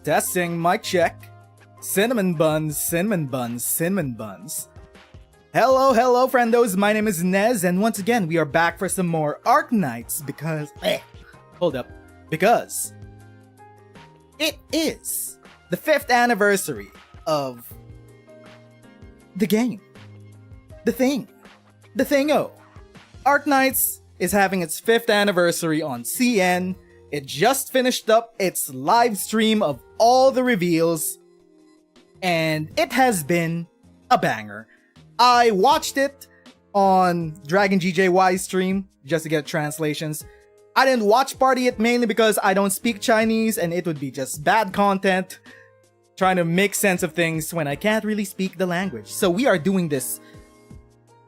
Testing, mic check. Cinnamon buns, cinnamon buns, cinnamon buns. Hello, friendos. My name is Nez, and once again, we are back for some more Arknights because... Because... it is the 5th anniversary of... the game. The thing. The thingo. Arknights is having its 5th anniversary on CN. It just finished up its live stream of all the reveals, and it has been a banger. I watched it on Dragon GJY's stream just to get translations. I didn't watch party it mainly because I don't speak Chinese and it would be just bad content trying to make sense of things when I can't really speak the language. So we are doing this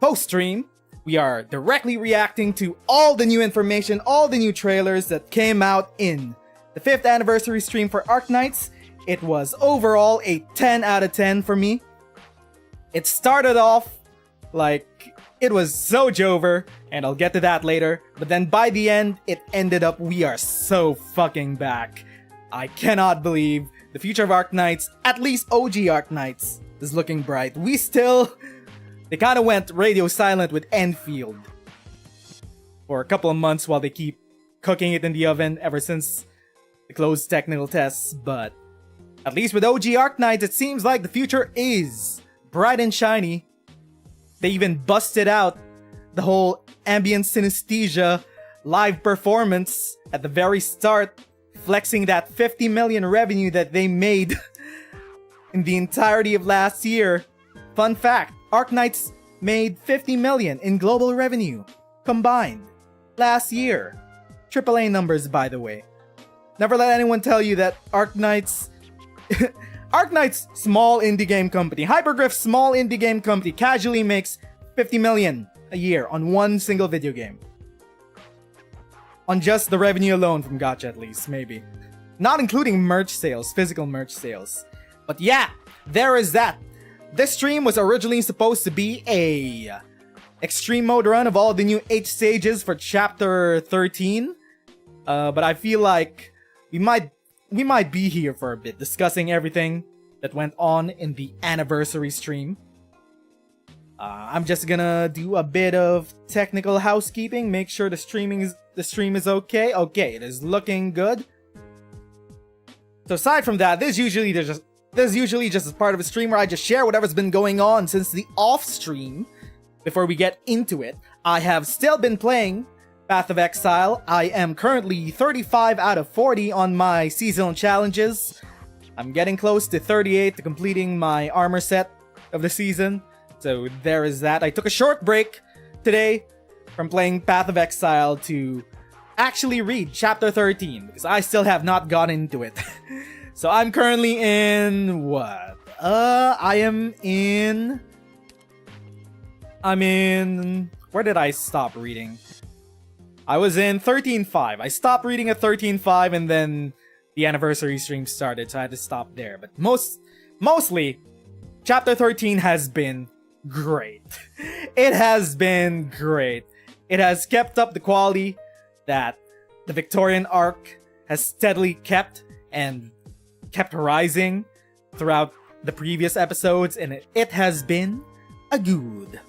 post-stream. We are directly reacting to all the new information, all the new trailers that came out in the 5th anniversary stream for Arknights. It was overall a 10 out of 10 for me. It started off like it was so Jover, and I'll get to that later, but then by the end, it ended up we are so fucking back. I cannot believe the future of Arknights, at least OG Arknights, is looking bright. They kind of went radio silent with Enfield for a couple of months while they keep cooking it in the oven ever since the closed technical tests, but at least with OG Arknights, it seems like the future is bright and shiny. They even busted out the whole ambient synesthesia live performance at the very start, flexing that 50 million revenue that they made in the entirety of last year. Fun fact, Arknights made 50 million in global revenue combined last year. AAA numbers, by the way. Never let anyone tell you that Arknights... Arknights, small indie game company. Hypergriff, small indie game company, casually makes 50 million a year on one single video game. On just the revenue alone from Gacha at least, maybe. Not including merch sales, physical merch sales. But yeah, there is that. This stream was originally supposed to be a extreme mode run of all the new 8 stages for chapter 13. But I feel like we might be here for a bit discussing everything that went on in the anniversary stream. I'm just gonna do a bit of technical housekeeping, make sure the stream is okay. Okay, it is looking good. So aside from that, this is usually just as part of a stream where I just share whatever's been going on since the off stream. Before we get into it, I have still been playing Path of Exile. I am currently 35 out of 40 on my seasonal challenges. I'm getting close to 38 to completing my armor set of the season. So there is that. I took a short break today from playing Path of Exile to actually read chapter 13 because I still have not gotten into it. So I'm currently in what? I'm in... Where did I stop reading? I was in 13.5. I stopped reading at 13.5 and then the anniversary stream started, so I had to stop there. But mostly, chapter 13 has been great. It has been great. It has kept up the quality that the Victorian arc has steadily kept and kept rising throughout the previous episodes, and it has been a good.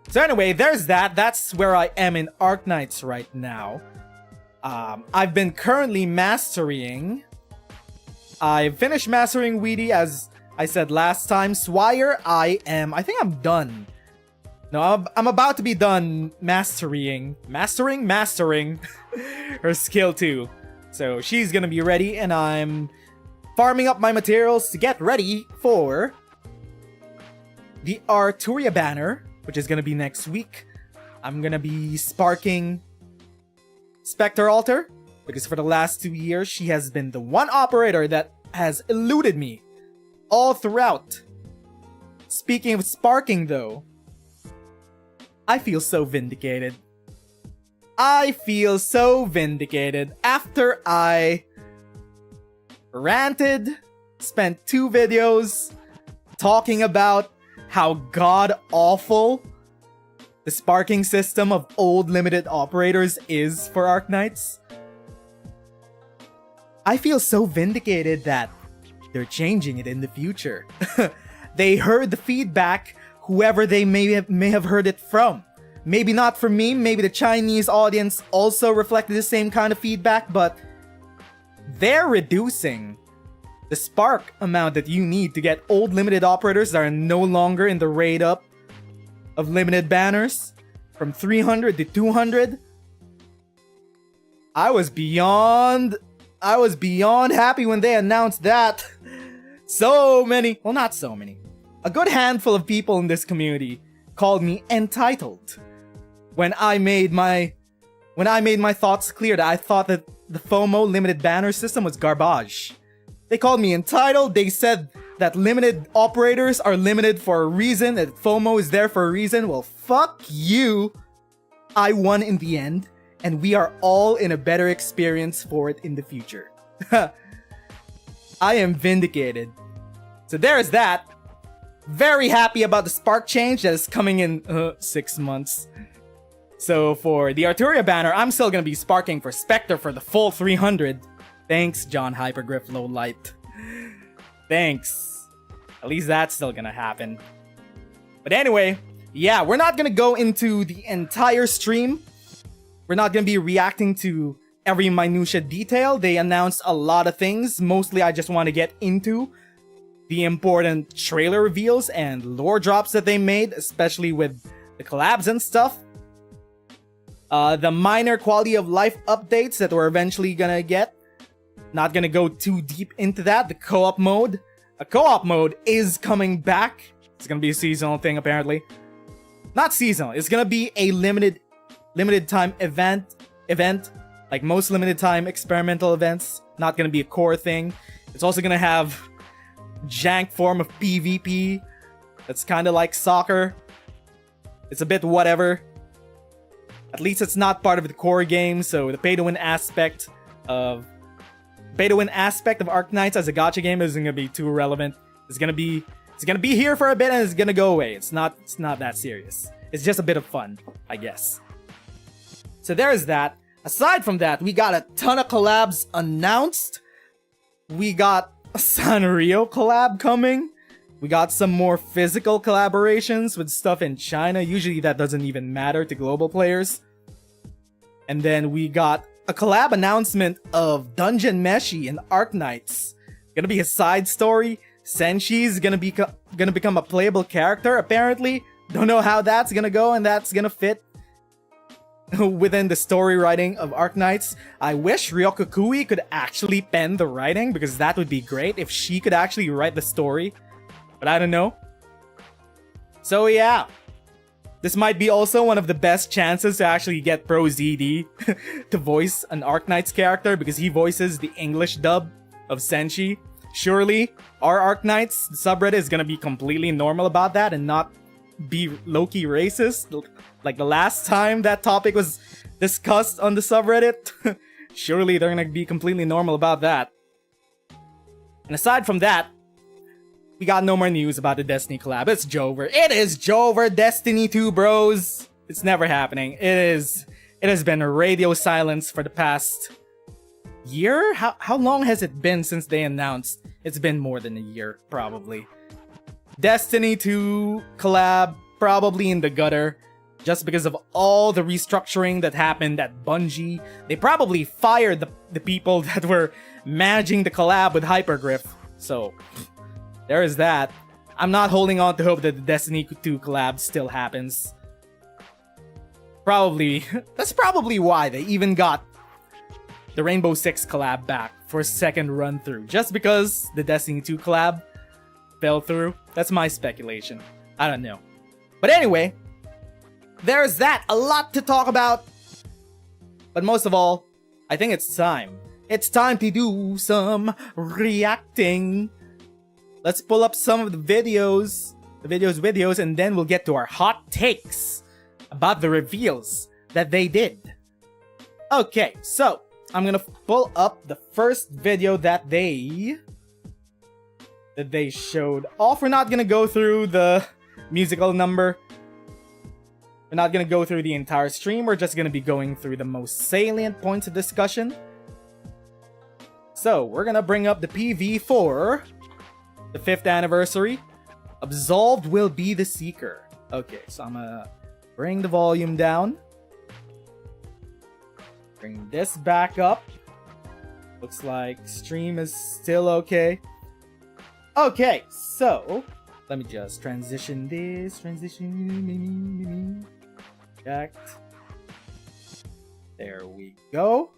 So anyway, there's that. That's where I am in Arknights right now. I've been currently mastering... I finished mastering Weedy, as I said last time. Swire, I think I'm done. No, I'm about to be done mastering her skill too. So she's gonna be ready, and I'm farming up my materials to get ready for the Arturia banner, which is gonna be next week. I'm gonna be sparking Spectre Altar, because for the last 2 years, she has been the one operator that has eluded me all throughout. Speaking of sparking though, I feel so vindicated. I feel so vindicated after I ranted, spent 2 videos talking about how god-awful the sparking system of old limited operators is for Arknights. I feel so vindicated that they're changing it in the future. They heard the feedback, whoever they may have heard it from. Maybe not from me, maybe the Chinese audience also reflected the same kind of feedback, but they're reducing the spark amount that you need to get old limited operators that are no longer in the rate up of limited banners from 300 to 200. I was beyond happy when they announced that. So many, well, not so many, a good handful of people in this community called me entitled when I made my thoughts clear that I thought that the FOMO limited banner system was garbage. They called me entitled. They said that limited operators are limited for a reason, that FOMO is there for a reason. Well, fuck you. I won in the end, and we are all in a better experience for it in the future. I am vindicated. So there's that. Very happy about the spark change that is coming in 6 months. So for the Arturia banner, I'm still gonna be sparking for Spectre for the full 300. Thanks, John Hypergriff Lowlight. Thanks. At least that's still gonna happen. But anyway, yeah, we're not gonna go into the entire stream. We're not gonna be reacting to every minutia detail. They announced a lot of things. Mostly I just want to get into the important trailer reveals and lore drops that they made, especially with the collabs and stuff. The minor quality of life updates that we're eventually gonna get. Not gonna go too deep into that. The co-op mode. A co-op mode is coming back. It's gonna be a seasonal thing, apparently. Not seasonal. It's gonna be a limited time event. Like most limited time experimental events. Not gonna be a core thing. It's also gonna have jank form of PvP. That's kind of like soccer. It's a bit whatever. At least it's not part of the core game, so the pay-to-win aspect of Arknights as a gacha game isn't gonna be too relevant. It's gonna be here for a bit and it's gonna go away. It's not that serious. It's just a bit of fun, I guess. So there's that. Aside from that, we got a ton of collabs announced. We got a Sanrio collab coming. We got some more physical collaborations with stuff in China. Usually that doesn't even matter to global players. And then we got a collab announcement of Dungeon Meshi and Arknights. Gonna be a side story. Senshi's gonna become a playable character, apparently. Don't know how that's gonna go and that's gonna fit within the story writing of Arknights. I wish Ryoko Kui could actually pen the writing, because that would be great if she could actually write the story. But I don't know. So yeah. This might be also one of the best chances to actually get Pro ZD to voice an Arknights character, because he voices the English dub of Senshi. Surely, our Arknights subreddit is gonna be completely normal about that and not be low-key racist. Like the last time that topic was discussed on the subreddit. Surely they're gonna be completely normal about that. And aside from that, we got no more news about the Destiny collab. It's Jover. It is Jover Destiny 2, bros. It's never happening. It has been radio silence for the past year? How long has it been since they announced? It's been more than a year, probably. Destiny 2 collab, probably in the gutter. Just because of all the restructuring that happened at Bungie. They probably fired the people that were managing the collab with Hypergriff. So there is that. I'm not holding on to hope that the Destiny 2 collab still happens. That's probably why they even got the Rainbow Six collab back for a second run through. Just because the Destiny 2 collab fell through. That's my speculation. I don't know. But anyway, there's that. A lot to talk about. But most of all, I think it's time. It's time to do some reacting. Let's pull up some of the videos, and then we'll get to our hot takes about the reveals that they did. Okay, so I'm gonna pull up the first video that they showed off. We're not gonna go through the musical number. We're not gonna go through the entire stream. We're just gonna be going through the most salient points of discussion. So we're gonna bring up the PV for the 5th anniversary. Absolved will be the seeker. Okay, so I'm gonna bring the volume down. Bring this back up. Looks like stream is still okay. Okay, so let me just transition this. Jacked. There we go.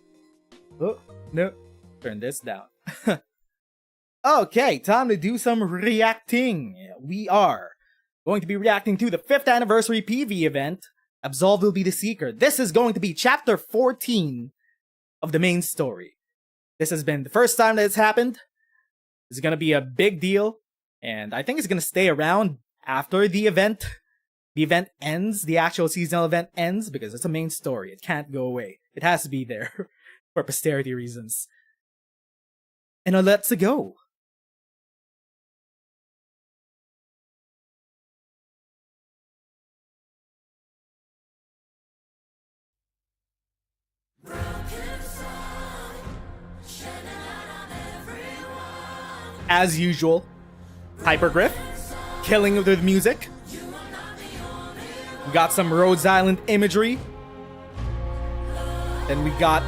Oh, no. Turn this down. Okay, time to do some reacting. We are going to be reacting to the 5th anniversary PV event. Absolved will be the seeker. This is going to be chapter 14 of the main story. This has been the first time that it's happened. It's going to be a big deal. And I think it's going to stay around after the event. The event ends. The actual seasonal event ends because it's a main story. It can't go away. It has to be there for posterity reasons. And let's go. As usual, hypergriff, killing with the music. We got some Rhodes Island imagery. Then we got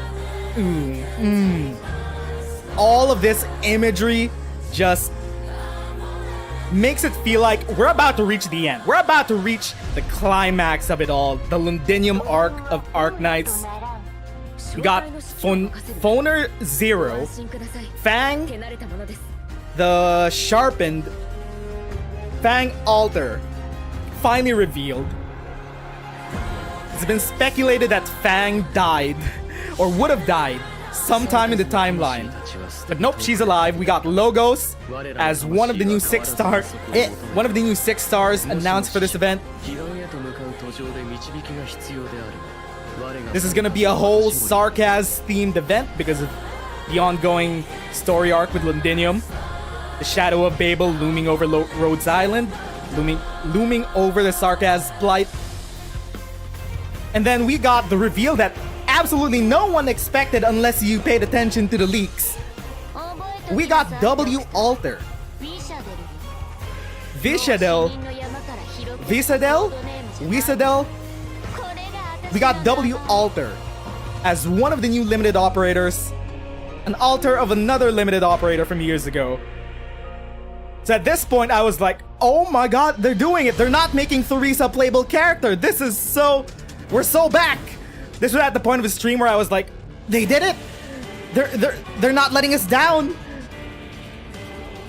all of this imagery just makes it feel like we're about to reach the end. We're about to reach the climax of it all. The Londinium arc of Arknights. We got Phoner Zero, Fang, the sharpened Fang altar finally revealed. It's been speculated that Fang died or would have died sometime in the timeline. But nope, she's alive. We got Logos as one of the new 6 stars. One of the new 6 stars announced for this event. This is gonna be a whole sarcasm themed event because of the ongoing story arc with Londinium. The shadow of Babel looming over Rhodes Island, looming over the sarcasm blight. And then we got the reveal that absolutely no one expected unless you paid attention to the leaks. We got W Alter. Visadel. We got W Alter as one of the new limited operators. An alter of another limited operator from years ago. So at this point, I was like, oh my god, they're doing it. They're not making Theresa a playable character. This is so... We're so back. This was at the point of the stream where I was like, they did it. They're not letting us down.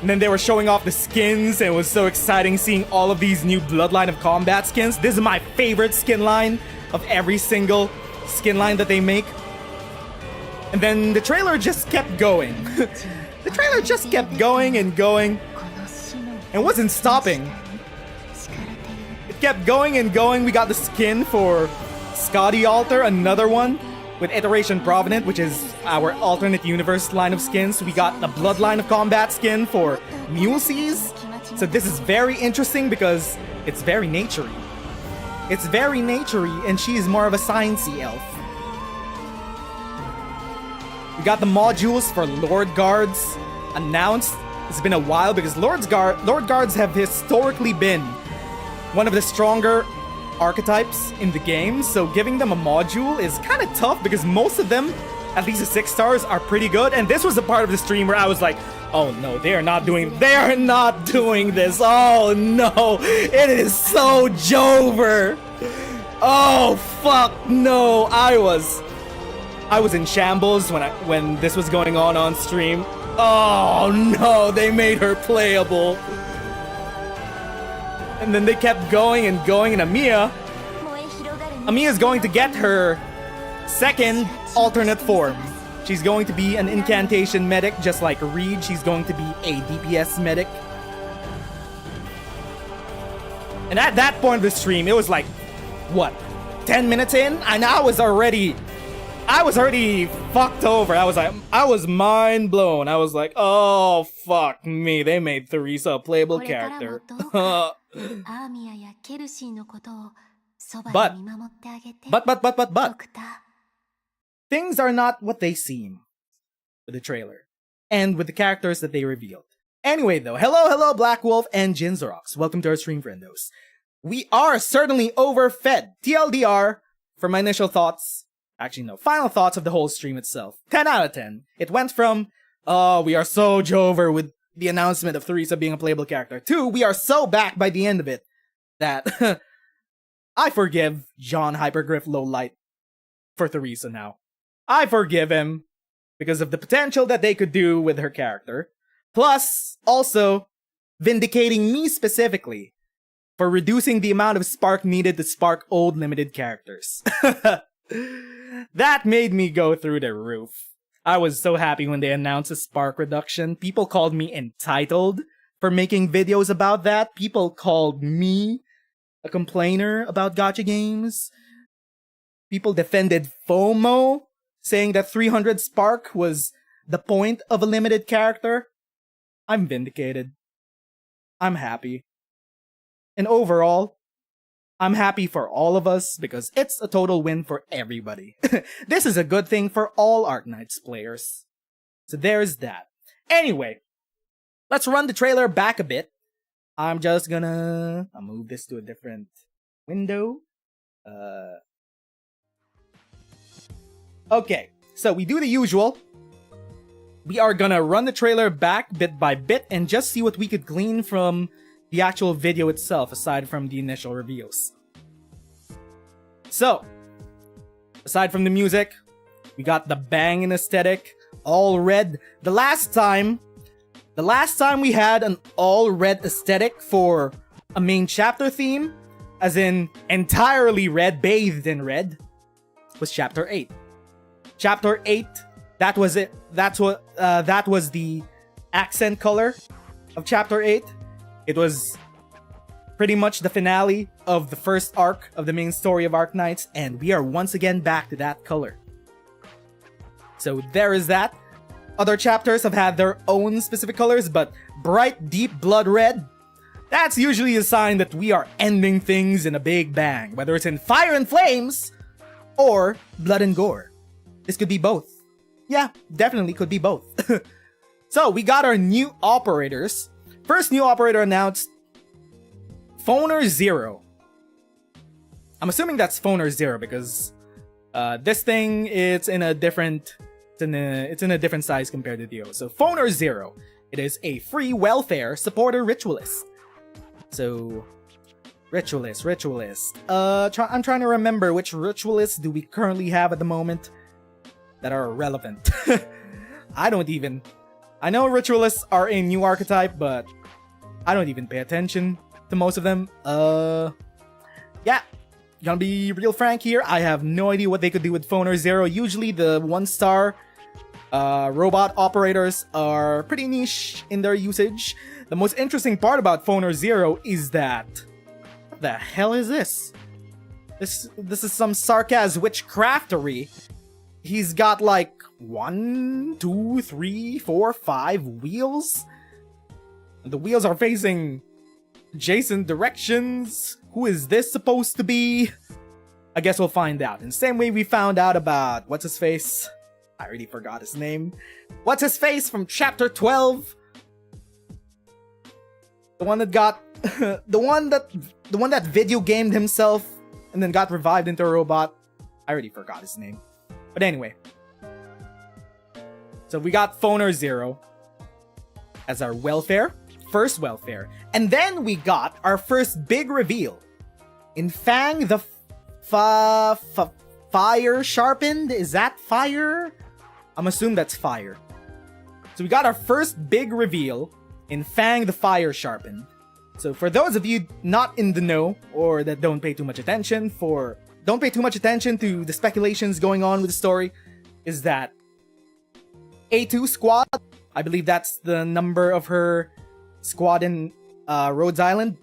And then they were showing off the skins, and it was so exciting seeing all of these new Bloodline of Combat skins. This is my favorite skin line of every single skin line that they make. And then the trailer just kept going. The trailer just kept going and going. And wasn't stopping. It kept going and going. We got the skin for Scotty Alter, another one with Iteration Provident, which is our alternate universe line of skins. We got the Bloodline of Combat skin for Mulesies. So this is very interesting because it's very naturey. It's very naturey, and she is more of a sciencey elf. We got the modules for Lord Guards announced. It's been a while because Lord Guards have historically been one of the stronger archetypes in the game, so giving them a module is kind of tough because most of them, at least the 6 stars, are pretty good. And this was a part of the stream where I was like, oh no, they are not doing this. Oh no, it is so Jover. Oh fuck no. I was in shambles when this was going on stream. Oh no, they made her playable. And then they kept going and going, and Amiya's going to get her second alternate form. She's going to be an incantation medic, just like Reed. She's going to be a DPS medic. And at that point of the stream, it was like, what, 10 minutes in? And I was already fucked over. I was mind blown. I was like, oh, fuck me. They made Theresa a playable character. But things are not what they seem with the trailer and with the characters that they revealed. Anyway, though, hello, Black Wolf and Jinzarox. Welcome to our stream, friendos. We are certainly overfed. TLDR, for my initial thoughts, actually no, final thoughts of the whole stream itself. 10 out of 10. It went from, we are so jover with the announcement of Theresa being a playable character, to we are so back by the end of it that I forgive John Hypergriff Lowlight for Theresa now. I forgive him because of the potential that they could do with her character. Plus, also, vindicating me specifically for reducing the amount of spark needed to spark old limited characters. That made me go through the roof. I was so happy when they announced a spark reduction. People called me entitled for making videos about that. People called me a complainer about gacha games. People defended FOMO, saying that 300 spark was the point of a limited character. I'm vindicated. I'm happy. And overall, I'm happy for all of us because it's a total win for everybody. This is a good thing for all Arknights players. So there's that. Anyway, let's run the trailer back a bit. I'm just gonna... I'll move this to a different window. Okay, so we do the usual. We are gonna run the trailer back bit by bit and just see what we could glean from the actual video itself, aside from the initial reveals. So, aside from the music, we got the banging aesthetic, all red. The last time we had an all red aesthetic for a main chapter theme, as in entirely red, bathed in red, was chapter 8. Chapter 8, that was it. That was the accent color of chapter 8. It was pretty much the finale of the first arc of the main story of Arknights, and we are once again back to that color. So there is that. Other chapters have had their own specific colors, but bright, deep blood red, that's usually a sign that we are ending things in a big bang, whether it's in fire and flames or blood and gore. This could be both. Yeah, definitely could be both. So we got our new operators. First new operator announced, Phoner Zero. I'm assuming that's Phoner Zero because this thing it's in a different size compared to the O. So Phoner Zero. It is a free welfare supporter ritualist. So ritualist. I'm trying to remember which ritualists do we currently have at the moment that are relevant. I know ritualists are a new archetype, but I don't even pay attention to most of them. Yeah, gonna be real frank here. I have no idea what they could do with Phoner Zero. Usually the 1-star robot operators are pretty niche in their usage. The most interesting part about Phoner Zero is that... What the hell is this? This is some sarcasm witchcraftery. He's got like 1, 2, 3, 4, 5 wheels. The wheels are facing adjacent directions. Who is this supposed to be? I guess we'll find out. In the same way we found out about what's-his-face. I already forgot his name. What's-his-face from chapter 12? The one that got... the one that video gamed himself and then got revived into a robot. I already forgot his name. But anyway. So we got Phoner Zero as our first welfare. And then we got our first big reveal. In Fang the Fire Sharpened? Is that fire? I'm assuming that's fire. So we got our first big reveal in Fang the Fire Sharpened. So for those of you not in the know, or that don't pay too much attention to the speculations going on with the story, is that A2 squad, I believe that's the number of her squad in Rhodes Island,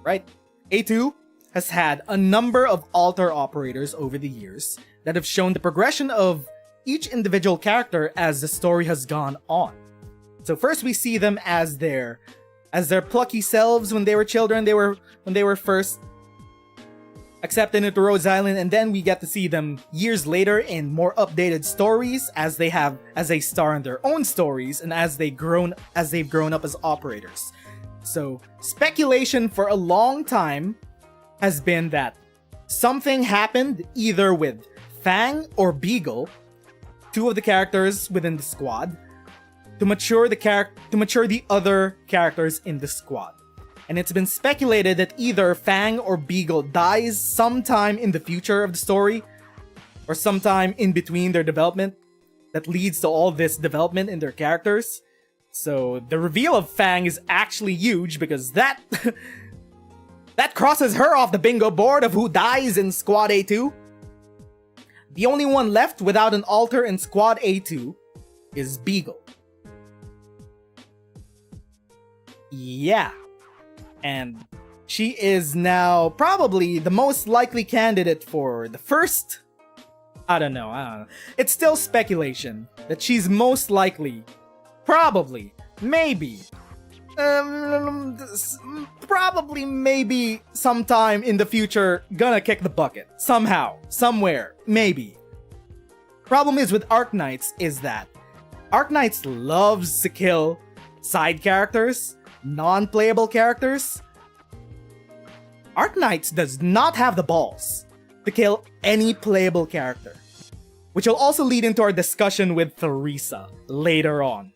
right? A2 has had a number of altar operators over the years that have shown the progression of each individual character as the story has gone on. So first we see them as their plucky selves when they were children. When they were first accepted into Rhodes Island, and then we get to see them years later in more updated stories as they star in their own stories and as they've grown up as operators. So speculation for a long time has been that something happened either with Fang or Beagle, two of the characters within the squad, to mature the other characters in the squad. And it's been speculated that either Fang or Beagle dies sometime in the future of the story, or sometime in between their development, that leads to all this development in their characters. So the reveal of Fang is actually huge because that that crosses her off the bingo board of who dies in Squad A2. The only one left without an alter in Squad A2 is Beagle. Yeah. And she is now probably the most likely candidate for the first... I don't know. It's still speculation that she's most likely, probably, maybe, probably maybe sometime in the future gonna kick the bucket. Somehow, somewhere, maybe. Problem is with Arknights is that Arknights loves to kill side characters, non-playable characters. Arknights does not have the balls to kill any playable character, which will also lead into our discussion with Theresa later on.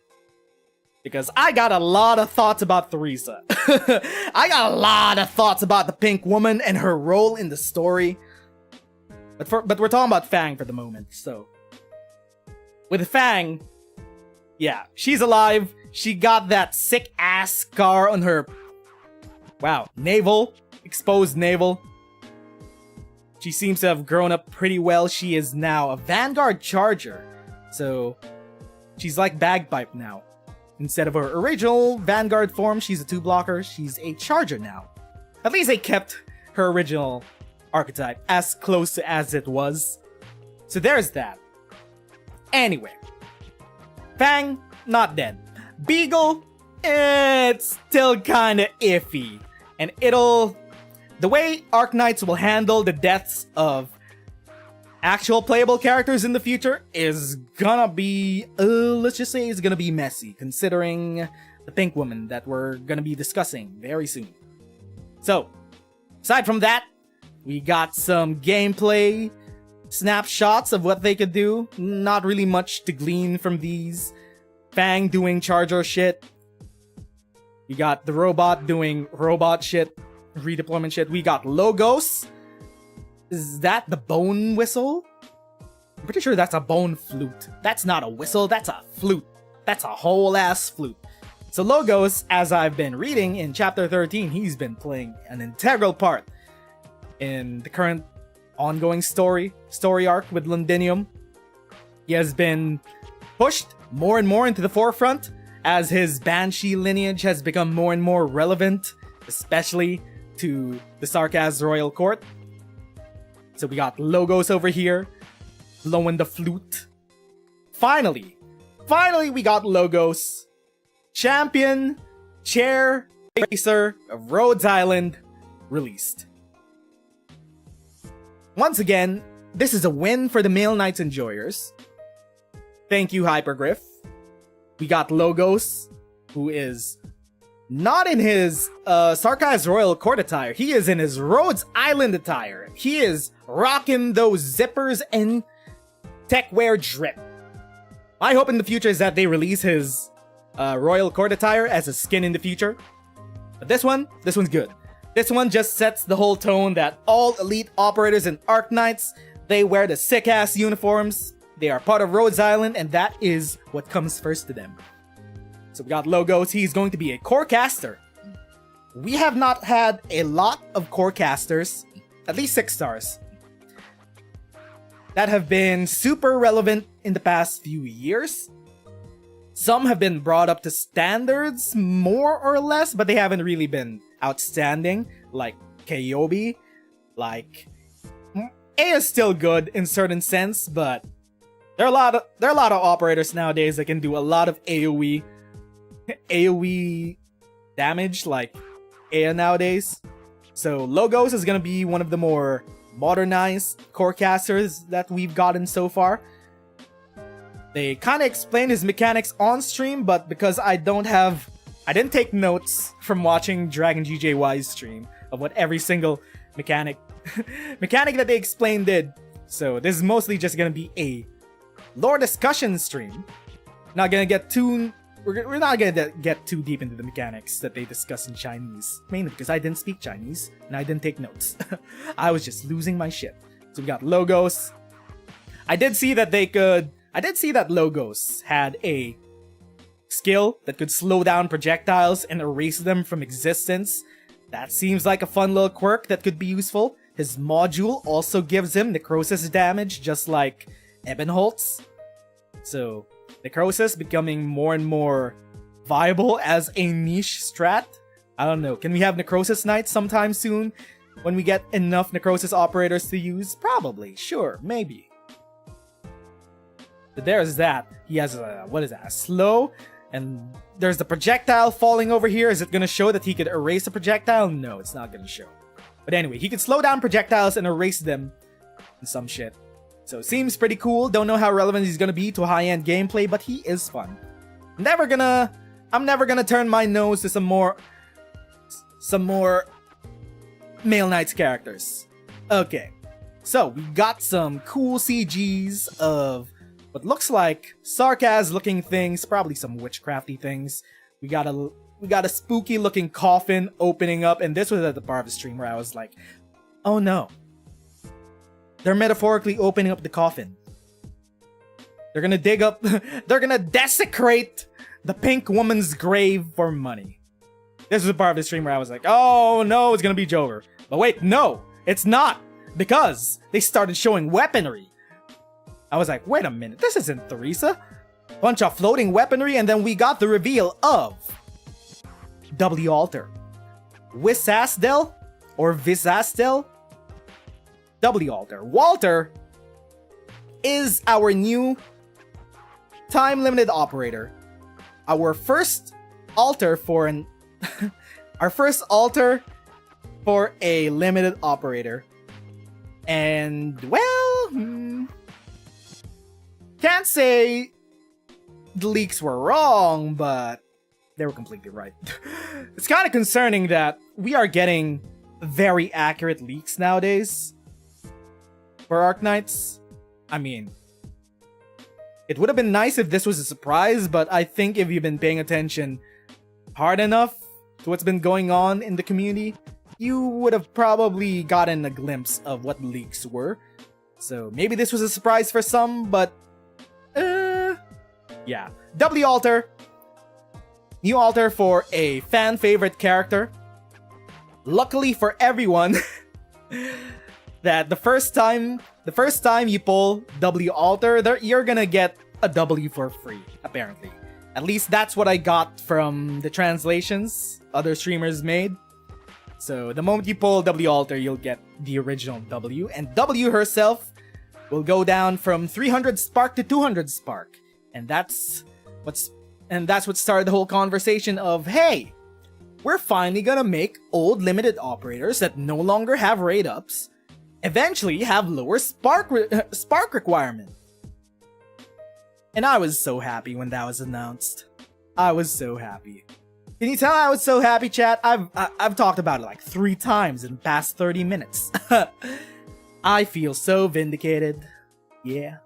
Because I got a lot of thoughts about Theresa. I got a lot of thoughts about the Pink Woman and her role in the story. But we're talking about Fang for the moment, so... With Fang, yeah, she's alive. She got that sick-ass scar on her... Wow, navel. Exposed navel. She seems to have grown up pretty well. She is now a Vanguard Charger. So, she's like Bagpipe now. Instead of her original Vanguard form, she's a 2-blocker. She's a Charger now. At least they kept her original archetype as close to as it was. So there's that. Anyway. Fang, not dead. Beagle, it's still kinda iffy. And the way Arknights will handle the deaths of actual playable characters in the future is gonna be, let's just say it's gonna be messy, considering the Pink Woman that we're gonna be discussing very soon. So, aside from that, we got some gameplay snapshots of what they could do. Not really much to glean from these. Fang doing Charger shit. We got the robot doing robot shit, redeployment shit. We got Logos. Is that the bone whistle? I'm pretty sure that's a bone flute. That's not a whistle, that's a flute. That's a whole ass flute. So Logos, as I've been reading in chapter 13, he's been playing an integral part in the current ongoing story arc with Londinium. He has been pushed more and more into the forefront as his Banshee lineage has become more and more relevant, especially to the Sarkaz Royal Court. So we got Logos over here, blowing the flute. Finally we got Logos, champion, chair, racer of Rhodes Island, released. Once again, this is a win for the Male Knights enjoyers. Thank you, Hypergriff. We got Logos, who is not in his Sarkaz Royal Court attire. He is in his Rhodes Island attire. He is rocking those zippers and techwear drip. My hope in the future is that they release his Royal Court attire as a skin in the future. But this one's good. This one just sets the whole tone that all elite operators in Arknights, they wear the sick-ass uniforms. They are part of Rhodes Island, and that is what comes first to them. So we got Logos. He's going to be a core caster. We have not had a lot of core casters, at least 6 stars, that have been super relevant in the past few years. Some have been brought up to standards, more or less, but they haven't really been outstanding, like Kayobi. Like, A is still good in certain sense, but there are a lot of operators nowadays that can do a lot of AoE damage, like Aya nowadays. So Logos is gonna be one of the more modernized core casters that we've gotten so far. They kind of explained his mechanics on stream, but because I didn't take notes from watching Dragon GJY's stream of what every single mechanic that they explained did. So this is mostly just gonna be a lore discussion stream. Not gonna get too we're not gonna get too deep into the mechanics that they discuss in Chinese, mainly because I didn't speak Chinese and I didn't take notes. I was just losing my shit. So we got logos. I did see that logos had a skill that could slow down projectiles and erase them from existence. That seems like a fun little quirk that could be useful. His module also gives him necrosis damage, just like Ebenholtz. So, necrosis becoming more and more viable as a niche strat. I don't know. Can we have necrosis knights sometime soon? When we get enough necrosis operators to use? Probably. Sure. Maybe. But there's that. He has a, what is that? A slow? And there's the projectile falling over here. Is it going to show that he could erase a projectile? No, it's not going to show. But anyway, he could slow down projectiles and erase them and some shit. So seems pretty cool. Don't know how relevant he's going to be to high-end gameplay, but he is fun. I'm never gonna turn my nose to some more Male Knights characters. Okay. So, we got some cool CGs of what looks like Sarkaz-looking things, probably some witchcrafty things. We got a spooky-looking coffin opening up, and this was at the part of the stream where I was like, oh no. They're metaphorically opening up the coffin. They're gonna dig up, they're gonna desecrate the pink woman's grave for money. This was a part of the stream where I was like, oh no, it's gonna be Jover. But wait, no, it's not. Because they started showing weaponry. I was like, wait a minute, this isn't Theresa. Bunch of floating weaponry, and then we got the reveal of W. Alter. Wisasdel? Or Visasdel? W. Alter. Walter is our new time-limited operator. Our first altar for an... our first altar for a limited operator. And, well... can't say the leaks were wrong, but they were completely right. It's kind of concerning that we are getting very accurate leaks nowadays for Arknights. I mean, it would have been nice if this was a surprise, but I think if you've been paying attention hard enough to what's been going on in the community, you would have probably gotten a glimpse of what leaks were. So maybe this was a surprise for some, but yeah. W. Alter. New altar for a fan favorite character. Luckily for everyone, that the first time you pull W. Alter, you're gonna get a W for free, apparently. At least that's what I got from the translations other streamers made. So the moment you pull W. Alter, you'll get the original W, and W herself will go down from 300 spark to 200 spark. And that's what started the whole conversation of, hey, we're finally gonna make old limited operators that no longer have raid ups eventually have lower spark requirement. And I was so happy when that was announced. I was so happy. Can you tell I was so happy, chat? I've talked about it like 3 times in the past 30 minutes. I feel so vindicated. Yeah.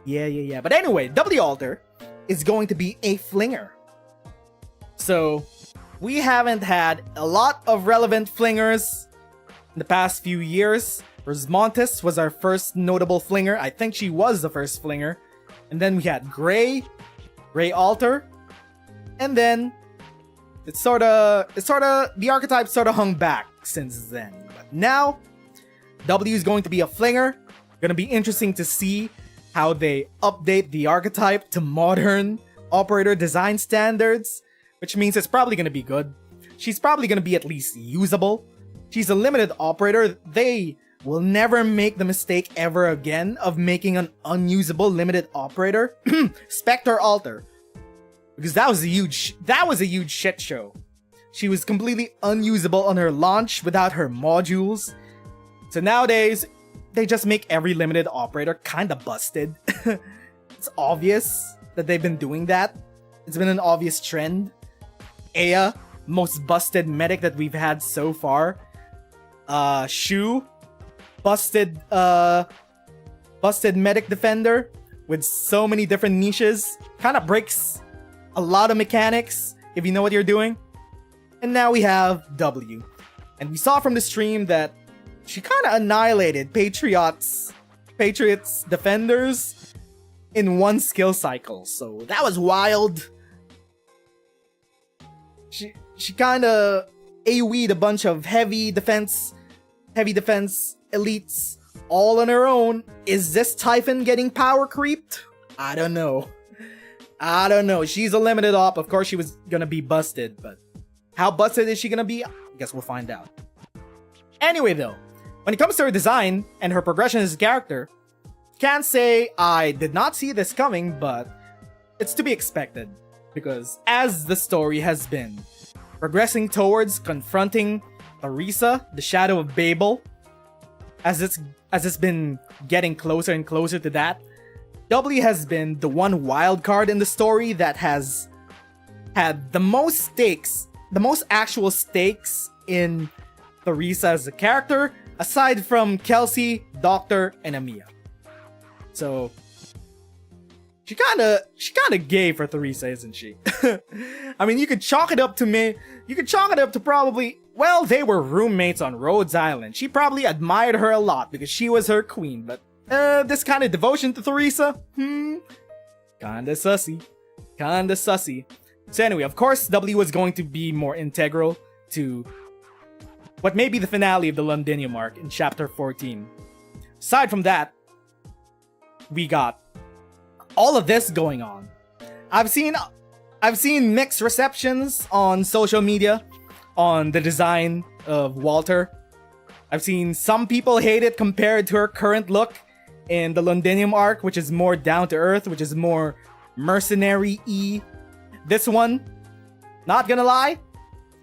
But anyway, W. Alter is going to be a flinger. So, we haven't had a lot of relevant flingers in the past few years. Rosmontis was our first notable flinger. I think she was the first flinger. And then we had Grey Alter. And then the archetype sort of hung back since then. But now, W is going to be a flinger. Gonna be interesting to see how they update the archetype to modern operator design standards, which means it's probably gonna be good. She's probably gonna be at least usable. She's a limited operator. They will never make the mistake ever again of making an unusable limited operator. Spectre Alter. Because that was a huge shit show. She was completely unusable on her launch without her modules. So nowadays, they just make every limited operator kind of busted. It's obvious that they've been doing that. It's been an obvious trend. Aya, most busted medic that we've had so far. Shu, busted medic defender with so many different niches. Kind of breaks a lot of mechanics if you know what you're doing. And now we have W. And we saw from the stream that she kind of annihilated Patriots defenders in one skill cycle. So that was wild. She kind of AoE'd a bunch of heavy defense elites all on her own. Is this Typhon getting power creeped? I don't know. She's a limited op. Of course she was gonna be busted, but how busted is she gonna be? I guess we'll find out. Anyway though, when it comes to her design and her progression as a character, can't say I did not see this coming, but it's to be expected. Because as the story has been progressing towards confronting Teresa, the Shadow of Babel, as it's been getting closer and closer to that, W has been the one wild card in the story that has had the most stakes, the most actual stakes in Teresa as a character, aside from Kelsey, Doctor, and Amiya. So she kinda gay for Teresa, isn't she? I mean, you could chalk it up to probably, well, they were roommates on Rhodes Island. She probably admired her a lot because she was her queen, but this kind of devotion to Teresa? Kinda sussy. So anyway, of course, W was going to be more integral to what may be the finale of the Londinium arc in chapter 14. Aside from that, we got all of this going on. I've seen mixed receptions on social media on the design of Walter. I've seen some people hate it compared to her current look in the Londinium arc, which is more down to earth, which is more mercenary-y. This one, not gonna lie,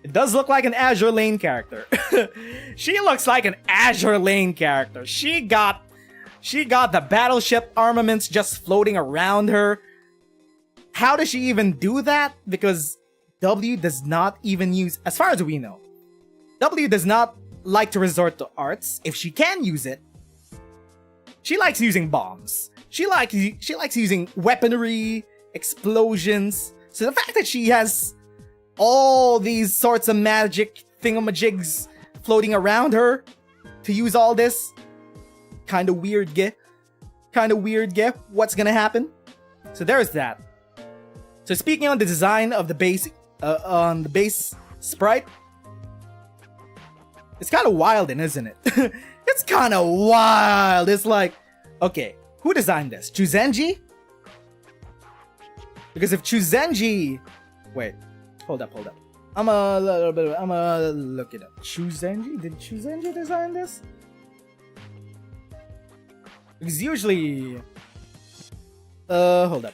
it does look like an Azure Lane character. She looks like an Azure Lane character. She got the battleship armaments just floating around her. How does she even do that? Because W does not even use, as far as we know, W does not like to resort to arts. If she can use it, she likes using bombs. She likes using weaponry, explosions. So the fact that she has all these sorts of magic thingamajigs floating around her to use all this, kind of weird, what's gonna happen? So there's that. So speaking on the design of the base, on the base sprite, it's kind of wild, isn't it? It's kind of wild. It's like, okay, who designed this? Chuzenji? Because if Chuzenji, wait, hold up. I'ma look it up. Chuzenji? Did Chuzenji design this? Because usually, hold up.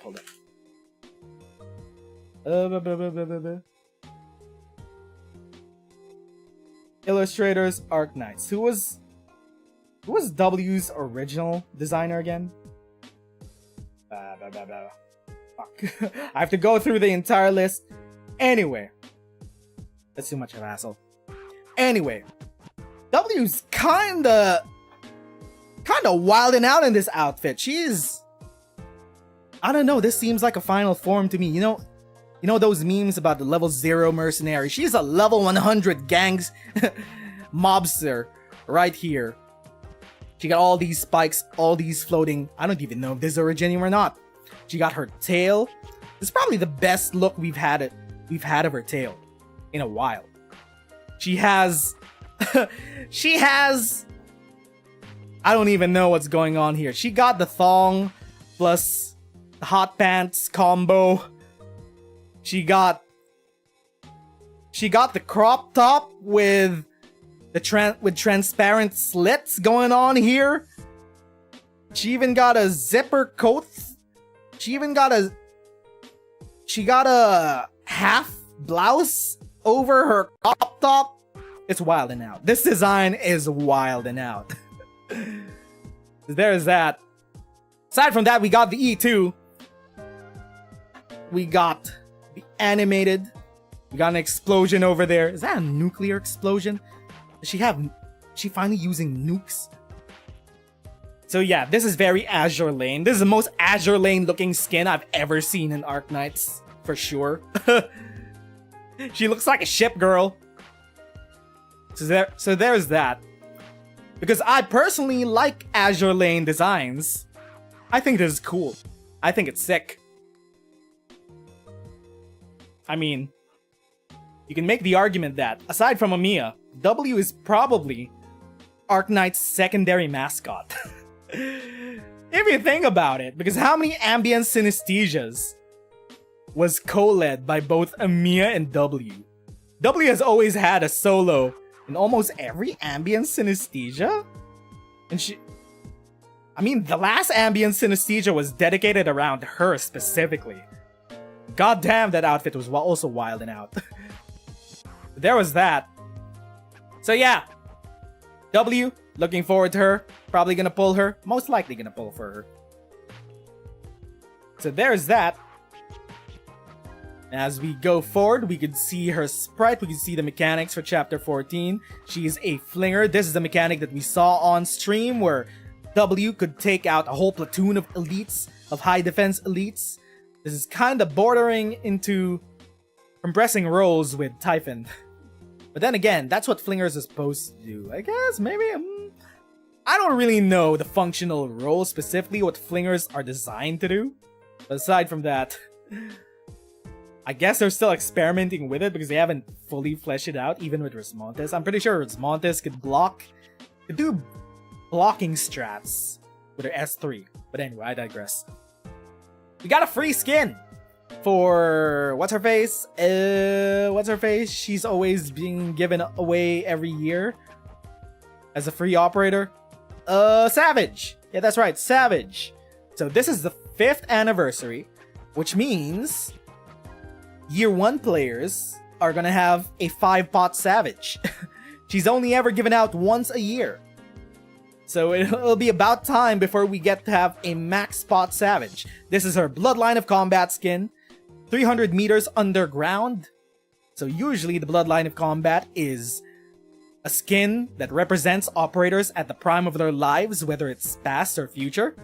Illustrators, Arknights. Who was W's original designer again? Fuck. I have to go through the entire list. Anyway, that's too much of an asshole. Anyway, W's kinda wilding out in this outfit. She's, I don't know, this seems like a final form to me. You know those memes about the level 0 mercenary? She's a level 100 gangs mobster right here. She got all these spikes, all these floating. I don't even know if this is Originium or not. She got her tail. This is probably the best look we've had of her tail in a while. She has I don't even know what's going on here. She got the thong plus the hot pants combo. She got the crop top with transparent slits going on here. She even got a zipper coat. She got a half blouse over her crop top. It's wilding out. This design is wilding out. There's that. Aside from that, we got the E2. We got the animated. We got an explosion over there. Is that a nuclear explosion? Does she finally using nukes? So yeah, this is very Azure Lane. This is the most Azure Lane looking skin I've ever seen in Arknights, for sure. She looks like a ship girl. So there's that. Because I personally like Azure Lane designs. I think this is cool. I think it's sick. I mean, you can make the argument that, aside from Amiya, W is probably Arknight's secondary mascot. If you think about it, because how many ambient synesthesias was co-led by both Amiya and W? W has always had a solo in almost every ambient synesthesia? And I mean, the last ambient synesthesia was dedicated around her specifically. God damn, that outfit was also wild and out. There was that. So yeah, W, looking forward to her. Probably gonna pull her. Most likely gonna pull for her. So there's that. As we go forward, we could see her sprite. We can see the mechanics for Chapter 14. She's a flinger. This is the mechanic that we saw on stream where W could take out a whole platoon of elites, of high defense elites. This is kind of bordering into compressing roles with Typhon. But then again, that's what flingers are supposed to do. I guess, maybe. I don't really know the functional role specifically, what flingers are designed to do. But aside from that, I guess they're still experimenting with it because they haven't fully fleshed it out, even with Rismontes. I'm pretty sure Rismontes could do blocking strats with her S3. But anyway, I digress. We got a free skin for what's her face? She's always being given away every year as a free operator. Savage. Yeah, that's right, Savage. So this is the 5th anniversary, which means Year 1 players are gonna have a 5-pot Savage. She's only ever given out once a year. So it'll be about time before we get to have a max pot Savage. This is her Bloodline of Combat skin. 300 meters underground. So usually the Bloodline of Combat is a skin that represents operators at the prime of their lives, whether it's past or future.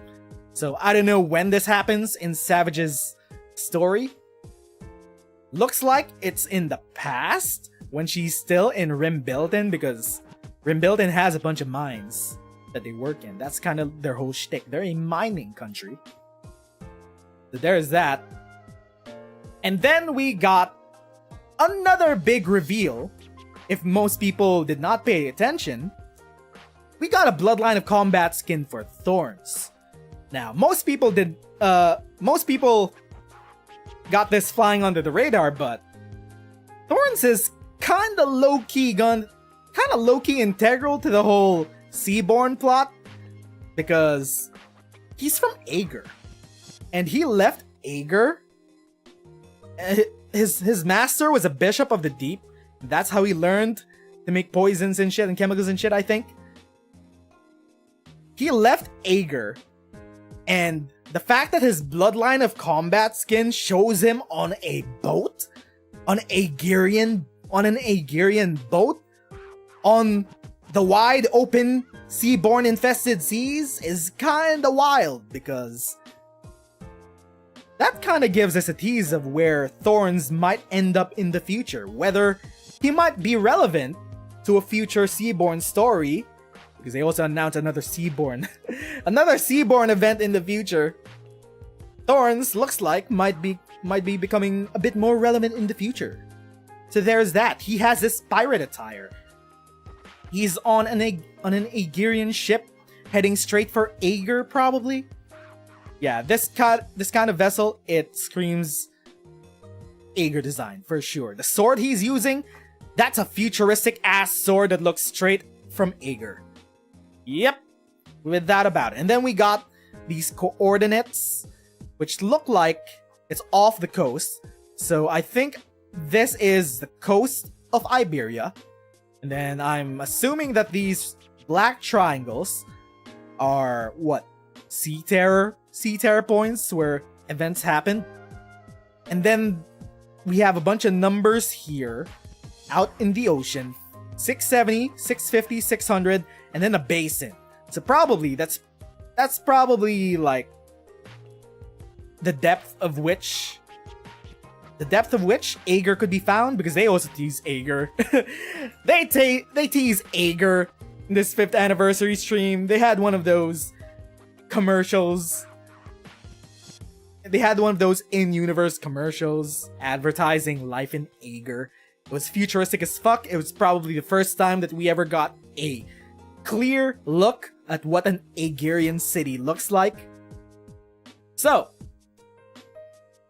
So I don't know when this happens in Savage's story. Looks like it's in the past, when she's still in Rimbilton, because Rimbilton has a bunch of mines that they work in. That's kind of their whole shtick. They're a mining country. So there's that. And then we got another big reveal. If most people did not pay attention, we got a Bloodline of Combat skin for Thorns. Now, most people got this flying under the radar, but Thorns is kind of low-key integral to the whole Seaborn plot, because he's from Aegir, and he left Aegir. His master was a bishop of the deep. That's how he learned to make poisons and shit and chemicals and shit, I think. He left Aegir, and the fact that his Bloodline of Combat skin shows him on a boat, on an Aegirian boat, on the wide open seaborne infested seas is kinda wild, because that kinda gives us a tease of where Thorns might end up in the future, whether he might be relevant to a future Seaborn story, because they also announced another Seaborn event in the future. Thorns looks like might be becoming a bit more relevant in the future. So there's that. He has this pirate attire. He's on an Aegirian ship heading straight for Aegir, probably. Yeah, this kind of vessel, it screams Aegir design for sure. The sword he's using, that's a futuristic ass sword that looks straight from Aegir. Yep, with that about it. And then we got these coordinates, which look like it's off the coast. So I think this is the coast of Iberia. And then I'm assuming that these black triangles are what? Sea terror points where events happen. And then we have a bunch of numbers here out in the ocean. 670, 650, 600, and then a basin. So probably that's probably like the depth of which Aegir could be found, because they also tease Aegir. they tease Aegir in this 5th anniversary stream. They had one of those commercials. They had one of those in-universe commercials advertising life in Aegir. It was futuristic as fuck. It was probably the first time that we ever got a clear look at what an Aegirian city looks like. So,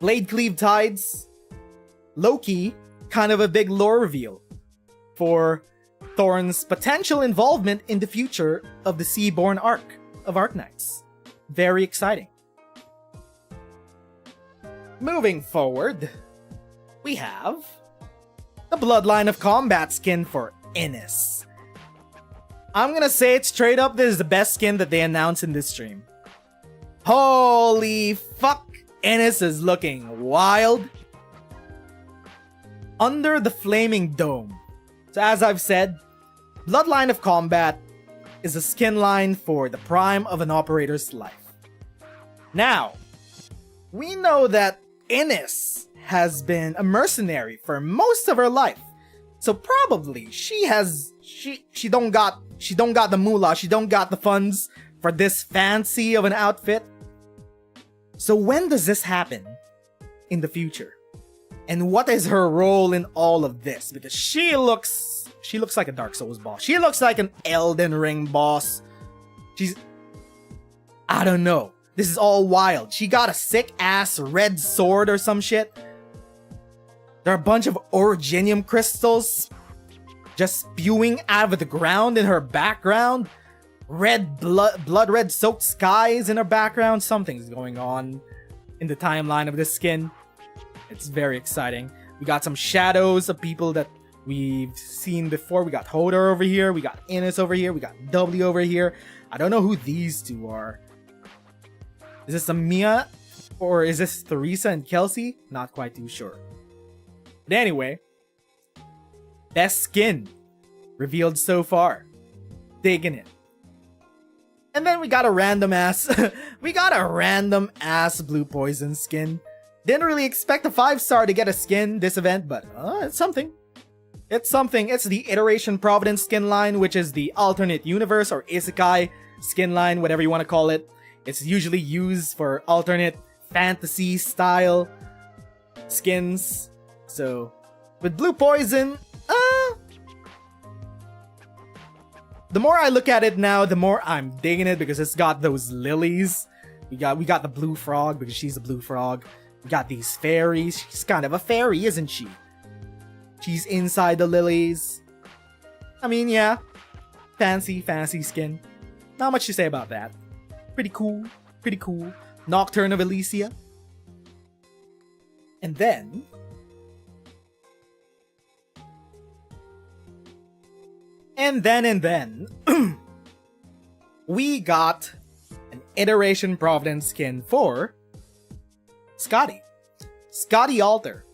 Blade Cleave Tides, low-key, kind of a big lore reveal for Thorn's potential involvement in the future of the Seaborn arc of Arknights. Very exciting. Moving forward, we have the Bloodline of Combat skin for Innis. I'm gonna say it straight up, this is the best skin that they announced in this stream. Holy fuck, Innis is looking wild. Under the Flaming Dome. So as I've said, Bloodline of Combat is a skin line for the prime of an operator's life. Now, we know that Innis has been a mercenary for most of her life. So probably she don't got the moolah, she don't got the funds for this fancy of an outfit. So when does this happen in the future? And what is her role in all of this? Because she looks like a Dark Souls boss. She looks like an Elden Ring boss. I don't know. This is all wild. She got a sick-ass red sword or some shit. There are a bunch of originium crystals just spewing out of the ground in her background. Red blood red soaked skies in her background. Something's going on in the timeline of this skin. It's very exciting. We got some shadows of people that we've seen before. We got Hodor over here. We got Innis over here. We got W over here. I don't know who these two are. Is this Mia? Or is this Theresa and Kelsey? Not quite too sure. But anyway, best skin revealed so far. Digging it. And then we got a random ass Blue Poison skin. Didn't really expect a 5-star to get a skin this event, but it's something. It's something. It's the Iteration Providence skin line, which is the alternate universe or isekai skin line, whatever you want to call it. It's usually used for alternate fantasy style skins. So, with Blue Poison, the more I look at it now, the more I'm digging it, because it's got those lilies. We got the blue frog because she's a blue frog. We got these fairies. She's kind of a fairy, isn't she? She's inside the lilies. I mean, yeah. Fancy skin. Not much to say about that. Pretty cool. Nocturne of Elysia. And then we got an Iteration Providence skin for Scotty Alter.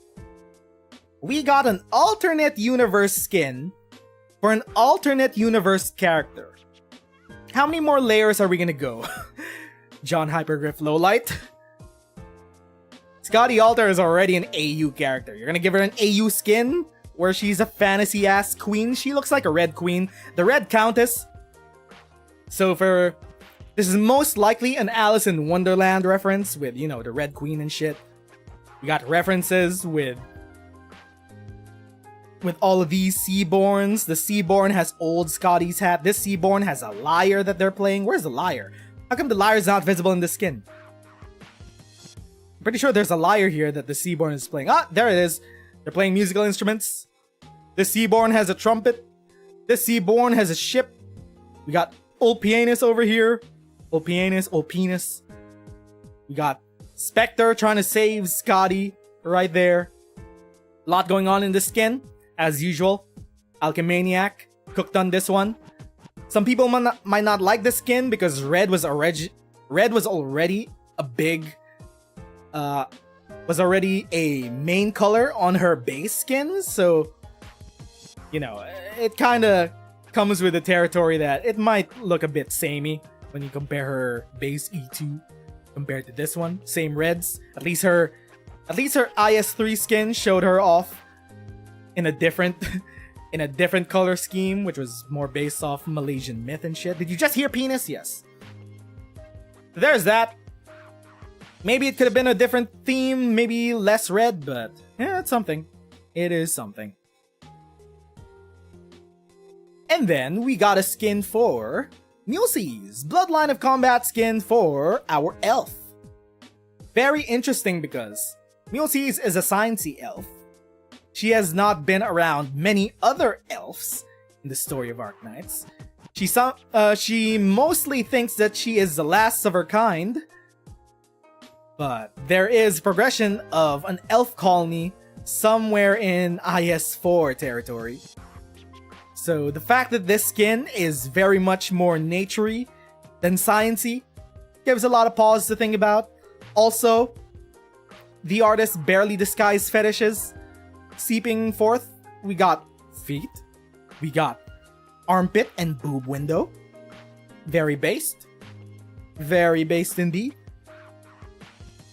We got an alternate universe skin for an alternate universe character. How many more layers are we gonna go? John Hypergriff Lowlight. Scotty Alter is already an AU character. You're gonna give her an AU skin where she's a fantasy-ass queen. She looks like a red queen. The Red Countess. So this is most likely an Alice in Wonderland reference with, the Red Queen and shit. We got references with all of these Seaborns. The Seaborn has old Scotty's hat. This Seaborn has a lyre that they're playing. Where's the lyre? How come the lyre's not visible in the skin? I'm pretty sure there's a lyre here that the Seaborn is playing. Ah, there it is. They're playing musical instruments. This Seaborn has a trumpet. This Seaborn has a ship. We got old Pianus over here. Old Penis. We got Spectre trying to save Scotty right there. A lot going on in this skin. As usual, Alchemaniac cooked on this one. Some people might not like the skin because red was already a big was already a main color on her base skin, so you know, it kind of comes with the territory that it might look a bit samey when you compare her base E2 compared to this one. Same reds. At least her IS3 skin showed her off in a different color scheme, which was more based off Malaysian myth and shit. Did you just hear penis? Yes. There's that. Maybe it could have been a different theme, maybe less red, but yeah, it's something. It is something. And then we got a skin for Mulesi's Bloodline of Combat skin for our elf. Very interesting because Mulesi's is a sciencey elf. She has not been around many other elves in the story of Arknights. She mostly thinks that she is the last of her kind, but there is progression of an elf colony somewhere in IS4 territory. So the fact that this skin is very much more naturey than sciencey gives a lot of pause to think about. Also, the artist barely disguised fetishes seeping forth. We got feet, we got armpit and boob window. Very based indeed.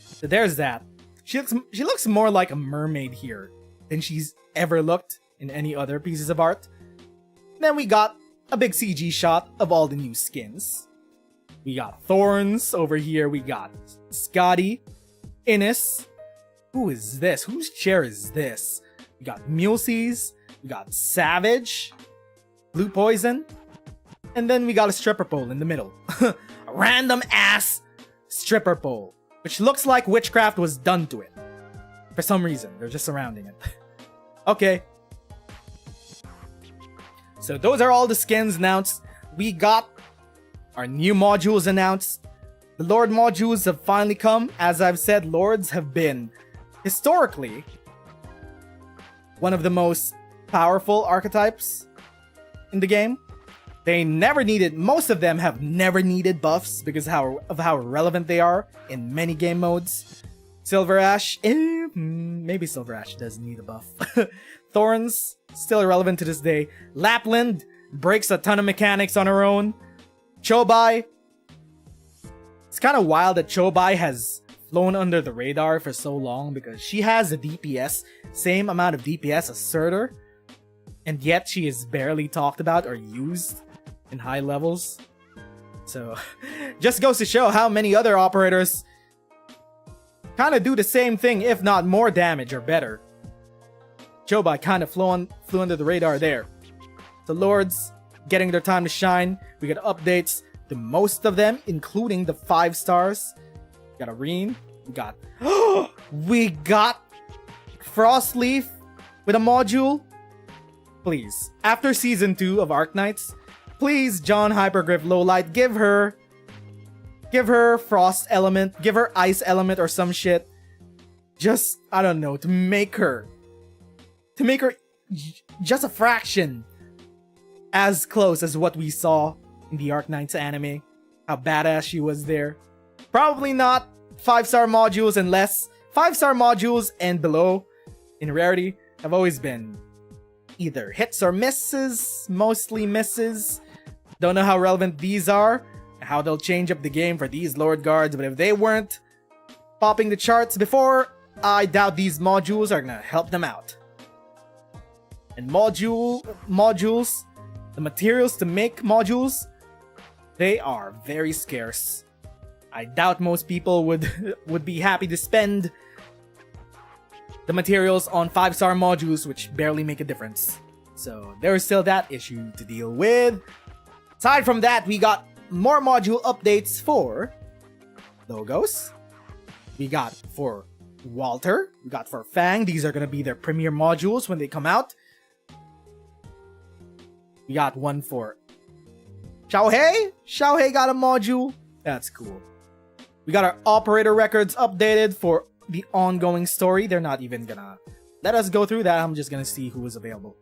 So there's that. She looks more like a mermaid here than she's ever looked in any other pieces of art. Then we got a big CG shot of all the new skins. We got Thorns over here. We got Scotty, Innis. Who is this? Whose chair is this? We got Mulesi's. We got Savage, Blue Poison, and then we got a stripper pole in the middle. A random ass stripper pole, which looks like witchcraft was done to it. For some reason, they're just surrounding it. Okay. So those are all the skins announced. We got our new modules announced. The Lord modules have finally come. As I've said, Lords have been historically one of the most powerful archetypes in the game. Most of them have never needed buffs because of how relevant they are in many game modes. Silver Ash, maybe Silver Ash does need a buff. Thorns, still irrelevant to this day. Lapland breaks a ton of mechanics on her own. Chobai, it's kind of wild that Chobai has flown under the radar for so long because she has a DPS, same amount of DPS as Surtur, and yet she is barely talked about or used in high levels. So, just goes to show how many other operators kind of do the same thing, if not more damage or better. Chobai kind of flew under the radar there. The Lords getting their time to shine. We got updates to most of them, including the 5 stars. We got Arene. We got Frostleaf with a module. Please, after season 2 of Arknights, please, John Hypergriff Lowlight, give her frost element, give her ice element or some shit. Just, I don't know, to make her just a fraction as close as what we saw in the Arknights anime. How badass she was there. Probably not 5-star modules unless 5-star modules and below in rarity have always been either hits or misses, mostly misses. Don't know how relevant these are, how they'll change up the game for these Lord Guards, but if they weren't popping the charts before, I doubt these modules are gonna help them out. And modules, the materials to make modules, they are very scarce. I doubt most people would be happy to spend the materials on 5-star modules, which barely make a difference. So there is still that issue to deal with. Aside from that, we got more module updates for Logos. We got for Walter. We got for Fang. These are going to be their premier modules when they come out. We got one for Xiaohei. Xiaohei got a module. That's cool. We got our operator records updated for the ongoing story. They're not even gonna let us go through that. I'm just gonna see who is available.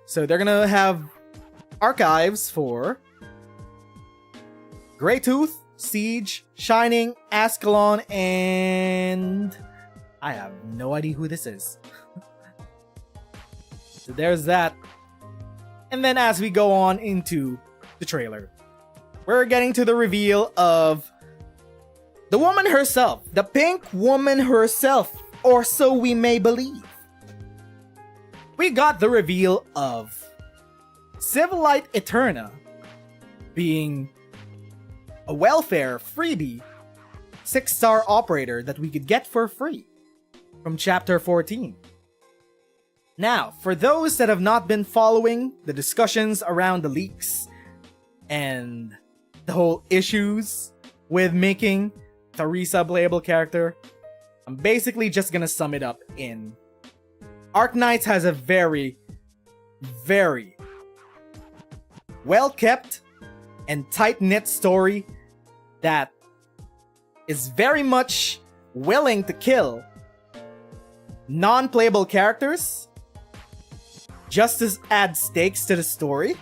So they're gonna have archives for Greytooth, Siege, Shining, Ascalon, and I have no idea who this is. So there's that. And then as we go on into the trailer, we're getting to the reveal of the woman herself, the pink woman herself, or so we may believe. We got the reveal of Civilite Eterna being a welfare freebie 6-star operator that we could get for free from chapter 14. Now, for those that have not been following the discussions around the leaks and the whole issues with making Theresa a playable character, I'm basically just gonna sum it up in Arknights has a very, very well-kept and tight-knit story that is very much willing to kill non-playable characters just to add stakes to the story,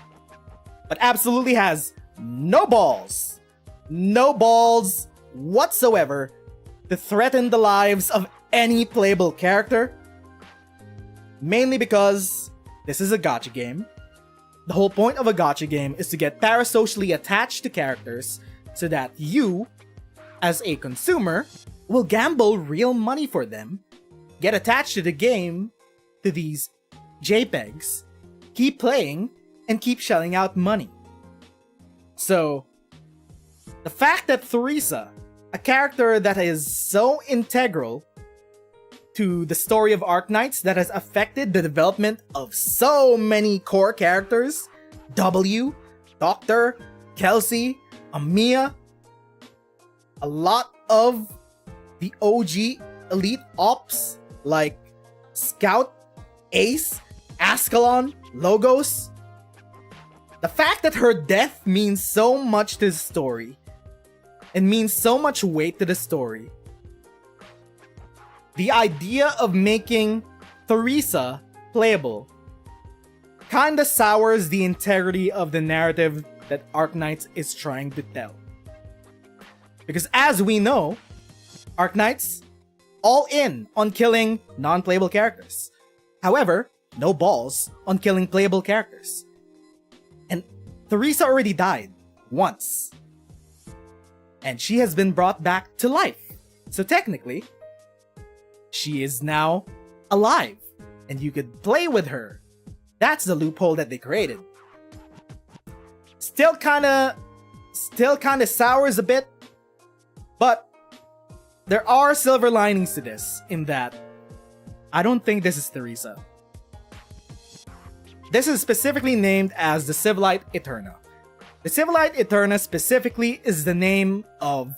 but absolutely has no balls whatsoever to threaten the lives of any playable character, mainly because this is a gacha game. The whole point of a gacha game is to get parasocially attached to characters so that you, as a consumer, will gamble real money for them, get attached to the game, to these JPEGs, keep playing, and keep shelling out money. So, the fact that Theresa, a character that is so integral to the story of Arknights that has affected the development of so many core characters, W, Doctor, Kelsey, Amiya, a lot of the OG Elite Ops like Scout, Ace, Ascalon, Logos. The fact that her death means so much to the story and means so much weight to the story. The idea of making Theresa playable kinda sours the integrity of the narrative that Arknights is trying to tell. Because as we know, Arknights all in on killing non-playable characters. However, no balls on killing playable characters. And Theresa already died once. And she has been brought back to life. So technically, she is now alive, and you could play with her. That's the loophole that they created. Still kinda sours a bit, but there are silver linings to this, in that I don't think this is Theresa. This is specifically named as the Civilite Eterna. The Civilite Eterna specifically is the name of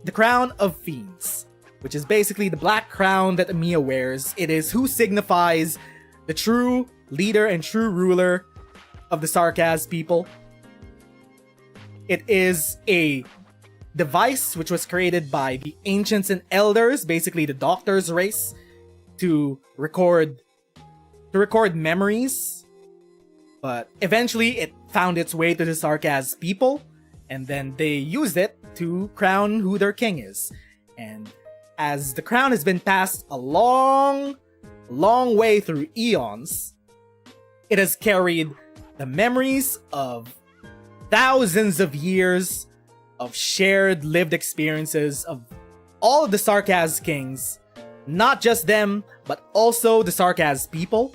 the Crown of Fiends, which is basically the black crown that Amiya wears. It is who signifies the true leader and true ruler of the Sarkaz people. It is a device which was created by the Ancients and Elders, basically the Doctor's race, to record memories. But eventually it found its way to the Sarkaz people, and then they used it to crown who their king is. And as the crown has been passed a long way through eons, it has carried the memories of thousands of years of shared lived experiences of all of the Sarkaz kings. Not just them, but also the Sarkaz people.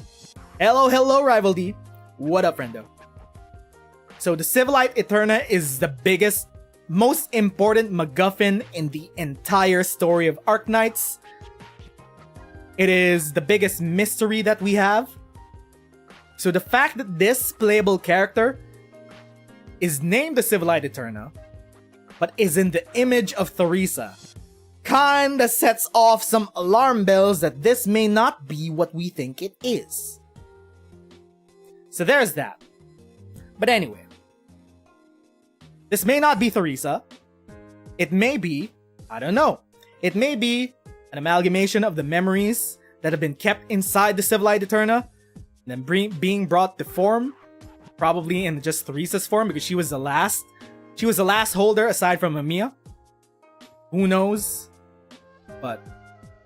Hello, Rival D. What up, friendo? So the Civilite Eterna is the biggest, most important MacGuffin in the entire story of Arknights. It is the biggest mystery that we have. So the fact that this playable character is named the Civilite Eterna, but is in the image of Theresa, kinda sets off some alarm bells that this may not be what we think it is. So there's that. But anyway, this may not be Theresa. It may be, I don't know, it may be an amalgamation of the memories that have been kept inside the Civilite Eterna, and then being brought to form Probably in just Theresa's form because she was the last holder aside from Amiya. Who knows? But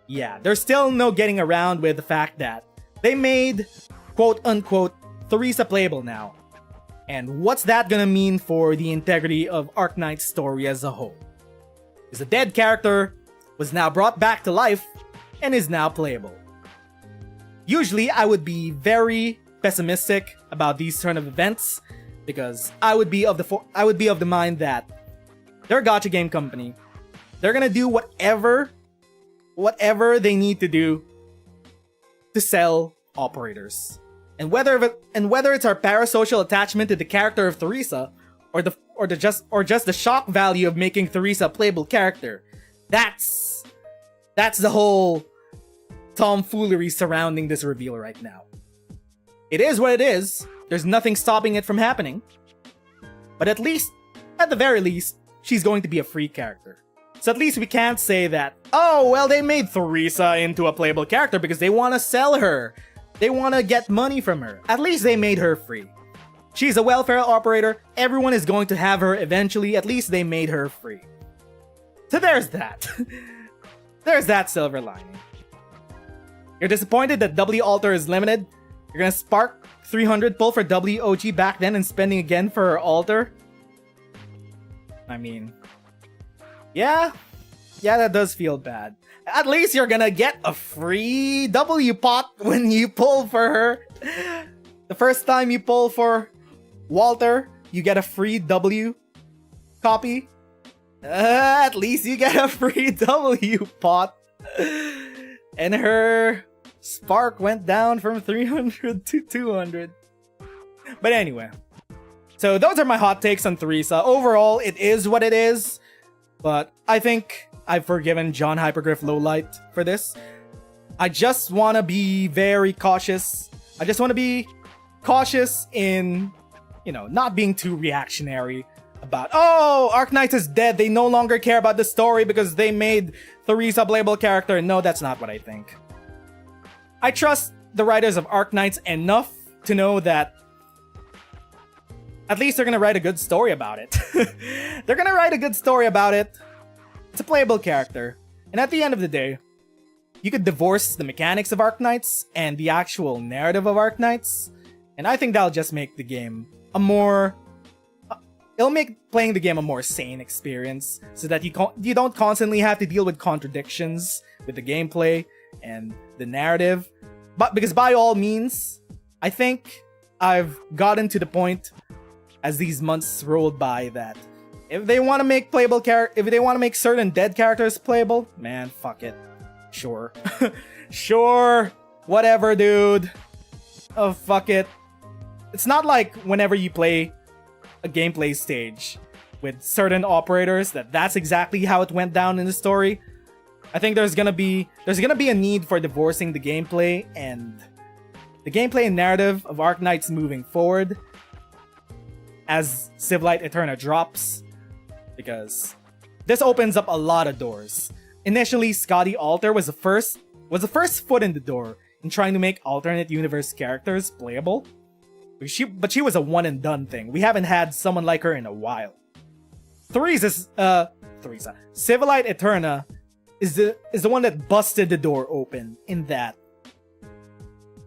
yeah, there's still no getting around with the fact that they made quote-unquote Theresa playable now. And what's that gonna mean for the integrity of Arknights' story as a whole? Because a dead character was now brought back to life and is now playable. Usually, I would be very pessimistic about these turn of events because I would be of the mind that they're a gacha game company. They're gonna do whatever they need to do to sell operators. And whether it's our parasocial attachment to the character of Theresa, or just the shock value of making Theresa a playable character, that's the whole tomfoolery surrounding this reveal right now. It is what it is. There's nothing stopping it from happening. But at the very least, she's going to be a free character. So at least we can't say that, oh, well, they made Theresa into a playable character because they want to sell her. They want to get money from her. At least they made her free. She's a welfare operator. Everyone is going to have her eventually. At least they made her free. So there's that. There's that silver lining. You're disappointed that W Alter is limited? You're gonna spark 300 pull for WOG back then and spending again for her Alter? I mean, yeah, that does feel bad. At least you're gonna get a free W pot when you pull for her. The first time you pull for Walter, you get a free W copy. At least you get a free W pot. And her spark went down from 300 to 200. But anyway, so those are my hot takes on Theresa. Overall, it is what it is. But I think I've forgiven John Hypergriff Lowlight for this. I just want to be very cautious. I just want to be cautious in, not being too reactionary about, oh, Arknights is dead. They no longer care about the story because they made Theresa a playable character. No, that's not what I think. I trust the writers of Arknights enough to know that at least they're gonna write a good story about it. They're gonna write a good story about it. It's a playable character. And at the end of the day, you could divorce the mechanics of Arknights and the actual narrative of Arknights. And I think that'll just make the game it'll make playing the game a more sane experience, so that you don't constantly have to deal with contradictions with the gameplay and the narrative. But because by all means, I think I've gotten to the point as these months rolled by that if they want to make certain dead characters playable, man, fuck it. Sure. Sure. Whatever, dude. Oh, fuck it. It's not like whenever you play a gameplay stage with certain operators that's exactly how it went down in the story. I think there's gonna be a need for divorcing the gameplay and narrative of Arknights moving forward as Civilite Eterna drops, because this opens up a lot of doors. Initially, Scotty Alter was the first foot in the door in trying to make alternate universe characters playable. But she was a one and done thing. We haven't had someone like her in a while. Civilite Eterna is the one that busted the door open in that.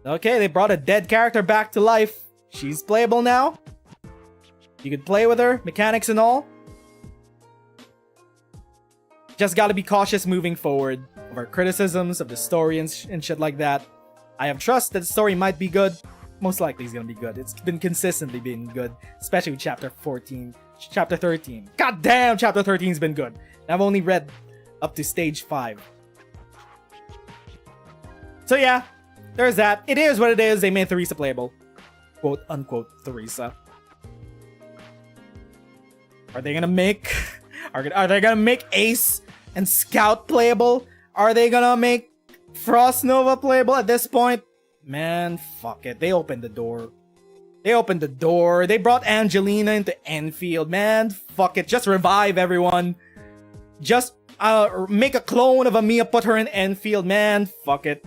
Okay, they brought a dead character back to life. She's playable now. You could play with her, mechanics and all. Just gotta be cautious moving forward of our criticisms of the story and shit like that. I have trust that the story might be good. Most likely it's gonna be good. It's been consistently being good, especially with Chapter 13. God damn, Chapter 13's been good. And I've only read up to Stage 5. So yeah, there's that. It is what it is. They made Theresa playable. Quote unquote Theresa. Are they gonna make Ace and Scout playable? Are they gonna make Frost Nova playable at this point? Man, fuck it. They opened the door. They brought Angelina into Enfield. Man, fuck it. Just revive everyone. Just make a clone of Amiya, put her in Enfield. Man, fuck it.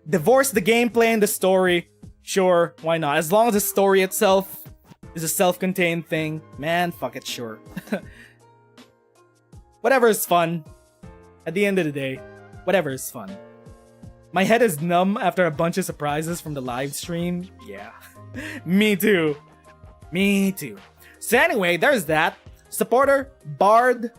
Divorce the gameplay and the story. Sure, why not? As long as the story itself is a self-contained thing, man, fuck it, sure. Whatever is fun. At the end of the day, whatever is fun. My head is numb after a bunch of surprises from the live stream. Yeah. Me too. Me too. So anyway, there's that. Supporter, Bard.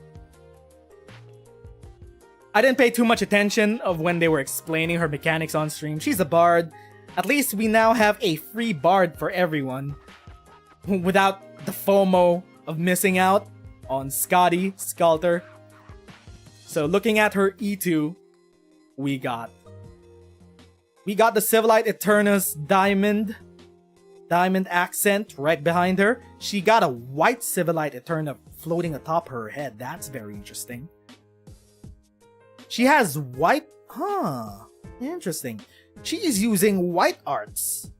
I didn't pay too much attention of when they were explaining her mechanics on stream. She's a Bard. At least we now have a free Bard for everyone. Without the FOMO of missing out on Scotty, Sculter. So looking at her E2, we got the Civilite Eternus Diamond accent right behind her. She got a white Civilite Eterna floating atop her head. That's very interesting. She has white... Huh. Interesting. She is using white arts.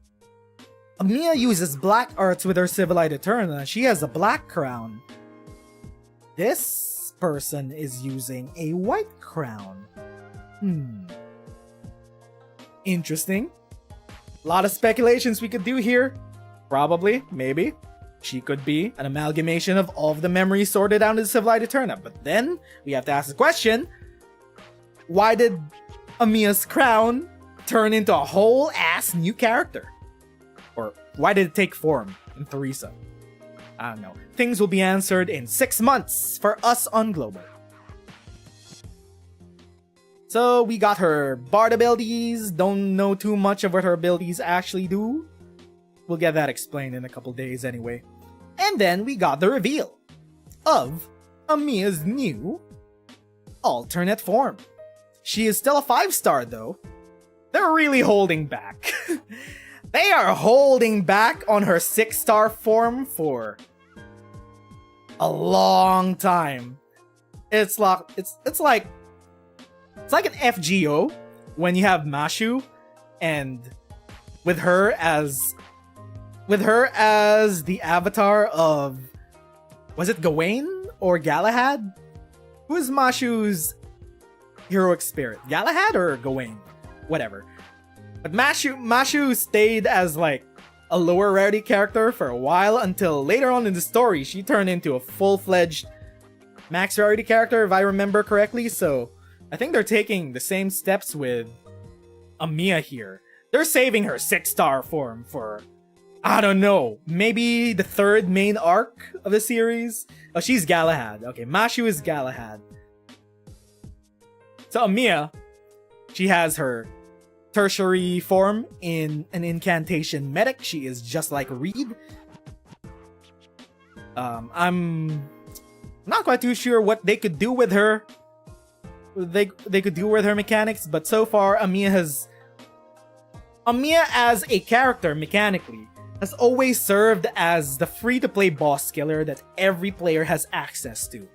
Amiya uses black arts with her Civilite Eterna. She has a black crown. This person is using a white crown. Interesting. A lot of speculations we could do here. Probably, maybe. She could be an amalgamation of all of the memories sorted down to the Civilite Eterna. But then, we have to ask the question, why did Amiya's crown turn into a whole ass new character? Or why did it take form in Theresa? I don't know. Things will be answered in 6 months for us on Global. So we got her Bard abilities. Don't know too much of what her abilities actually do. We'll get that explained in a couple days anyway. And then we got the reveal of Amiya's new alternate form. She is still a 5-star though. They're really holding back. They are holding back on her 6-star form for a long time. It's like an FGO when you have Mashu, and with her as the avatar of, was it Gawain or Galahad? Who is Mashu's heroic spirit? Galahad or Gawain? Whatever. But Mashu stayed as like a lower rarity character for a while until later on in the story she turned into a full-fledged max rarity character, if I remember correctly. So I think they're taking the same steps with Amiya here. They're saving her 6-star form for, I don't know, maybe the third main arc of the series. Oh, she's Galahad. Okay, Mashu is Galahad. So Amiya, she has her tertiary form in an incantation medic. She is just like Reed. I'm not quite too sure what they could do with her. They could do with her mechanics, but so far Amiya as a character mechanically has always served as the free-to-play boss killer that every player has access to.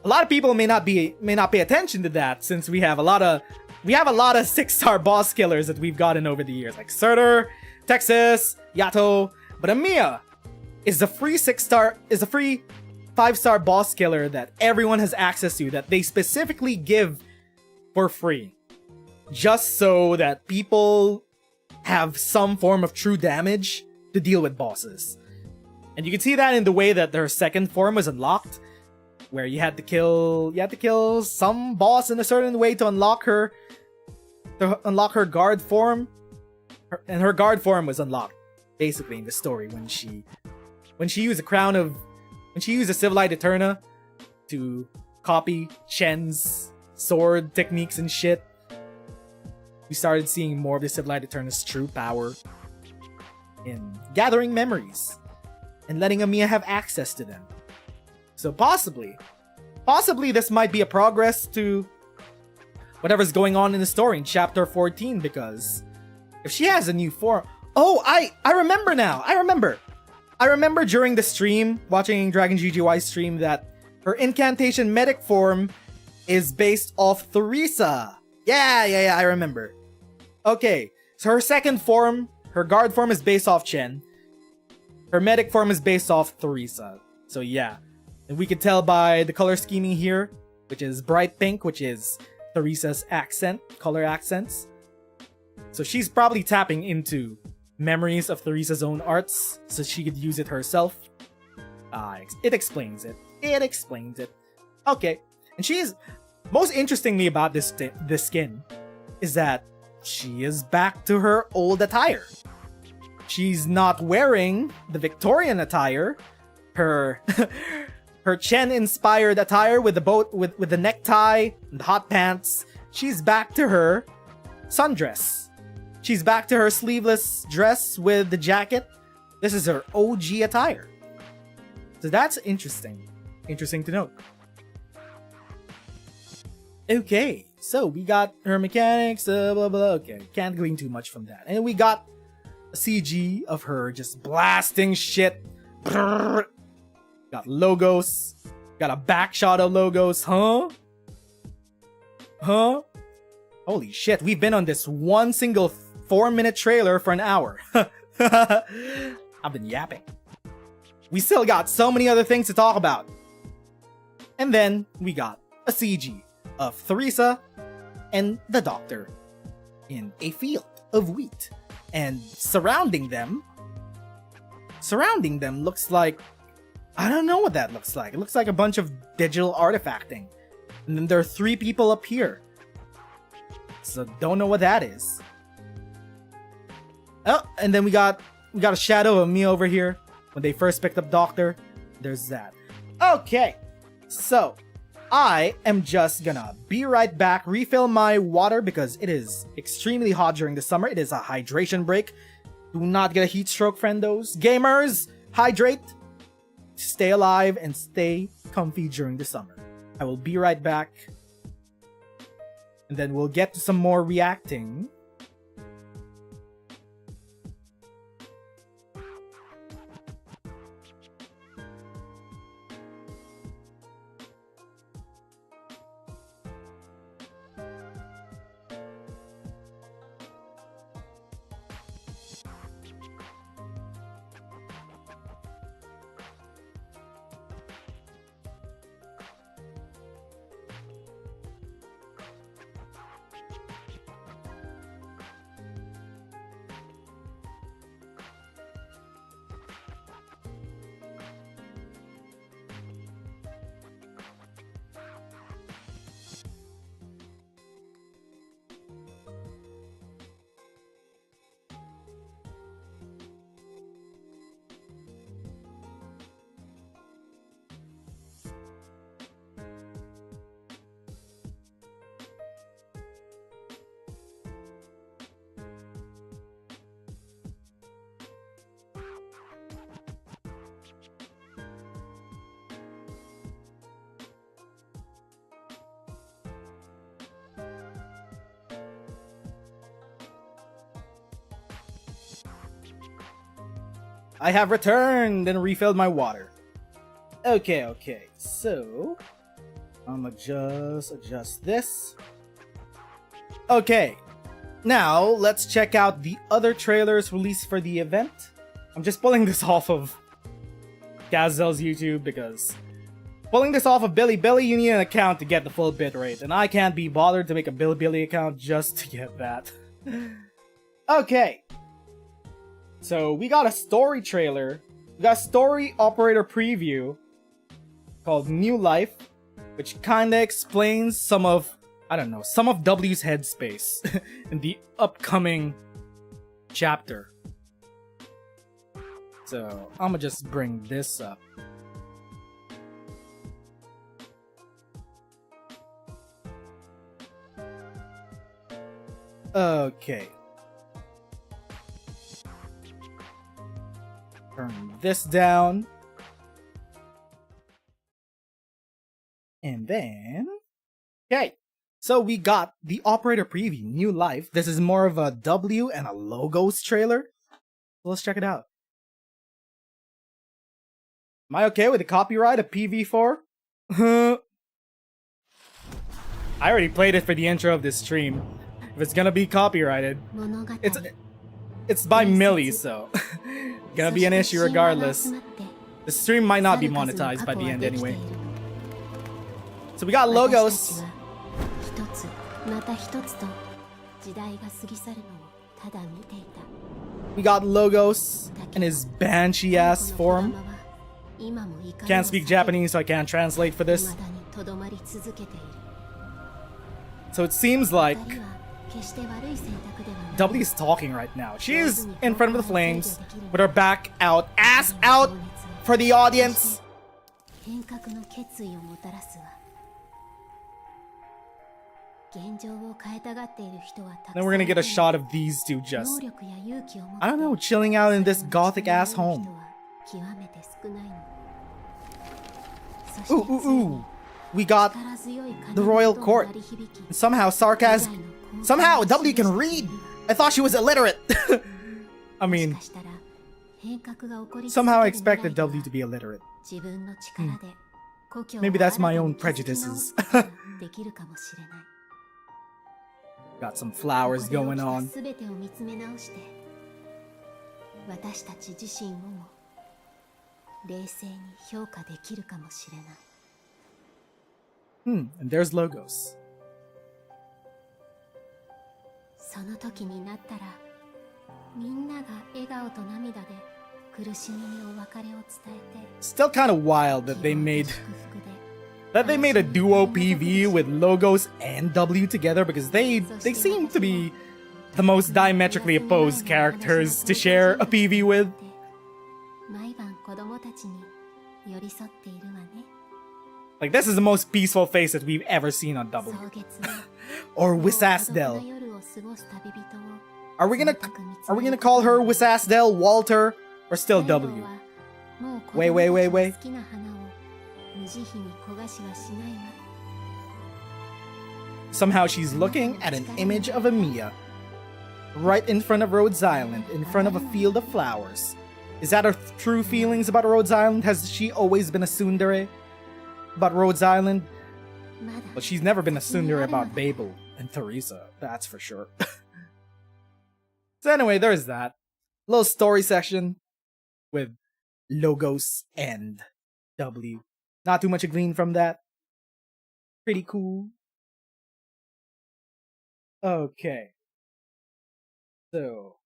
A lot of people may not pay attention to that, since we have a lot of 6-star boss killers that we've gotten over the years, like Surtur, Texas, Yato, but Amiya is a free 5-star boss killer that everyone has access to, that they specifically give for free, just so that people have some form of true damage to deal with bosses. And you can see that in the way that their second form was unlocked, where you had to kill some boss in a certain way to unlock her guard form. And her guard form was unlocked basically in the story when she used a Civilite Eterna to copy Chen's sword techniques and shit. We started seeing more of the Civilite Eterna's true power in gathering memories and letting Amiya have access to them. So possibly this might be a progress to whatever's going on in the story in chapter 14, because if she has a new form... Oh, I remember now. I remember during the stream, watching Dragon GGY stream, that her incantation medic form is based off Theresa. Yeah, I remember. Okay, so her second form, her guard form, is based off Chen. Her medic form is based off Theresa. So yeah. And we can tell by the color scheming here, which is bright pink, which is Theresa's color accents. So she's probably tapping into memories of Theresa's own arts so she could use it herself. It explains it. It explains it. Okay. And she is... Most interestingly about this skin is that she is back to her old attire. She's not wearing the Victorian attire. Her... her Chen-inspired attire with the boat, with the necktie and the hot pants. She's back to her sundress. She's back to her sleeveless dress with the jacket. This is her OG attire. So that's interesting. Interesting to note. Okay, so we got her mechanics, blah blah. Okay, can't glean too much from that. And we got a CG of her just blasting shit. Brrr. Got logos. Got a back shot of logos. Huh? Holy shit, we've been on this one single 4-minute trailer for an hour. I've been yapping. We still got so many other things to talk about. And then we got a CG of Theresa and the doctor in a field of wheat. And surrounding them looks like... I don't know what that looks like. It looks like a bunch of digital artifacting. And then there are 3 people up here. So don't know what that is. Oh, and then we got a shadow of me over here when they first picked up Doctor. There's that. Okay. So, I am just gonna be right back, refill my water because it is extremely hot during the summer. It is a hydration break. Do not get a heat stroke, friendos. Gamers, hydrate. Stay alive and stay comfy during the summer. I will be right back. And then we'll get to some more reacting. I have returned and refilled my water. Okay, so I'ma just adjust this. Okay, now let's check out the other trailers released for the event. I'm just pulling this off of Gazel's YouTube because pulling this off of Bilibili, you need an account to get the full bitrate, and I can't be bothered to make a Bilibili account just to get that. Okay. So we got a story trailer. We got a story operator preview called New Life, which kinda explains some of W's headspace in the upcoming chapter. So I'ma just bring this up. Okay. Turn this down. And then... Okay. So we got the operator preview, New Life. This is more of a W and a logos trailer. So let's check it out. Am I okay with the copyright of PV4? I already played it for the intro of this stream. If it's gonna be copyrighted, it's by Millie, so gonna be an issue regardless. The stream might not be monetized by the end anyway. So we got logos. We got Logos in his banshee-ass form. Can't speak Japanese, so I can't translate for this. So it seems like W is talking right now. She's in front of the flames with her back out, ass out for the audience. Then we're gonna get a shot of these two just, I don't know, chilling out in this gothic ass home. Ooh, ooh, ooh. We got the royal court. And somehow somehow W can read. I thought she was illiterate. I mean, somehow I expected W to be illiterate. Maybe that's my own prejudices. Got some flowers going on. And there's Logos. Still kind of wild that they made a duo PV with Logos and W together, because they seem to be the most diametrically opposed characters to share a PV with. Like, this is the most peaceful face that we've ever seen on W. Or Wisasdel. Are we gonna call her Wisasdel, Walter, or still W? Wait. Somehow she's looking at an image of Emiya. Right in front of Rhodes Island, in front of a field of flowers. Is that her true feelings about Rhodes Island? Has she always been a tsundere about Rhodes Island? But she's never been a tsundere about Babel and Theresa, that's for sure. So anyway, there's that. Little story section with Logos and W. Not too much to glean from that. Pretty cool. Okay. So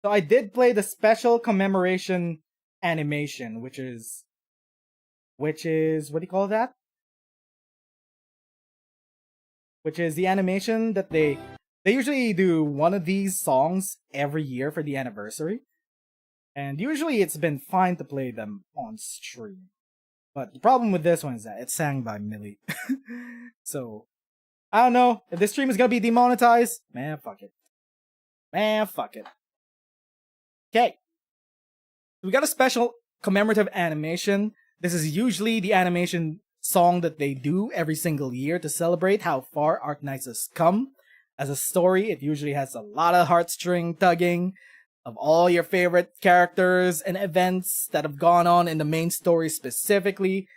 I did play the special commemoration animation, which is what do you call that? Which is the animation that they usually do one of these songs every year for the anniversary. And usually it's been fine to play them on stream. But the problem with this one is that it's sang by Millie. So, I don't know. If this stream is gonna be demonetized, man, fuck it. Okay. We got a special commemorative animation. This is usually the animation song that they do every single year to celebrate how far Arknights has come. As a story, it usually has a lot of heartstring tugging of all your favorite characters and events that have gone on in the main story specifically,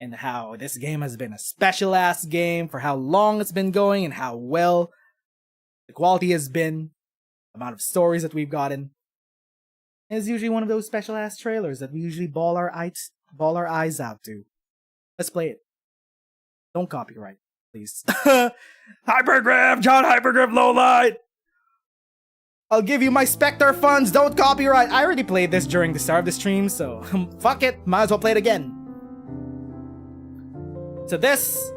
and how this game has been a special ass game for how long it's been going and how well the quality has been, the amount of stories that we've gotten. It's usually one of those special ass trailers that we usually bawl our eyes out to. Let's play it. Don't copyright, please. Hypergraph, John Hypergraph Lowlight! I'll give you my Spectre funds, don't copyright! I already played this during the start of the stream, so fuck it, might as well play it again. So this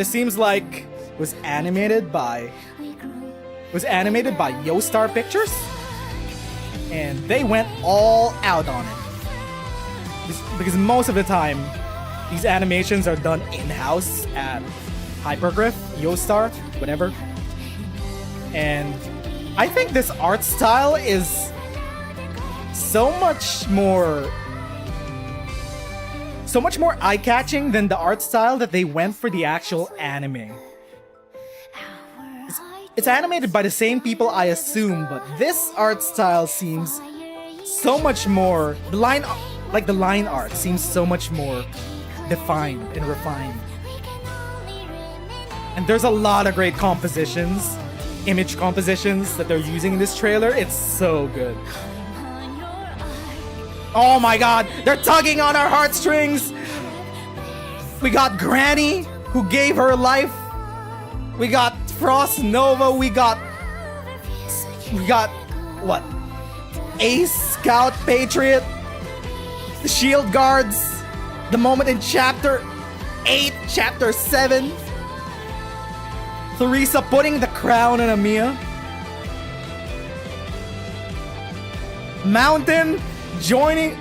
seems like was animated by Yostar Pictures, and they went all out on it. Because most of the time, these animations are done in-house at Hypergriff, Yostar, whatever. And I think this art style is so much more eye-catching than the art style that they went for the actual anime. It's animated by the same people, I assume, but this art style seems so much more... The line art seems so much more defined and refined. And there's a lot of great compositions, image compositions that they're using in this trailer. It's so good. Oh my god, they're tugging on our heartstrings! We got Granny, who gave her life. We got Frost Nova. We got what? Ace, Scout, Patriot, the Shield Guards. The moment in Chapter 8, Chapter 7. Theresa putting the crown on Amiya. Mountain joining.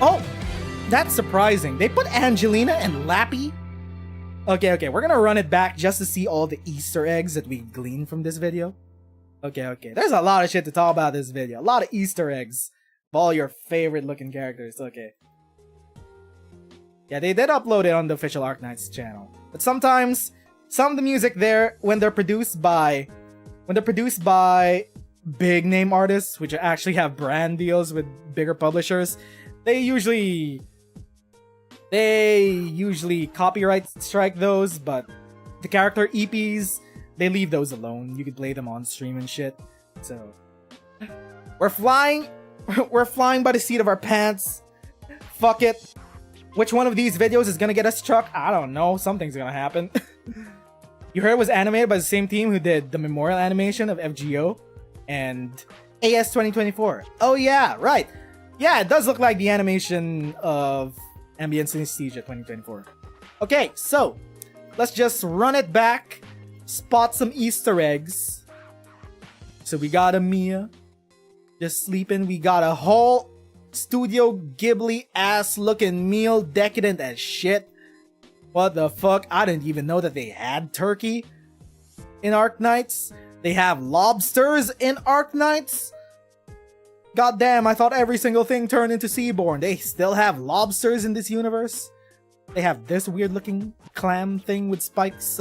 Oh, that's surprising. They put Angelina and Lappy. Okay, we're gonna run it back just to see all the Easter eggs that we gleaned from this video. Okay. There's a lot of shit to talk about this video. A lot of Easter eggs of all your favorite looking characters. Okay. Yeah, they did upload it on the official Arknights channel. But sometimes, some of the music there, when they're produced by big name artists, which actually have brand deals with bigger publishers, they usually copyright strike those, but the character EPs, they leave those alone. You could play them on stream and shit. So we're flying by the seat of our pants. Fuck it. Which one of these videos is gonna get us struck? I don't know. Something's gonna happen. You heard it was animated by the same team who did the memorial animation of FGO and AS 2024. Oh yeah, right. Yeah, it does look like the animation of Ambient Synesthesia 2024. Okay, so let's just run it back, spot some Easter eggs. So we got Amiya just sleeping. We got a whole Studio Ghibli ass looking meal, decadent as shit. What the fuck? I didn't even know that they had turkey in Arknights. They have lobsters in Arknights. God damn, I thought every single thing turned into Seaborn. They still have lobsters in this universe. They have this weird looking clam thing with spikes.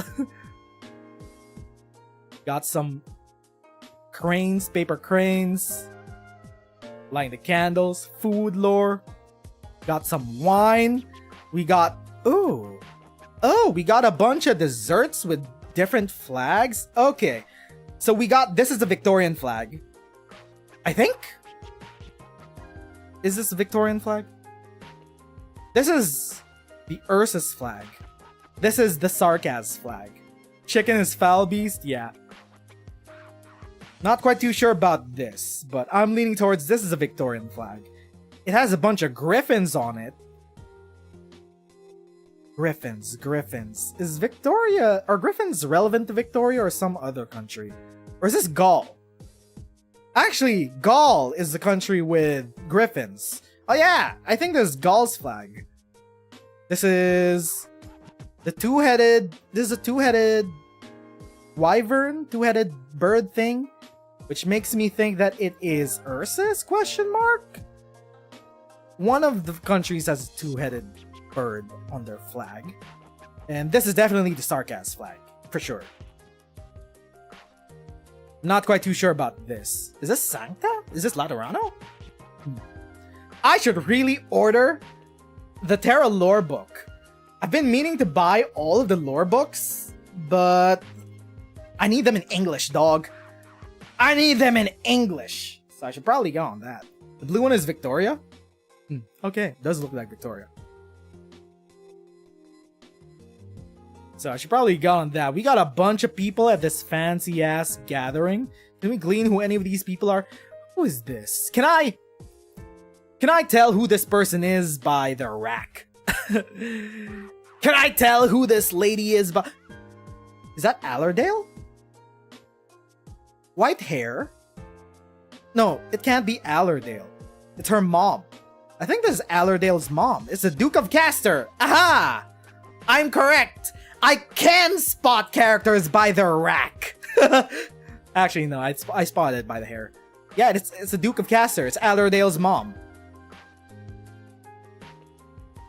Got some cranes, paper cranes. Lighting the candles, food lore. Got some wine. We got, we got a bunch of desserts with different flags. Okay, so we got, this is the Victorian flag, I think. Is this a Victorian flag? This is the Ursus flag. This is the Sarkaz flag. Chicken is foul beast, yeah. Not quite too sure about this, but I'm leaning towards this is a Victorian flag. It has a bunch of griffins on it. Griffins. Is Victoria... Are griffins relevant to Victoria or some other country? Or is this Gaul? Actually, Gaul is the country with griffins. Oh yeah, I think this is Gaul's flag. This is... the two-headed... This is a two-headed... wyvern? Two-headed bird thing? Which makes me think that it is Ursus? Question mark? One of the countries has a two-headed bird on their flag. And this is definitely the Sarkaz flag. For sure. Not quite too sure about this. Is this Sancta? Is this Laterano? I should really order the Terra lore book. I've been meaning to buy all of the lore books, but I need them in English, dog. I need them in English. So I should probably go on that. The blue one is Victoria. Okay, does look like Victoria. So I should probably go on that. We got a bunch of people at this fancy ass gathering. Can we glean who any of these people are? Who is this? Can I tell who this person is by their rack? Can I tell who this lady is by... Is that Allerdale? White hair? No, it can't be Allerdale. It's her mom. I think this is Allerdale's mom. It's the Duke of Castor. Aha! I'm correct. I can spot characters by their rack. Actually, no, I spotted it by the hair. Yeah, it's the Duke of Castor. It's Allerdale's mom.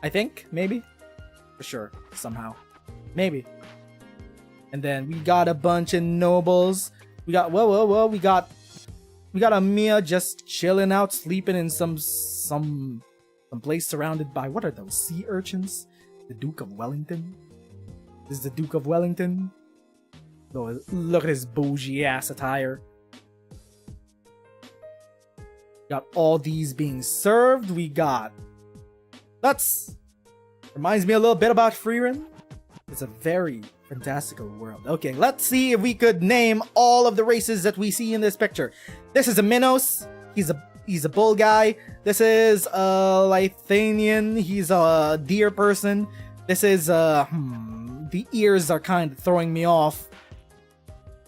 I think, maybe? For sure, somehow. Maybe. And then we got a bunch of nobles. We got, whoa, we got Amiya just chilling out, sleeping in some place surrounded by, what are those, sea urchins? The Duke of Wellington? This is the Duke of Wellington. Oh, look at his bougie ass attire. Got all these being served. We got That's reminds me a little bit about Freerun. It's a very fantastical world. Okay, let's see if we could name all of the races that we see in this picture. This is a Minos. He's a bull guy. This is a Lithanian. He's a deer person. This is the ears are kind of throwing me off.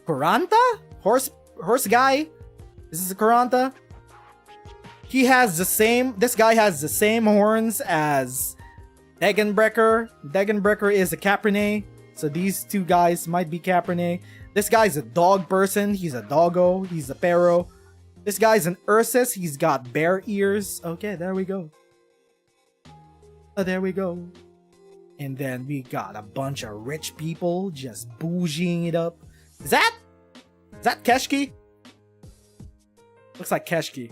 Kuranta? Horse guy? This is a Kuranta. This guy has the same horns as Degenbrecher. Degenbrecher is a Caprine. So these two guys might be Caprine. This guy's a dog person. He's a doggo. He's a Pharaoh. This guy's an Ursus. He's got bear ears. Okay, there we go. There we go. And then we got a bunch of rich people just bougieing it up. Is that Keshki? Looks like Keshki.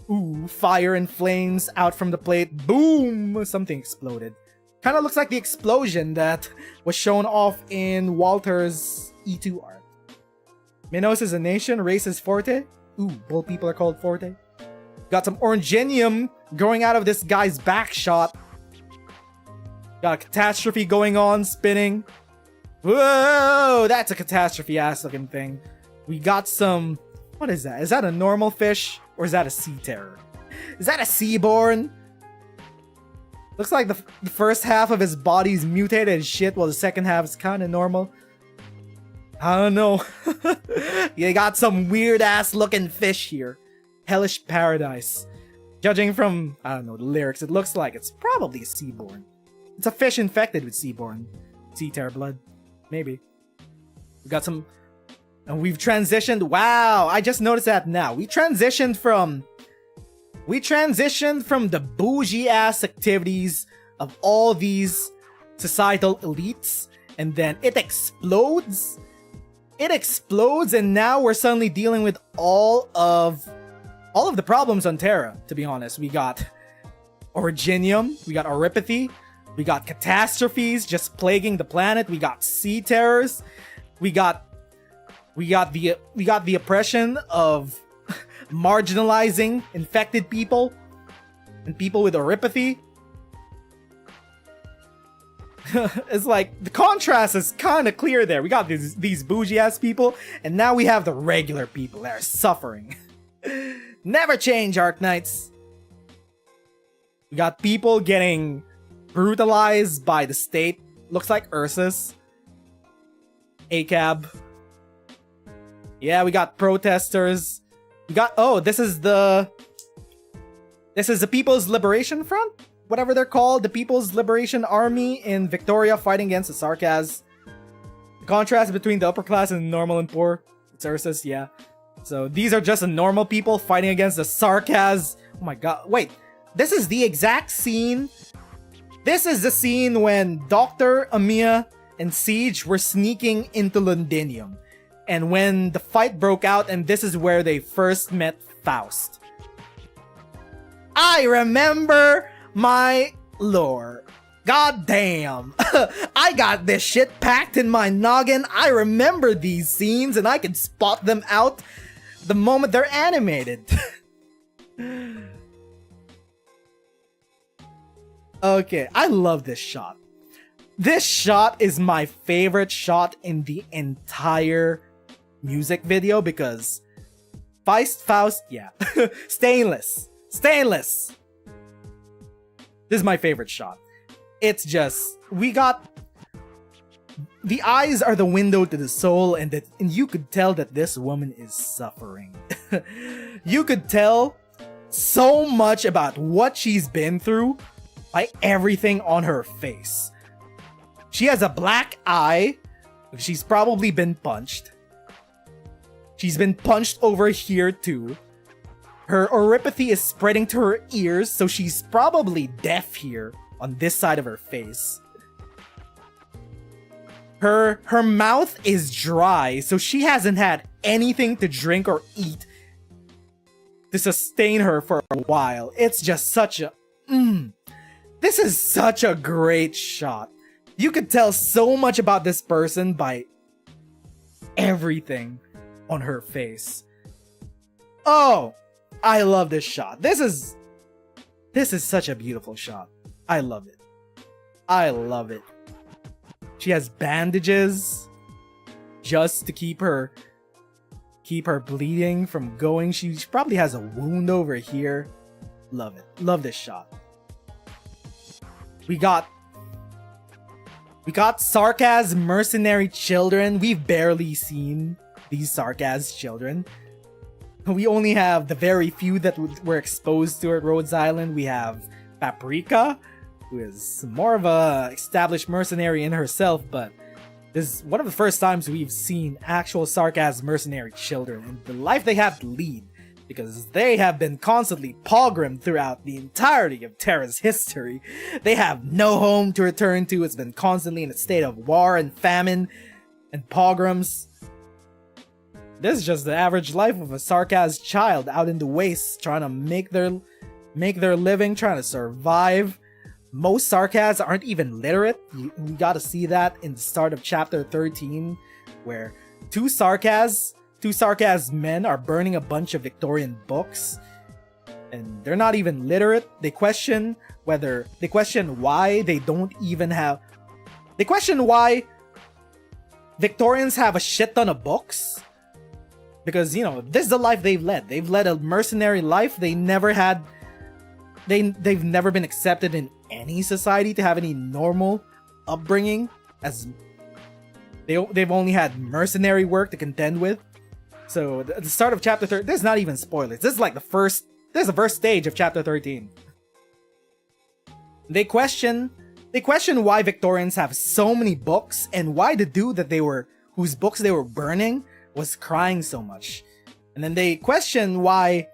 Ooh, fire and flames out from the plate. Boom! Something exploded. Kind of looks like the explosion that was shown off in Walter's E2 art. Minos is a nation, race is Forte. Ooh, bull people are called Forte. Got some orangenium growing out of this guy's back shot. Got a catastrophe going on, spinning. Whoa, that's a catastrophe ass looking thing. We got some... What is that? Is that a normal fish? Or is that a sea terror? Is that a seaborn? Looks like the first half of his body's mutated as shit, while the second half is kind of normal. I don't know. You got some weird ass looking fish here. Hellish paradise. Judging from, I don't know, the lyrics, it looks like it's probably a seaborn. It's a fish infected with seaborn. Sea terror blood. Maybe. We got some... And we've transitioned... Wow! I just noticed that now. We transitioned from the bougie-ass activities of all these societal elites. And then it explodes. It explodes, and now we're suddenly dealing with all of the problems on Terra, to be honest. We got Originium. We got Oripathy. We got catastrophes just plaguing the planet. We got sea terrors. We got the oppression of marginalizing infected people and people with oripathy. It's like the contrast is kind of clear there. We got these bougie ass people, and now we have the regular people that are suffering. Never change, Arknights. We got people getting brutalized by the state. Looks like Ursus. ACAB. Yeah, we got protesters. We got... Oh, this is the People's Liberation Front? Whatever they're called. The People's Liberation Army in Victoria fighting against the Sarkaz. The contrast between the upper class and normal and poor. It's Ursus, yeah. So these are just the normal people fighting against the Sarkaz. Oh my god. Wait. This is the exact scene... This is the scene when Dr. Amiya and Siege were sneaking into Londinium. And when the fight broke out, and this is where they first met Faust. I remember my lore. God damn. I got this shit packed in my noggin. I remember these scenes, and I can spot them out the moment they're animated. Okay, I love this shot. This shot is my favorite shot in the entire music video because Faust, yeah. Stainless. This is my favorite shot. It's just, we got... The eyes are the window to the soul, and you could tell that this woman is suffering. You could tell so much about what she's been through by everything on her face. She has a black eye. She's probably been punched. She's been punched over here too. Her oripathy is spreading to her ears, so she's probably deaf here on this side of her face. Her mouth is dry, so she hasn't had anything to drink or eat to sustain her for a while. It's just such a... This is such a great shot. You could tell so much about this person by everything on her face. Oh, I love this shot. This is This is such a beautiful shot. I love it. I love it. She has bandages just to keep her bleeding from going. She probably has a wound over here. Love it. Love this shot. We got Sarkaz mercenary children. We've barely seen these Sarkaz children. We only have the very few that were exposed to at Rhodes Island. We have Paprika, who is more of a established mercenary in herself, but this is one of the first times we've seen actual Sarkaz mercenary children and the life they have to lead, because they have been constantly pogromed throughout the entirety of Terra's history. They have no home to return to. It's been constantly in a state of war and famine and pogroms. This is just the average life of a Sarkaz child out in the wastes, trying to make their living, trying to survive. Most Sarkaz aren't even literate. We gotta see that in the start of chapter 13, where two Sarkaz men are burning a bunch of Victorian books, and they're not even literate. They question why Victorians have a shit ton of books. Because, you know, this is the life they've led. They've led a mercenary life. They've never been accepted in any society to have any normal upbringing, as they've only had mercenary work to contend with. So at the start of chapter 13, this is not even spoilers. This is like the first stage of chapter 13. They question why Victorians have so many books, and why the dude whose books they were burning was crying so much. And then they question why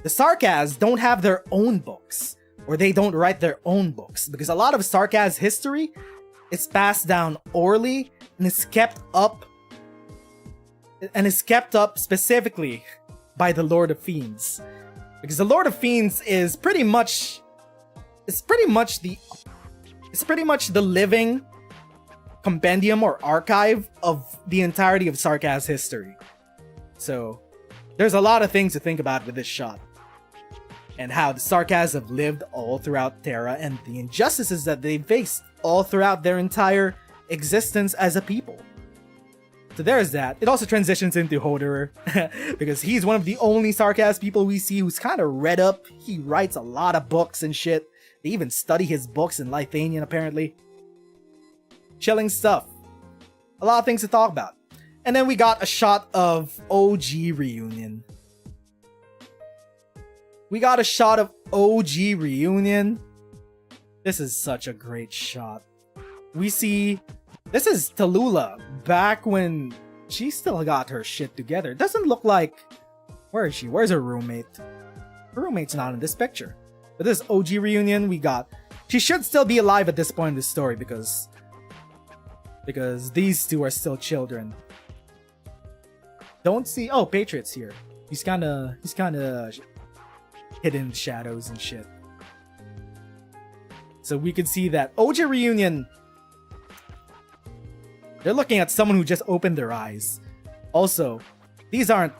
the Sarkaz don't have their own books, or they don't write their own books, because a lot of Sarkaz history is passed down orally and is kept up specifically by the Lord of Fiends, because the Lord of Fiends is pretty much the living compendium or archive of the entirety of Sarkaz history. So there's a lot of things to think about with this shot, and how the Sarkaz have lived all throughout Terra, and the injustices that they faced all throughout their entire existence as a people. So there's that. It also transitions into Hoderer, because he's one of the only Sarkaz people we see who's kind of read up. He writes a lot of books and shit. They even study his books in Lithanian, apparently. Chilling stuff. A lot of things to talk about. And then we got a shot of OG reunion. This is such a great shot. We see, this is Tallulah back when she still got her shit together. Doesn't look like, where is she? Where's her roommate? Her roommate's not in this picture. But this OG reunion, she should still be alive at this point in the story, because these two are still children. Don't see, oh, Patriot's here. He's kinda hidden in shadows and shit. So we can see that OG reunion, they're looking at someone who just opened their eyes. Also, these aren't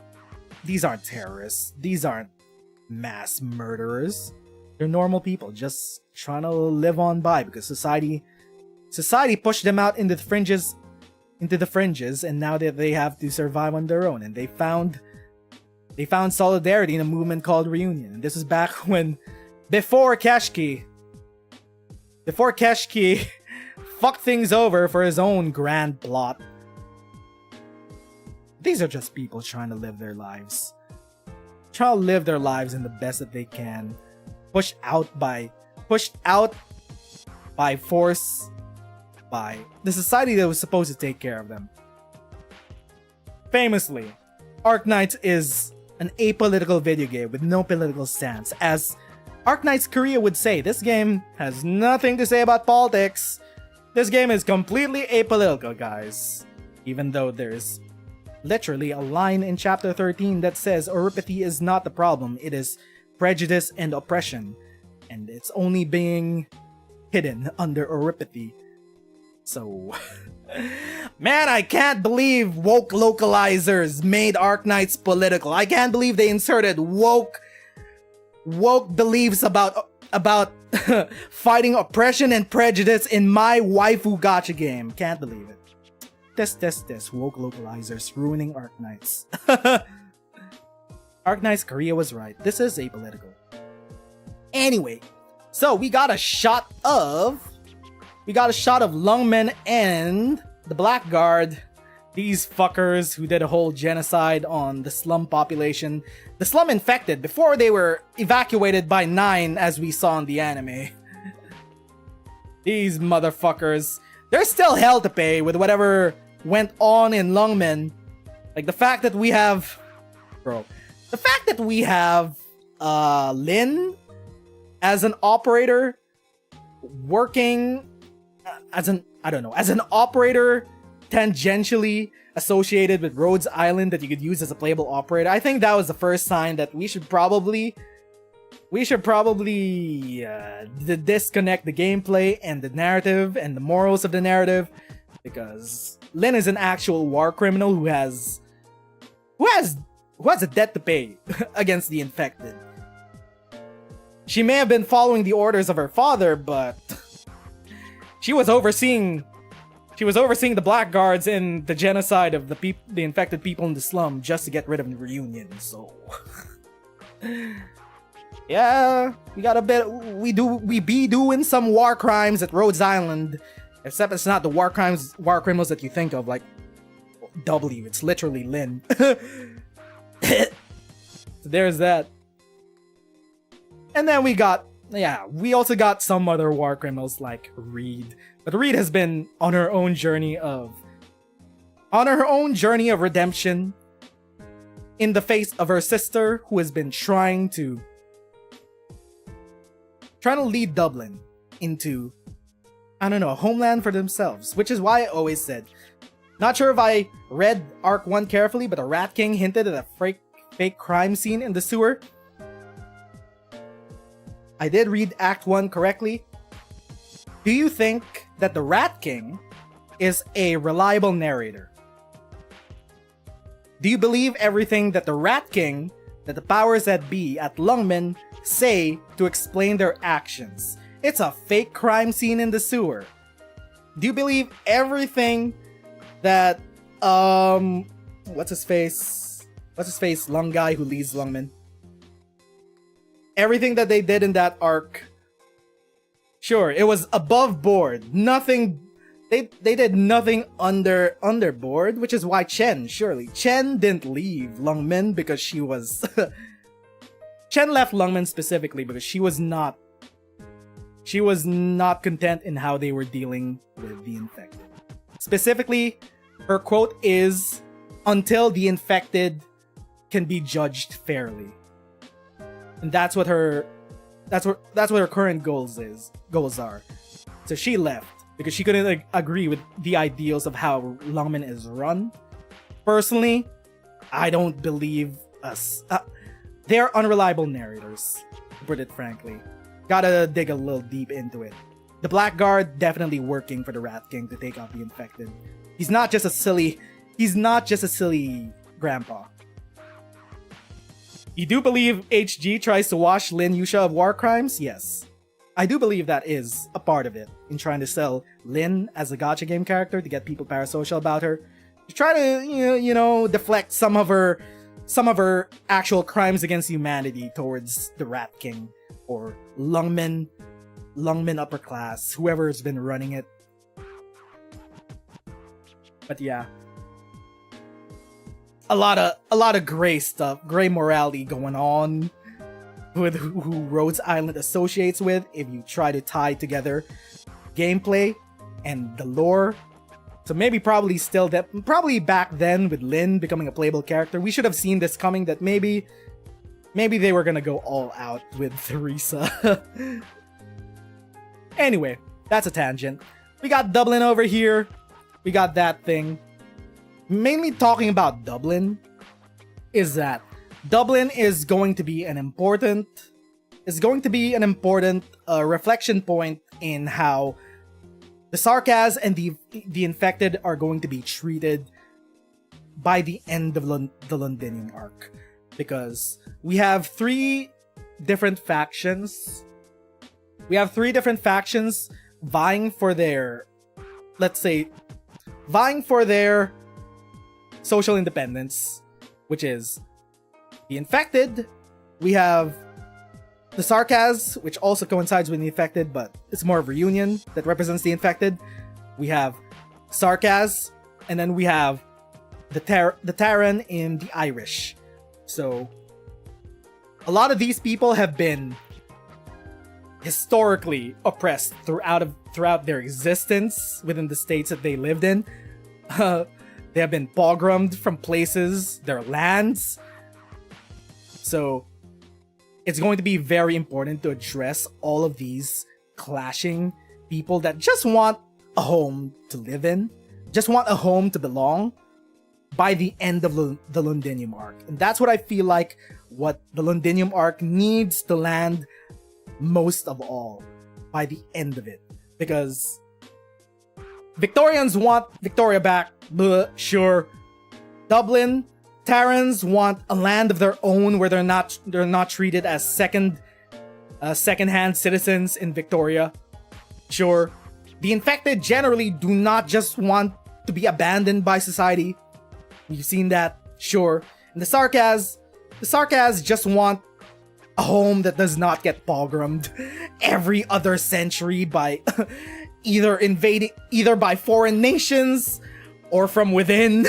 terrorists. These aren't mass murderers. They're normal people just trying to live on by, because society pushed them out into the fringes, and now that they have to survive on their own, and they found solidarity in a movement called Reunion. And this is back when, before Keshki fucked things over for his own grand plot. These are just people trying to live their lives. Trying to live their lives in the best that they can. Pushed out by force by the society that was supposed to take care of them. Famously, Arknights is an apolitical video game with no political stance. As Arknights Korea would say, this game has nothing to say about politics. This game is completely apolitical, guys. Even though there's literally a line in chapter 13 that says Oripathy is not the problem, it is prejudice and oppression, and it's only being hidden under Oripathy. So, man, I can't believe woke localizers made Arknights political. I can't believe they inserted woke beliefs about about fighting oppression and prejudice in my waifu gacha game. Can't believe it. This. Woke localizers ruining Arknights. Arknights Korea was right. This is apolitical. Anyway, so we got a shot of Lungmen and the Blackguard. These fuckers who did a whole genocide on the slum population. The slum infected before they were evacuated by 9 as we saw in the anime. These motherfuckers. There's still hell to pay with whatever went on in Lungmen. Like the fact that we have... Bro. The fact that we have Lin as an operator working as an operator tangentially associated with Rhodes Island that you could use as a playable operator. I think that was the first sign that we should probably disconnect the gameplay and the narrative and the morals of the narrative, because Lin is an actual war criminal who has a debt to pay against the infected. She may have been following the orders of her father, but she was overseeing the blackguards in the genocide of the infected people in the slum just to get rid of the reunion. So yeah, we be doing some war crimes at Rhodes Island, except it's not the war criminals that you think of, like W. It's literally Lin. So there's that. And then we also got some other war criminals like Reed. But Reed has been on her own journey of redemption in the face of her sister, who has been trying to lead Dublin into, I don't know, a homeland for themselves, which is why I always said, not sure if I read Arc 1 carefully, but the Rat King hinted at a fake crime scene in the sewer. I did read Act 1 correctly. Do you think that the Rat King is a reliable narrator? Do you believe everything that the Rat King, that the powers that be at Lungmen say to explain their actions? It's a fake crime scene in the sewer. Do you believe everything that what's his face Lung guy who leads Lungmen, everything that they did in that arc, sure, it was above board, nothing, they did nothing under board, which is why Chen didn't leave Lungmen because she was Chen left Lungmen specifically because she was not content in how they were dealing with the infected. Specifically, her quote is, "Until the infected can be judged fairly." And that's what her current goals are. So she left because she couldn't agree with the ideals of how Lungmen is run. Personally, I don't believe us. They're unreliable narrators, to put it frankly. Gotta dig a little deep into it. The Blackguard definitely working for the Rat King to take out the infected. He's not just a silly grandpa. You do believe HG tries to wash Lin Yusha of war crimes? Yes. I do believe that is a part of it, in trying to sell Lin as a gacha game character to get people parasocial about her. To try to, you know, deflect some of her actual crimes against humanity towards the Rat King or Lungmen upper class, whoever's been running it. But yeah, a lot of gray stuff, gray morality going on with who Rhodes Island associates with. If you try to tie together gameplay and the lore, so probably back then with Lin becoming a playable character, we should have seen this coming. That maybe they were gonna go all out with Theresa. Anyway, that's a tangent. We got Dublin over here. We got that thing. Mainly talking about Dublin is that Dublin is going to be an important reflection point in how the Sarkaz and the infected are going to be treated by the end of the Londinium arc, because we have 3 different factions We have 3 different factions vying for their, let's say, vying for their social independence, which is the infected. We have the Sarkaz, which also coincides with the infected, but it's more of a reunion that represents the infected. We have Sarkaz, and then we have the Terran in the Irish. So a lot of these people have been historically oppressed throughout their existence within the states that they lived in. They have been pogromed from places, their lands. So it's going to be very important to address all of these clashing people that just want a home to live in, just want a home to belong by the end of the Londinium arc. And that's what I feel like what the Londinium arc needs to land most of all by the end of it. Because Victorians want Victoria back, sure. Dublin, Terrans want a land of their own where they're not treated as second-hand citizens in Victoria, sure. The infected generally do not just want to be abandoned by society. You've seen that, sure. And the Sarkaz just want a home that does not get pogromed every other century by either by foreign nations or from within.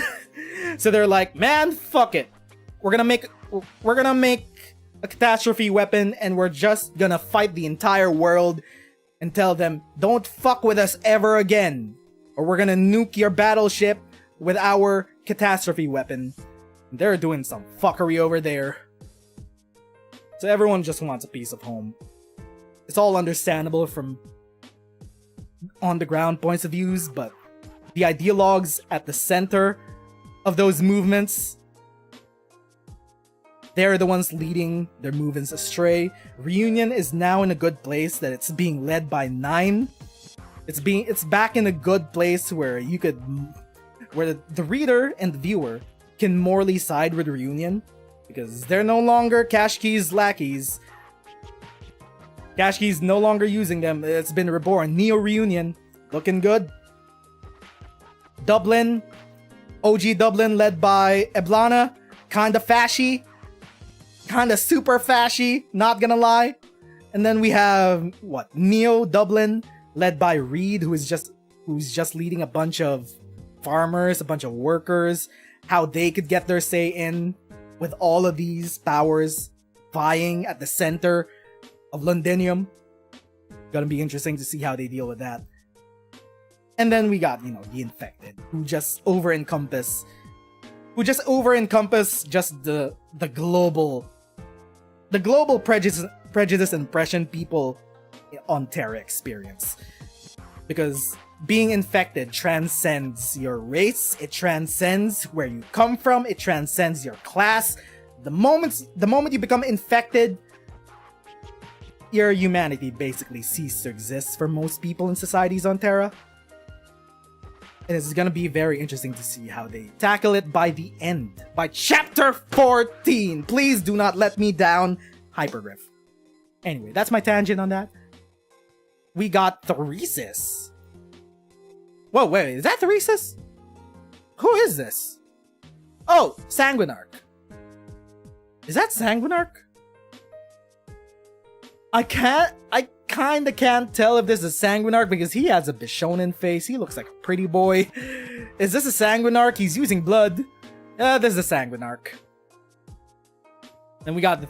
So they're like, man, fuck it. We're gonna make a catastrophe weapon and we're just gonna fight the entire world and tell them, don't fuck with us ever again, or we're gonna nuke your battleship with our catastrophe weapon. They're doing some fuckery over there. So everyone just wants a piece of home. It's all understandable from on the ground points of views, but the ideologues at the center of those movements, they're the ones leading their movements astray. Reunion is now in a good place that it's being led by 9. It's back in a good place where the reader and the viewer can morally side with Reunion, because they're no longer Kashki's lackeys. Kashki's no longer using them. It's been reborn. Neo Reunion, looking good. Dublin, OG Dublin led by Eblana, kinda fashy, kinda super fashy, not gonna lie. And then we have Neo Dublin led by Reed, who's just leading a bunch of farmers, a bunch of workers, how they could get their say in with all of these powers vying at the center of Londinium. Gonna be interesting to see how they deal with that. And then we got, the infected, who just over encompass just the global prejudice and oppression people on Terra experience. Because being infected transcends your race, it transcends where you come from, it transcends your class. The moment you become infected, your humanity basically ceases to exist for most people in societies on Terra. And it's gonna be very interesting to see how they tackle it by the end. By chapter 14! Please do not let me down, Hypergriff. Anyway, that's my tangent on that. We got Theresis. Whoa, wait, is that Theresis? Who is this? Oh, Sanguinarch. Is that Sanguinarch? I kinda can't tell if this is Sanguinarch because he has a Bishonen face. He looks like a pretty boy. Is this a Sanguinarch? He's using blood. This is a Sanguinarch. Then we got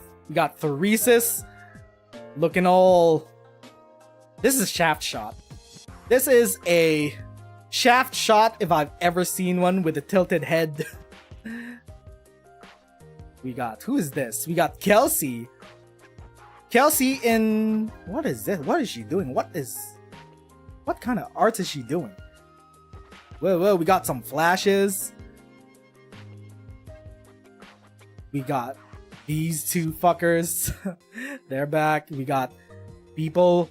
Theresis looking all... This is a shaft shot. This is a shaft shot if I've ever seen one with a tilted head. We got... Who is this? We got Kelsey. Kelsey in... What is this? What is she doing? What kind of arts is she doing? Whoa, we got some flashes. We got these two fuckers. They're back. We got people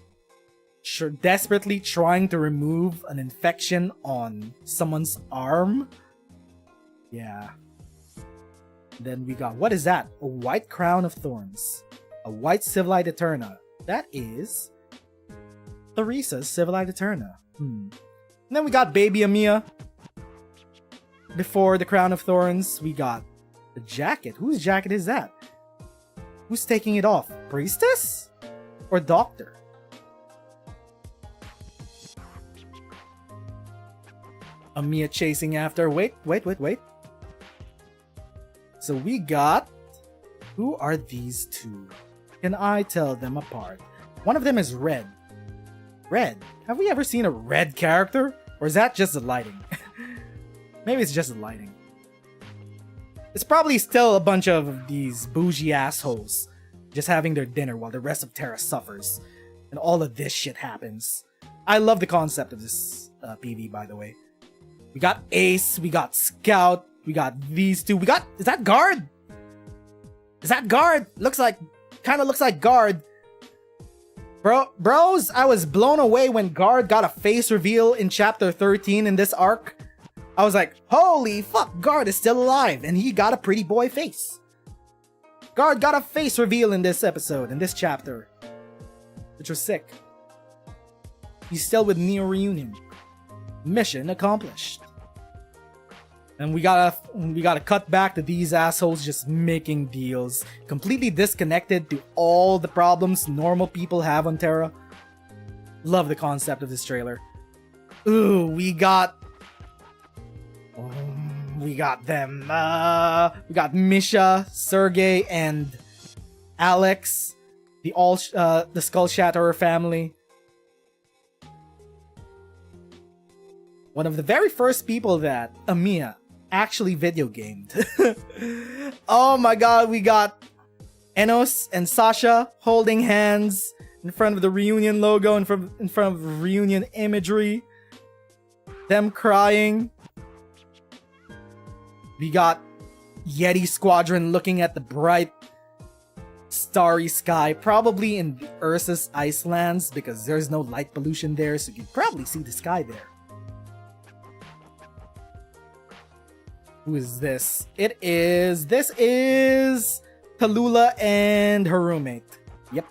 desperately trying to remove an infection on someone's arm. Yeah. Then we got... What is that? A white crown of thorns. A white Civilite Eterna. That is Theresa's Civilized Eterna. And then we got Baby Amiya. Before the Crown of Thorns, we got the jacket. Whose jacket is that? Who's taking it off? Priestess? Or Doctor? Amiya chasing after. Wait. So we got... Who are these two? Can I tell them apart? One of them is Red. Red? Have we ever seen a red character? Or is that just the lighting? Maybe it's just the lighting. It's probably still a bunch of these bougie assholes just having their dinner while the rest of Terra suffers. And all of this shit happens. I love the concept of this PV, by the way. We got Ace, we got Scout, we got these two. We got... Is that Guard? Is that Guard? Kinda looks like Guard. Bros, I was blown away when Guard got a face reveal in chapter 13 in this arc. I was like, holy fuck, Guard is still alive, and he got a pretty boy face. Guard got a face reveal in this episode, in this chapter. Which was sick. He's still with Neo Reunion. Mission accomplished. And we gotta cut back to these assholes just making deals. Completely disconnected to all the problems normal people have on Terra. Love the concept of this trailer. Ooh, we got them. We got Misha, Sergey, and Alex. The Skull Shatterer family. One of the very first people that Amiya actually video gamed. Oh my god, we got Enos and Sasha holding hands in front of the Reunion logo, in front of Reunion imagery. Them crying. We got Yeti Squadron looking at the bright, starry sky, probably in the Ursus Icelands, because there's no light pollution there, so you can probably see the sky there. Who is this? This is Tallulah and her roommate. Yep.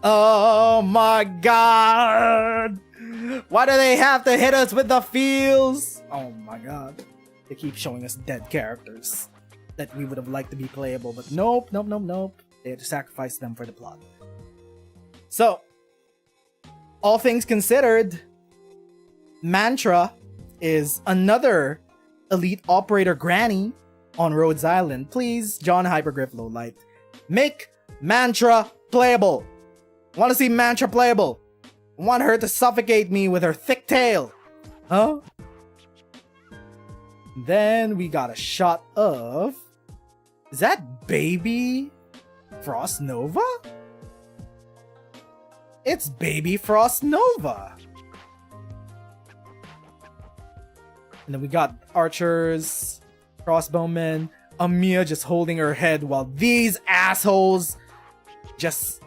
Oh my god! Why do they have to hit us with the feels? Oh my god. They keep showing us dead characters that we would have liked to be playable, but nope. They had to sacrifice them for the plot. So, all things considered, Mantra is another elite operator granny on Rhodes Island. Please, John Hypergriff Lowlight, make Mantra playable. I want to see Mantra playable. I want her to suffocate me with her thick tail. Huh? Then we got a shot of... Is that Baby Frost Nova? It's Baby Frost Nova. And then we got archers, crossbowmen, Amiya just holding her head while these assholes just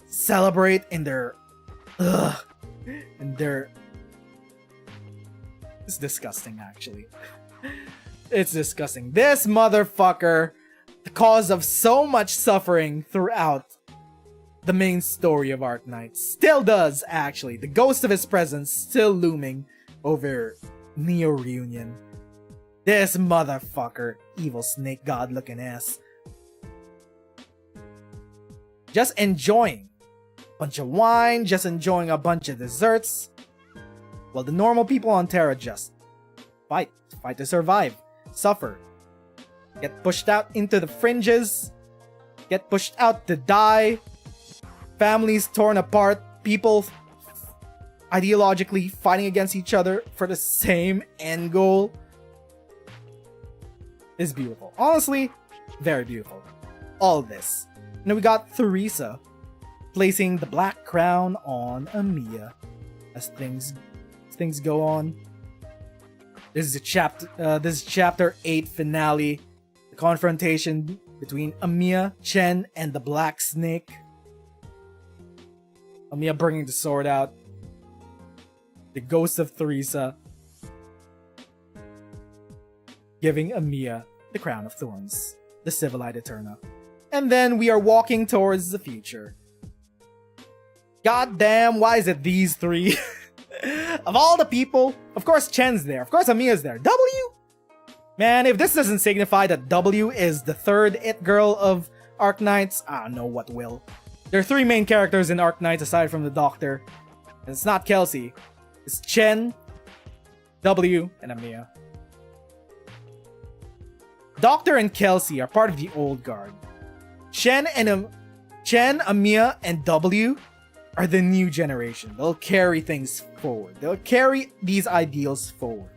celebrate in their... It's disgusting, actually. It's disgusting. This motherfucker, the cause of so much suffering throughout the main story of Arknights, still does, actually. The ghost of his presence still looming over Neo Reunion. This motherfucker, evil snake god looking ass, just enjoying a bunch of wine, just enjoying a bunch of desserts, while the normal people on Terra just fight to survive, suffer, get pushed out into the fringes, get pushed out to die, families torn apart, people ideologically fighting against each other for the same end goal. It's beautiful. Honestly, very beautiful. All this. And then we got Theresa placing the black crown on Amiya as things go on. This is chapter 8 finale. The confrontation between Amiya, Chen, and the Black Snake. Amiya bringing the sword out. The ghost of Theresa giving Amiya the crown of thorns, the Civilized Eterna. And then we are walking towards the future. God damn, why is it these three? Of all the people, of course Chen's there, of course Amiya's there. W? Man, if this doesn't signify that W is the third it girl of Arknights, I don't know what will. There are three main characters in Arknights aside from the Doctor. And it's not Kelsey. It's Chen, W, and Amiya. Doctor and Kelsey are part of the old guard. Chen, Amiya, and W are the new generation. They'll carry things forward. They'll carry these ideals forward.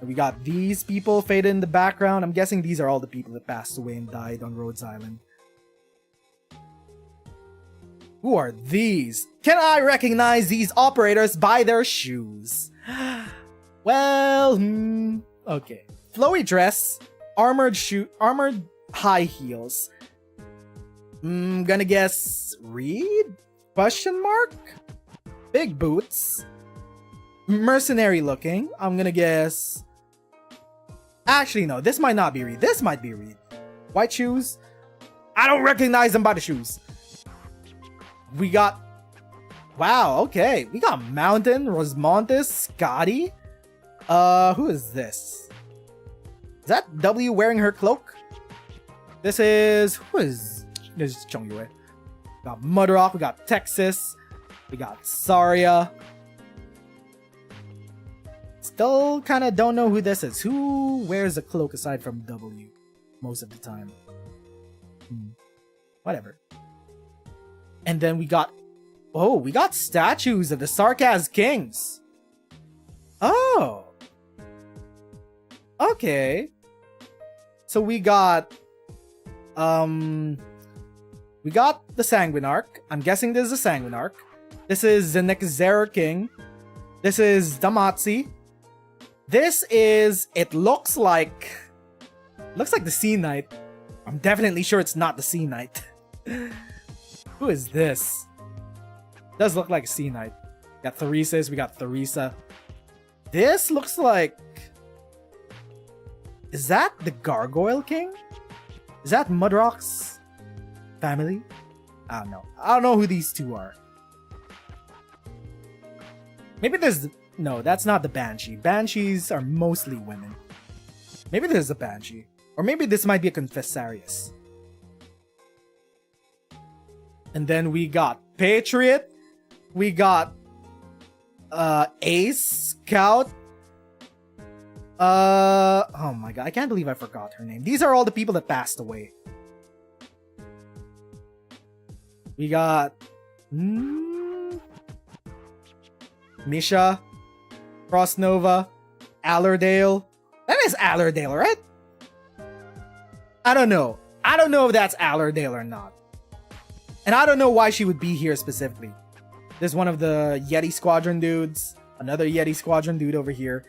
And we got these people faded in the background. I'm guessing these are all the people that passed away and died on Rhodes Island. Who are these? Can I recognize these operators by their shoes? Well, okay. Flowy dress, armored high heels. Gonna guess Reed? Question mark? Big boots. Mercenary looking. I'm gonna guess... Actually, no. This might not be Reed. This might be Reed. White shoes. I don't recognize them by the shoes. We got... Wow, okay. We got Mountain, Rosmontis, Scotty. Who is this? Is that W wearing her cloak? This is... Who is... This is Chongyue. We got Mudrock, we got Texas, we got Saria. Still kind of don't know who this is. Who wears a cloak aside from W most of the time? Whatever. And then we got... Oh, we got statues of the Sarkaz Kings. Oh. Okay. So we got... We got the Sanguinarch. I'm guessing this is the Sanguinarch. This is the Nezeru King. This is Damatsi. This is... It looks like... Looks like the Sea Knight. I'm definitely sure it's not the Sea Knight. Who is this? Does look like a Sea Knight. We got Theresis. We got Theresa. This looks like... Is that the Gargoyle King? Is that Mudrock's family? I don't know. I don't know who these two are. Maybe there's... No, that's not the Banshee. Banshees are mostly women. Maybe there's a Banshee. Or maybe this might be a Confessarius. And then we got Patriot. We got Ace, Scout. Oh my god, I can't believe I forgot her name. These are all the people that passed away. We got Misha, Frostnova, Allerdale. That is Allerdale, right? I don't know. I don't know if that's Allerdale or not. And I don't know why she would be here specifically. There's one of the Yeti Squadron dudes. Another Yeti Squadron dude over here.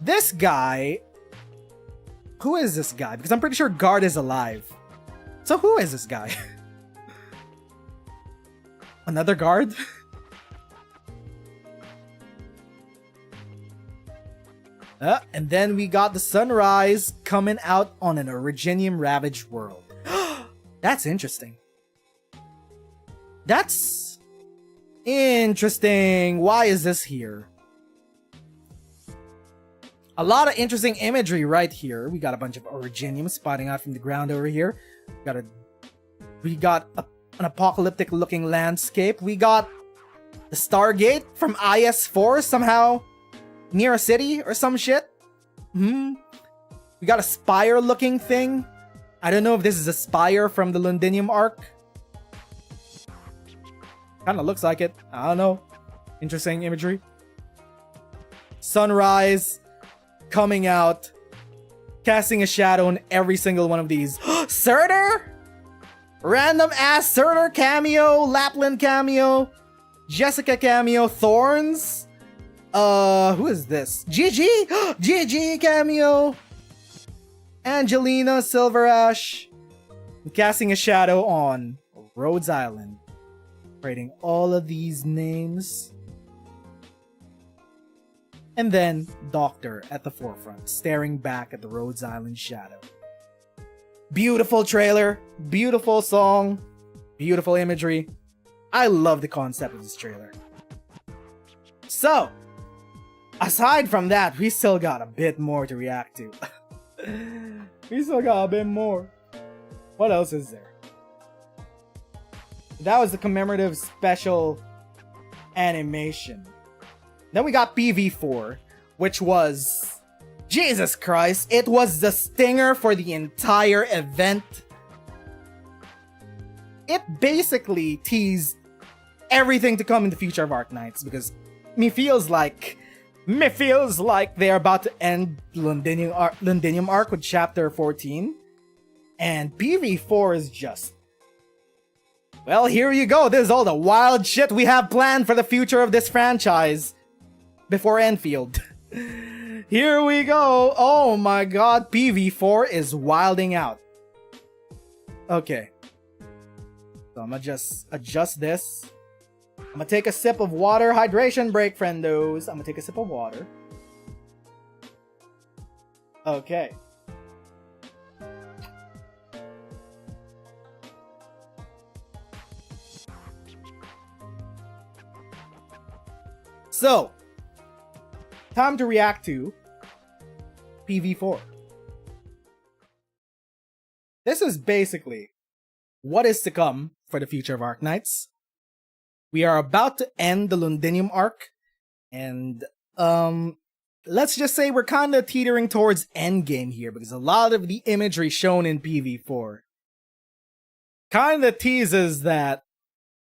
This guy... Who is this guy? Because I'm pretty sure Guard is alive. So who is this guy? Another Guard? And then we got the sunrise coming out on an Originium ravaged world. That's interesting. That's interesting. Why is this here? A lot of interesting imagery right here. We got a bunch of Originium spotting out from the ground over here. We got an apocalyptic looking landscape. We got the Stargate from IS-4 somehow near a city or some shit. We got a spire looking thing. I don't know if this is a spire from the Londinium arc. Kind of looks like it. I don't know. Interesting imagery. Sunrise coming out, casting a shadow on every single one of these. Surtur? Random ass Surtur cameo, Lapland cameo, Jessica cameo, Thorns. Who is this? GG? GG cameo. Angelina, Silver Ash. Casting a shadow on Rhodes Island. Creating all of these names. And then Doctor at the forefront, staring back at the Rhodes Island shadow. Beautiful trailer, beautiful song, beautiful imagery. I love the concept of this trailer. So, aside from that, we still got a bit more to react to. We still got a bit more. What else is there? That was the commemorative special animation. Then we got PV4, which was... Jesus Christ, it was the stinger for the entire event. It basically teased everything to come in the future of Arknights, because me feels like they're about to end Londinium arc with chapter 14. And PV4 is just... Well, here you go. This is all the wild shit we have planned for the future of this franchise. Before Enfield. Here we go. Oh my god, PV4 is wilding out. Okay. So I'm gonna just adjust this. I'm gonna take a sip of water. Hydration break, friendos. I'm gonna take a sip of water. Okay. So, time to react to PV4. This is basically what is to come for the future of Arknights. We are about to end the Londinium arc, and let's just say we're kind of teetering towards endgame here, because a lot of the imagery shown in PV4 kind of teases that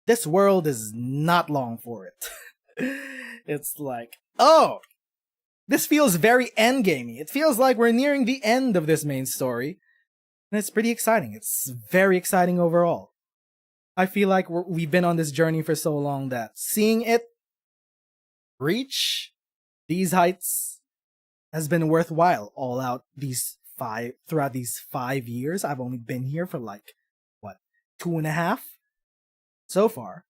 this world is not long for it. It's like, oh, this feels very endgamey. It feels like we're nearing the end of this main story. And it's pretty exciting. It's very exciting overall. I feel like we've been on this journey for so long that seeing it reach these heights has been worthwhile all out throughout these 5 years. I've only been here for like, what, 2.5? So far,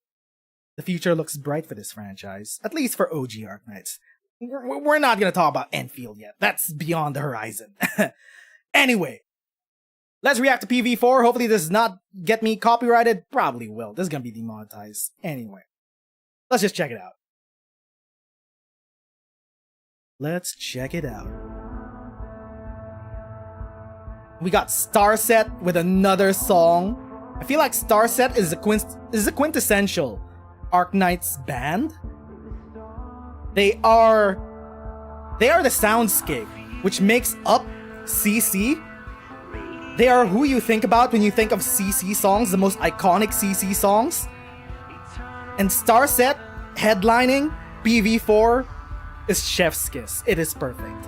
the future looks bright for this franchise, at least for OG Arknights. We're not gonna talk about Enfield yet. That's beyond the horizon. Anyway, let's react to PV4. Hopefully this does not get me copyrighted. Probably will. This is gonna be demonetized. Anyway, let's just check it out. Let's check it out. We got Starset with another song. I feel like Starset is a quintessential Arknights band. They are the soundscape which makes up CC. They are who you think about when you think of CC songs, the most iconic CC songs. And Starset headlining PV4 is chef's kiss. It is perfect.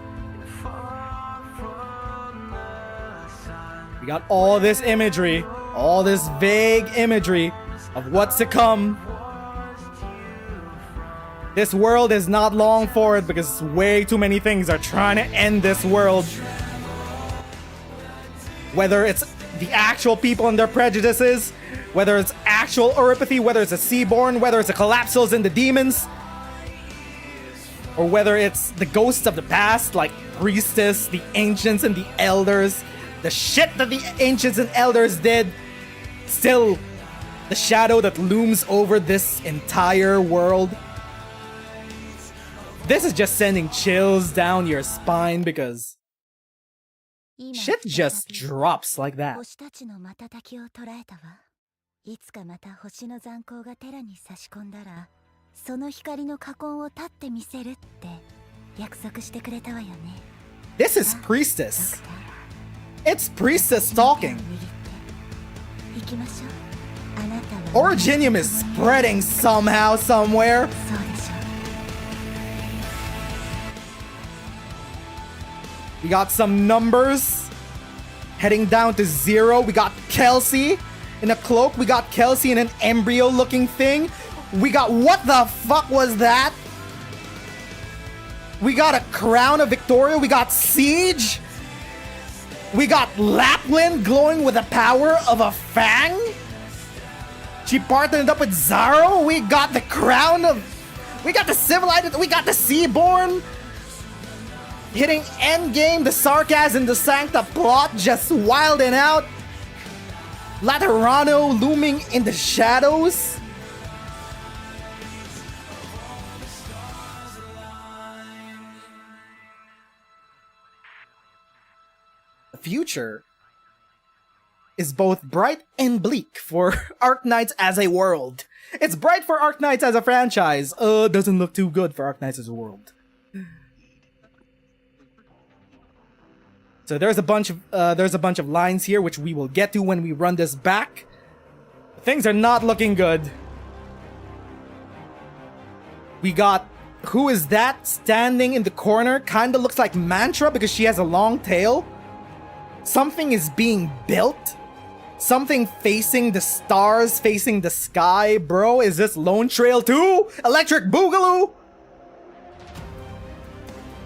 We got all this imagery, all this vague imagery of what's to come. This world is not long for it because way too many things are trying to end this world. Whether it's the actual people and their prejudices, whether it's actual Euripathy, whether it's a Seaborn, whether it's the Collapsals and the demons, or whether it's the ghosts of the past like Priestess, the Ancients and the Elders. The shit that the Ancients and Elders did, still the shadow that looms over this entire world. This is just sending chills down your spine because shit just drops like that. This is Priestess. It's Priestess talking. Originium is spreading somehow, somewhere. We got some numbers heading down to 0. We got Kelsey in a cloak. We got Kelsey in an embryo-looking thing. We got... What the fuck was that? We got a Crown of Victoria. We got Siege. We got Lapland glowing with the power of a fang. She partnered up with Zaro. We got the Crown of... We got the Civilized... We got the Seaborn. hitting endgame, the sarcasm, the Sancta plot just wilding out. Laterano looming in the shadows. The future is both bright and bleak for Arknights as a world. It's bright for Arknights as a franchise. Doesn't look too good for Arknights as a world. So there's a bunch of lines here which we will get to when we run this back. Things are not looking good. We got, who is that standing in the corner? Kinda looks like Mantra because she has a long tail. Something is being built. Something facing the stars, facing the sky. Bro, is this Lone Trail 2? Electric Boogaloo?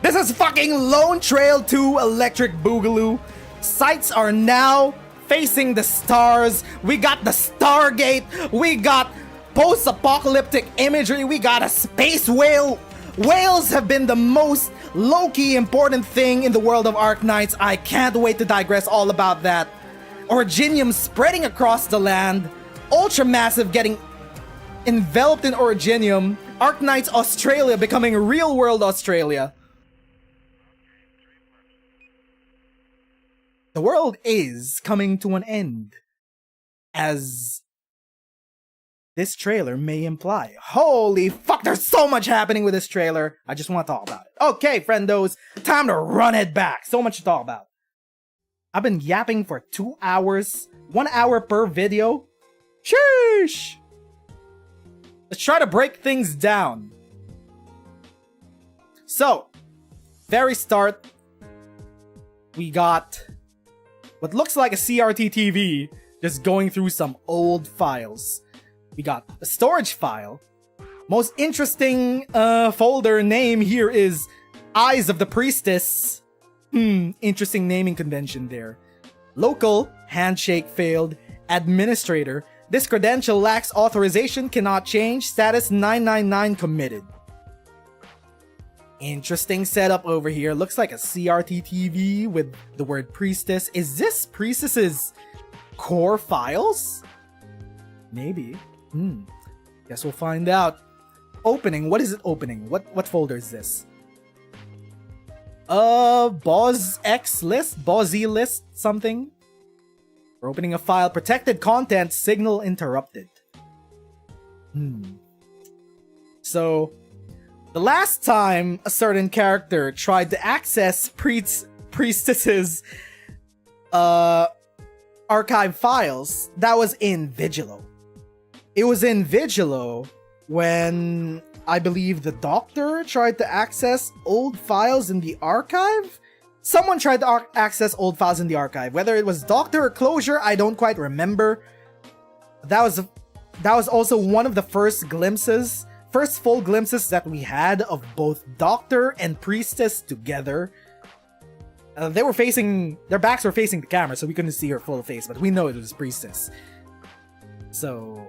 This is fucking Lone Trail 2 Electric Boogaloo. Sights are now facing the stars. We got the Stargate. We got post-apocalyptic imagery. We got a space whale. Whales have been the most low-key important thing in the world of Arknights. I can't wait to digress all about that. Originium spreading across the land. Ultramassive getting enveloped in Originium. Arknights Australia becoming real-world Australia. The world is coming to an end, as this trailer may imply. Holy fuck, there's so much happening with this trailer. I just want to talk about it. Okay, friendos, time to run it back. So much to talk about. I've been yapping for 2 hours, 1 hour per video. Sheesh! Let's try to break things down. So, very start, we got what looks like a CRT TV just going through some old files. We got a storage file. Most interesting folder name here is Eyes of the Priestess. Interesting naming convention there. Local, handshake failed. Administrator, this credential lacks authorization, cannot change. Status 999 committed. Interesting setup over here. Looks like a CRT TV with the word priestess. Is this priestess's core files? Maybe. Guess we'll find out. Opening. What is it opening? What folder is this? Boz X list? Bozzy list something? We're opening a file. Protected content. Signal interrupted. So, the last time a certain character tried to access priestess's archive files, that was in Vigilo. It was in Vigilo when I believe the Doctor tried to access old files in the archive? Someone tried to access old files in the archive. Whether it was Doctor or Closure, I don't quite remember. That was also one of the first full glimpses that we had of both Doctor and Priestess together. Their backs were facing the camera, so we couldn't see her full face, but we know it was Priestess. So,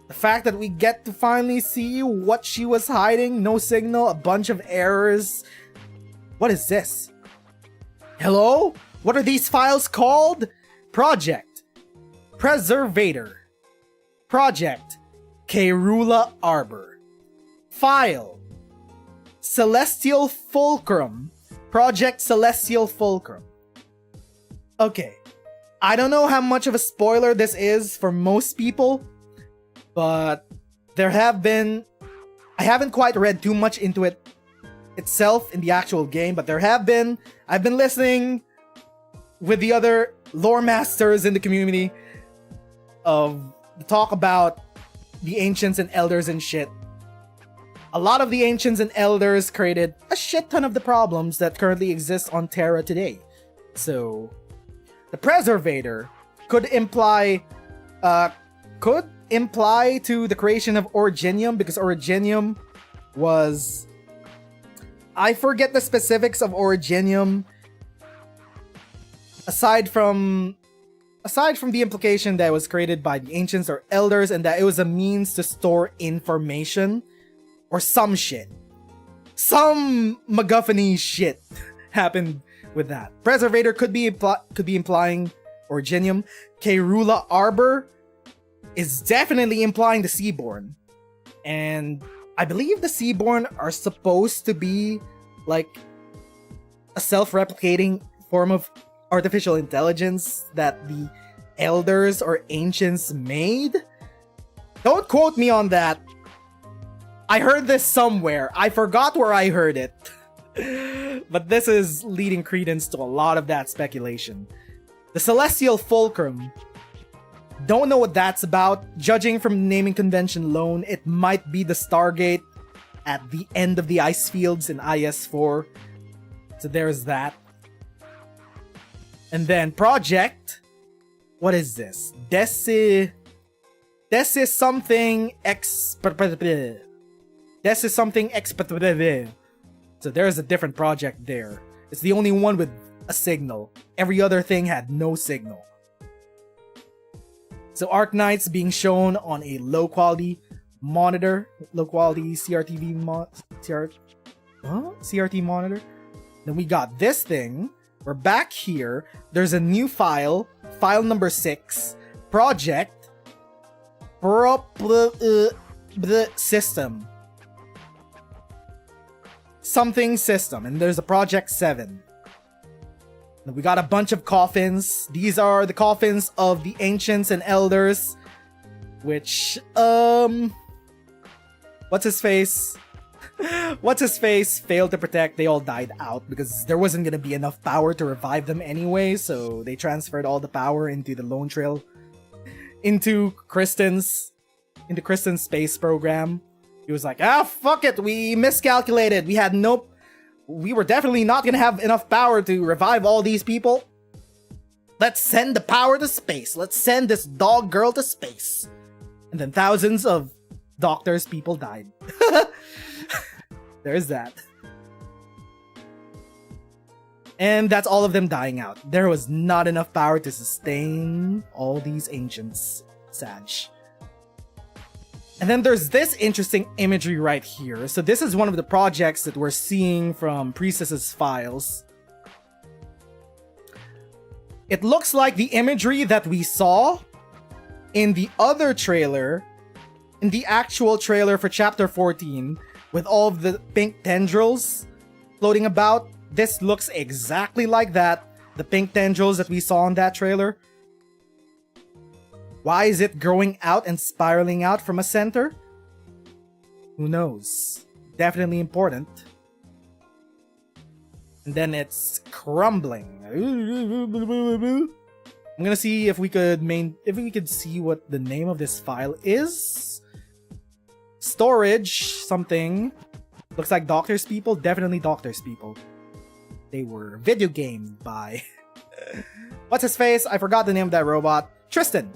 the fact that we get to finally see what she was hiding, no signal, a bunch of errors. What is this? Hello? What are these files called? Project Preservator. Project Kerula Arbor. File Celestial Fulcrum. Project Celestial Fulcrum. Okay. I don't know how much of a spoiler this is for most people, but I haven't quite read too much into it itself in the actual game, but I've been listening with the other lore masters in the community of the talk about the ancients and elders and shit. A lot of the ancients and elders created a shit ton of the problems that currently exist on Terra today. So, the Preservator could imply to the creation of Originium, because Originium was... I forget the specifics of Originium. Aside from the implication that it was created by the ancients or elders and that it was a means to store information or some shit. Some MacGuffin-y shit happened with that. Preservator could be implying Originium. Kerula Arbor is definitely implying the Seaborn. And I believe the Seaborn are supposed to be like a self-replicating form of artificial intelligence that the elders or ancients made. Don't quote me on that. I heard this somewhere. I forgot where I heard it. But this is leading credence to a lot of that speculation. The Celestial Fulcrum. Don't know what that's about. Judging from the naming convention alone, it might be the Stargate at the end of the ice fields in IS-4. So there's that. And then Project. What is this? This is something So there's a different project there. It's the only one with a signal. Every other thing had no signal. So Arknights being shown on a low quality monitor, low quality CRT monitor. Then we got this thing. We're back here. There's a new file number 6, project system. Something system, and there's a project 7. We got a bunch of coffins. These are the coffins of the ancients and elders, which what's his face failed to protect. They all died out because there wasn't gonna be enough power to revive them anyway, so they transferred all the power into the Lone Trail, into Kristen's space program. He was like, fuck it, we miscalculated. We were definitely not gonna have enough power to revive all these people. Let's send the power to space. Let's send this dog girl to space. And then thousands of doctors, people died. There's that. And that's all of them dying out. There was not enough power to sustain all these ancients. Sag. And then there's this interesting imagery right here. So this is one of the projects that we're seeing from Priestess's files. It looks like the imagery that we saw in the other trailer, in the actual trailer for Chapter 14, with all of the pink tendrils floating about. This looks exactly like that. The pink tendrils that we saw in that trailer. Why is it growing out and spiraling out from a center? Who knows? Definitely important. And then it's crumbling. I'm gonna see if we could see what the name of this file is. Storage something. Looks like Doctor's People. Definitely Doctor's People. They were video gamed by what's his face? I forgot the name of that robot. Tristan,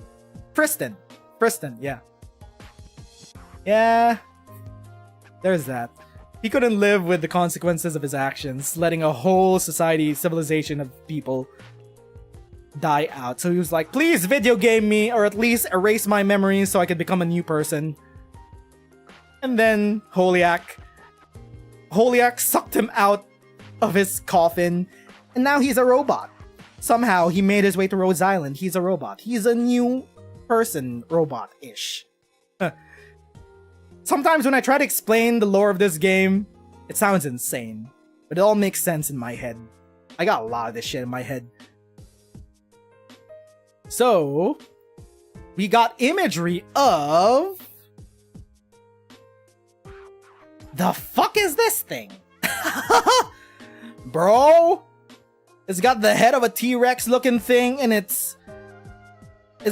yeah. Yeah. There's that. He couldn't live with the consequences of his actions, letting a whole civilization of people die out. So he was like, please video game me, or at least erase my memories so I could become a new person. And then Holiak sucked him out of his coffin, and now he's a robot. Somehow he made his way to Rhodes Island. He's a robot. He's a new person robot-ish. Sometimes when I try to explain the lore of this game, it sounds insane, but it all makes sense in my head. I got a lot of this shit in my head. So, we got imagery of... The fuck is this thing? Bro! It's got the head of a T-Rex looking thing, and it's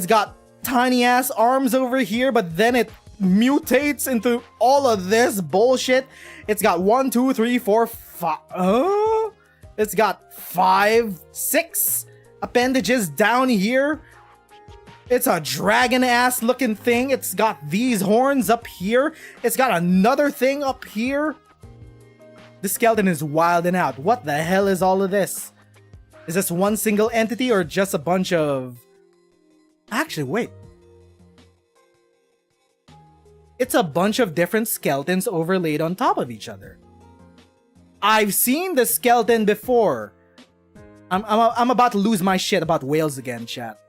got tiny ass arms over here, but then it mutates into all of this bullshit. It's got 1, 2, 3, 4, 5. It's got 5, 6 appendages down here. It's a dragon ass looking thing. It's got these horns up here. It's got another thing up here. The skeleton is wilding out. What the hell is all of this? Is this one single entity or just a bunch of... Actually, wait. It's a bunch of different skeletons overlaid on top of each other. I've seen the skeleton before. I'm about to lose my shit about whales again, chat.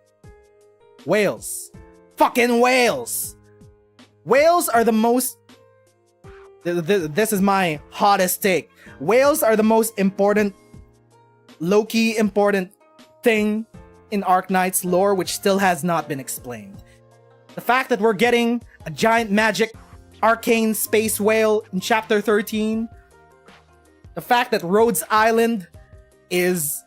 Whales. Fucking whales! Whales are the most... This is my hottest take. Whales are the most important, low-key important thing in Arknights lore, which still has not been explained. The fact that we're getting a giant magic arcane space whale in chapter 13. The fact that Rhodes Island is...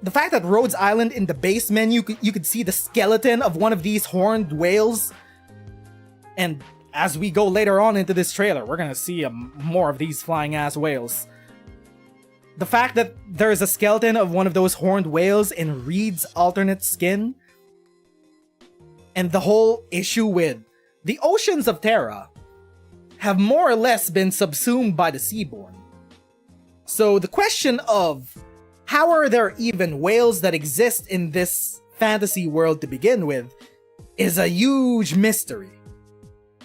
The fact that Rhodes Island in the base menu, you could see the skeleton of one of these horned whales. And as we go later on into this trailer, we're gonna see more of these flying ass whales. The fact that there is a skeleton of one of those horned whales in Reed's alternate skin. And the whole issue with the oceans of Terra have more or less been subsumed by the Seaborn. So the question of how are there even whales that exist in this fantasy world to begin with is a huge mystery.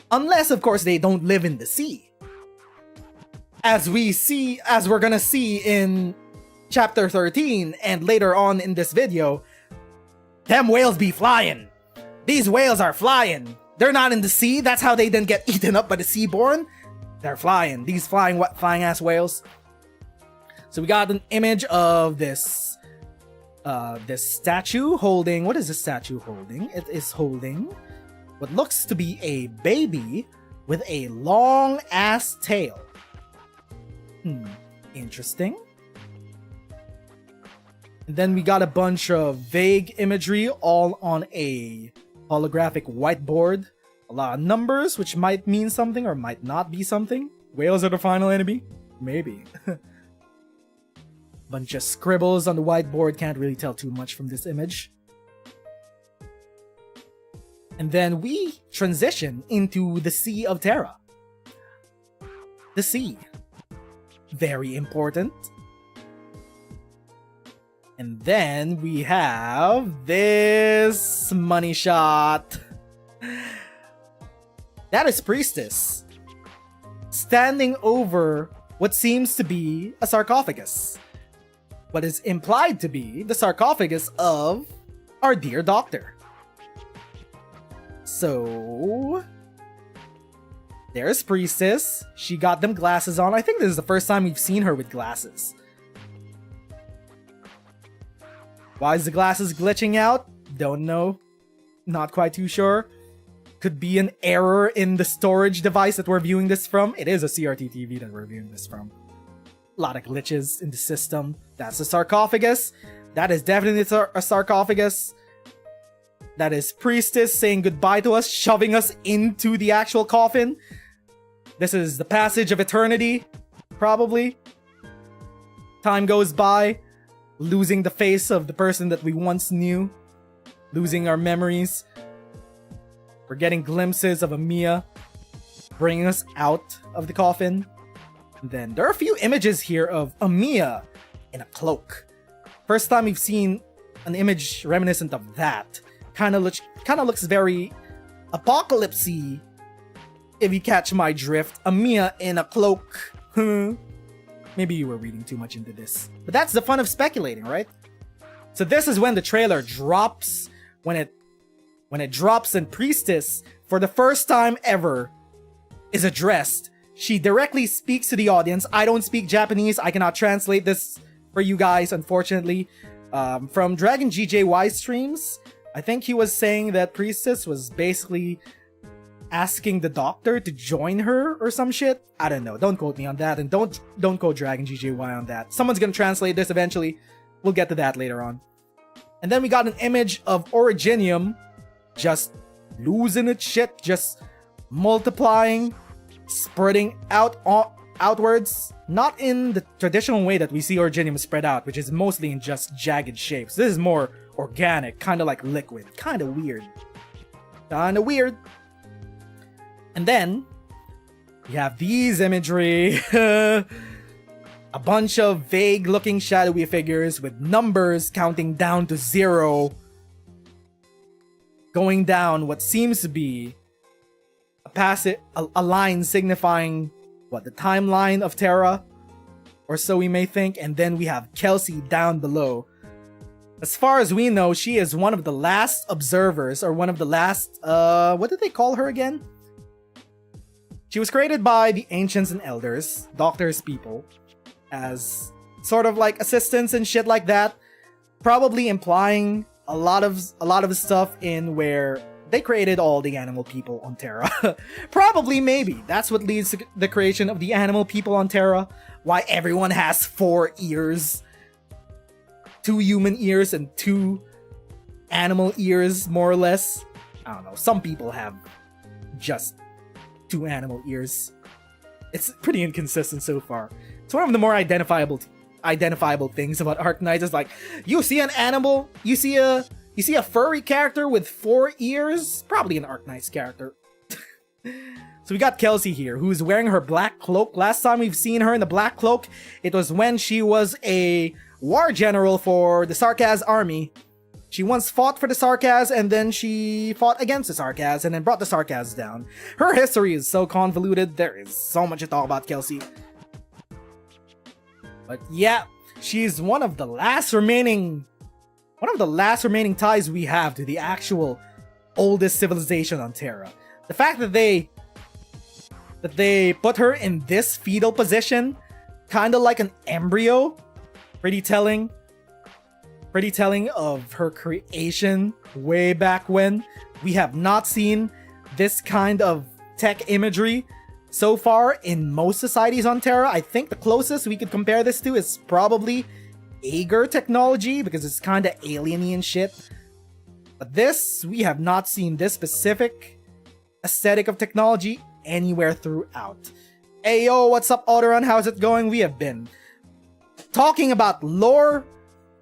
Unless, of course, they don't live in the sea. As we're gonna see in chapter 13 and later on in this video, them whales be flying. These whales are flying. They're not in the sea. That's how they didn't get eaten up by the Seaborn. They're flying. These flying ass whales. So we got an image of this statue holding... What is this statue holding? It is holding what looks to be a baby with a long ass tail. Interesting. And then we got a bunch of vague imagery all on a holographic whiteboard. A lot of numbers, which might mean something or might not be something. Whales are the final enemy? Maybe. Bunch of scribbles on the whiteboard, can't really tell too much from this image. And then we transition into the Sea of Terra. The sea. Very important. And then we have this money shot. That is Priestess standing over what seems to be a sarcophagus. What is implied to be the sarcophagus of our dear doctor. So there's Priestess. She got them glasses on. I think this is the first time we've seen her with glasses. Why is the glasses glitching out? Don't know. Not quite too sure. Could be an error in the storage device that we're viewing this from. It is a CRT TV that we're viewing this from. A lot of glitches in the system. That's a sarcophagus. That is definitely a sarcophagus. That is Priestess saying goodbye to us, shoving us into the actual coffin. This is the passage of eternity, probably. Time goes by, losing the face of the person that we once knew, losing our memories. We're getting glimpses of Amiya bringing us out of the coffin. And then there are a few images here of Amiya in a cloak. First time we've seen an image reminiscent of that. Kind of looks very apocalypse-y, if you catch my drift. Amiya in a cloak. Maybe you were reading too much into this. But that's the fun of speculating, right? So this is when the trailer drops. When it drops and Priestess, for the first time ever, is addressed. She directly speaks to the audience. I don't speak Japanese. I cannot translate this for you guys, unfortunately. From Dragon GJY streams, I think he was saying that Priestess was basically asking the doctor to join her or some shit. I don't know. Don't quote me on that, and don't quote Dragon GJY on that. Someone's gonna translate this eventually. We'll get to that later on. And then we got an image of Originium just losing its shit, just multiplying, spreading outwards. Not in the traditional way that we see Originium spread out, which is mostly in just jagged shapes. This is more organic, kind of like liquid. Kind of weird. And then we have these imagery. A bunch of vague looking shadowy figures with numbers counting down to 0. Going down what seems to be a line signifying what, the timeline of Terra. or so we may think, and then we have Kelsey down below. As far as we know, she is one of the last observers, or one of the last, what did they call her again? She was created by the Ancients and Elders, Doctors people, as sort of like assistants and shit like that, probably implying a lot of stuff in where they created all the animal people on Terra. Probably, maybe. That's what leads to the creation of the animal people on Terra. Why everyone has 4 ears. 2 human ears and 2 animal ears, more or less. I don't know. Some people have just 2 animal ears. It's pretty inconsistent so far. It's one of the more identifiable things about Arknights. Is like, you see an animal, you see a furry character with 4 ears, probably an Arknights character. So we got Kelsey here, who's wearing her black cloak. Last time we've seen her in the black cloak, it was when she was a war general for the Sarkaz army. She once fought for the Sarkaz, and then she fought against the Sarkaz, and then brought the Sarkaz down. Her history is so convoluted, there is so much to talk about Kelsey. But yeah, she's one of the last remaining ties we have to the actual oldest civilization on Terra. The fact that they put her in this fetal position, kind of like an embryo, pretty telling of her creation way back when. We have not seen this kind of tech imagery so far in most societies on Terra. I think the closest we could compare this to is probably Aegir technology, because it's kind of alien-y and shit. But this, we have not seen this specific aesthetic of technology anywhere throughout. Hey yo, what's up Odoron? How's it going? We have been talking about lore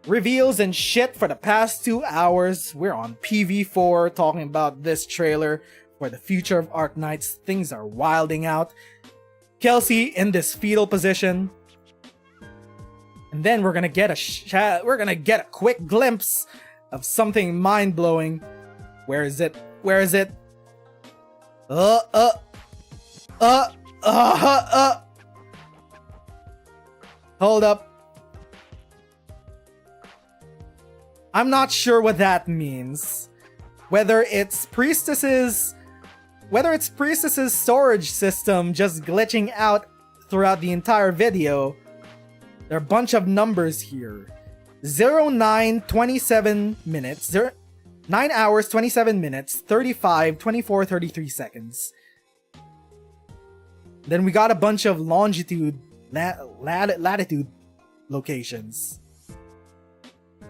reveals and shit for the past 2 hours. We're on PV4 talking about this trailer for the future of Arknights. Things are wilding out. Kelsey in this fetal position. And then we're gonna get a quick glimpse of something mind-blowing. Where is it? Where is it? Hold up. I'm not sure what that means. Whether it's Priestess's storage system just glitching out throughout the entire video. There are a bunch of numbers here. 09:27 minutes, 9 hours, 27 minutes, 35, 24, 33 seconds. Then we got a bunch of longitude, latitude locations.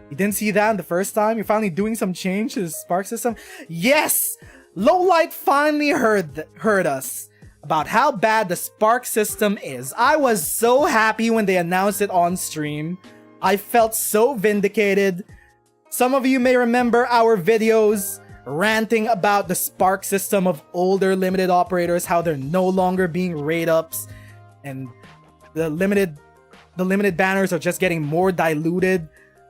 You didn't see that in the first time? You're finally doing some change to the spark system? Yes! Lowlight finally heard us about how bad the spark system is. I was so happy when they announced it on stream. I felt so vindicated. Some of you may remember our videos ranting about the spark system of older limited operators, how they're no longer being raid ups, and the limited banners are just getting more diluted.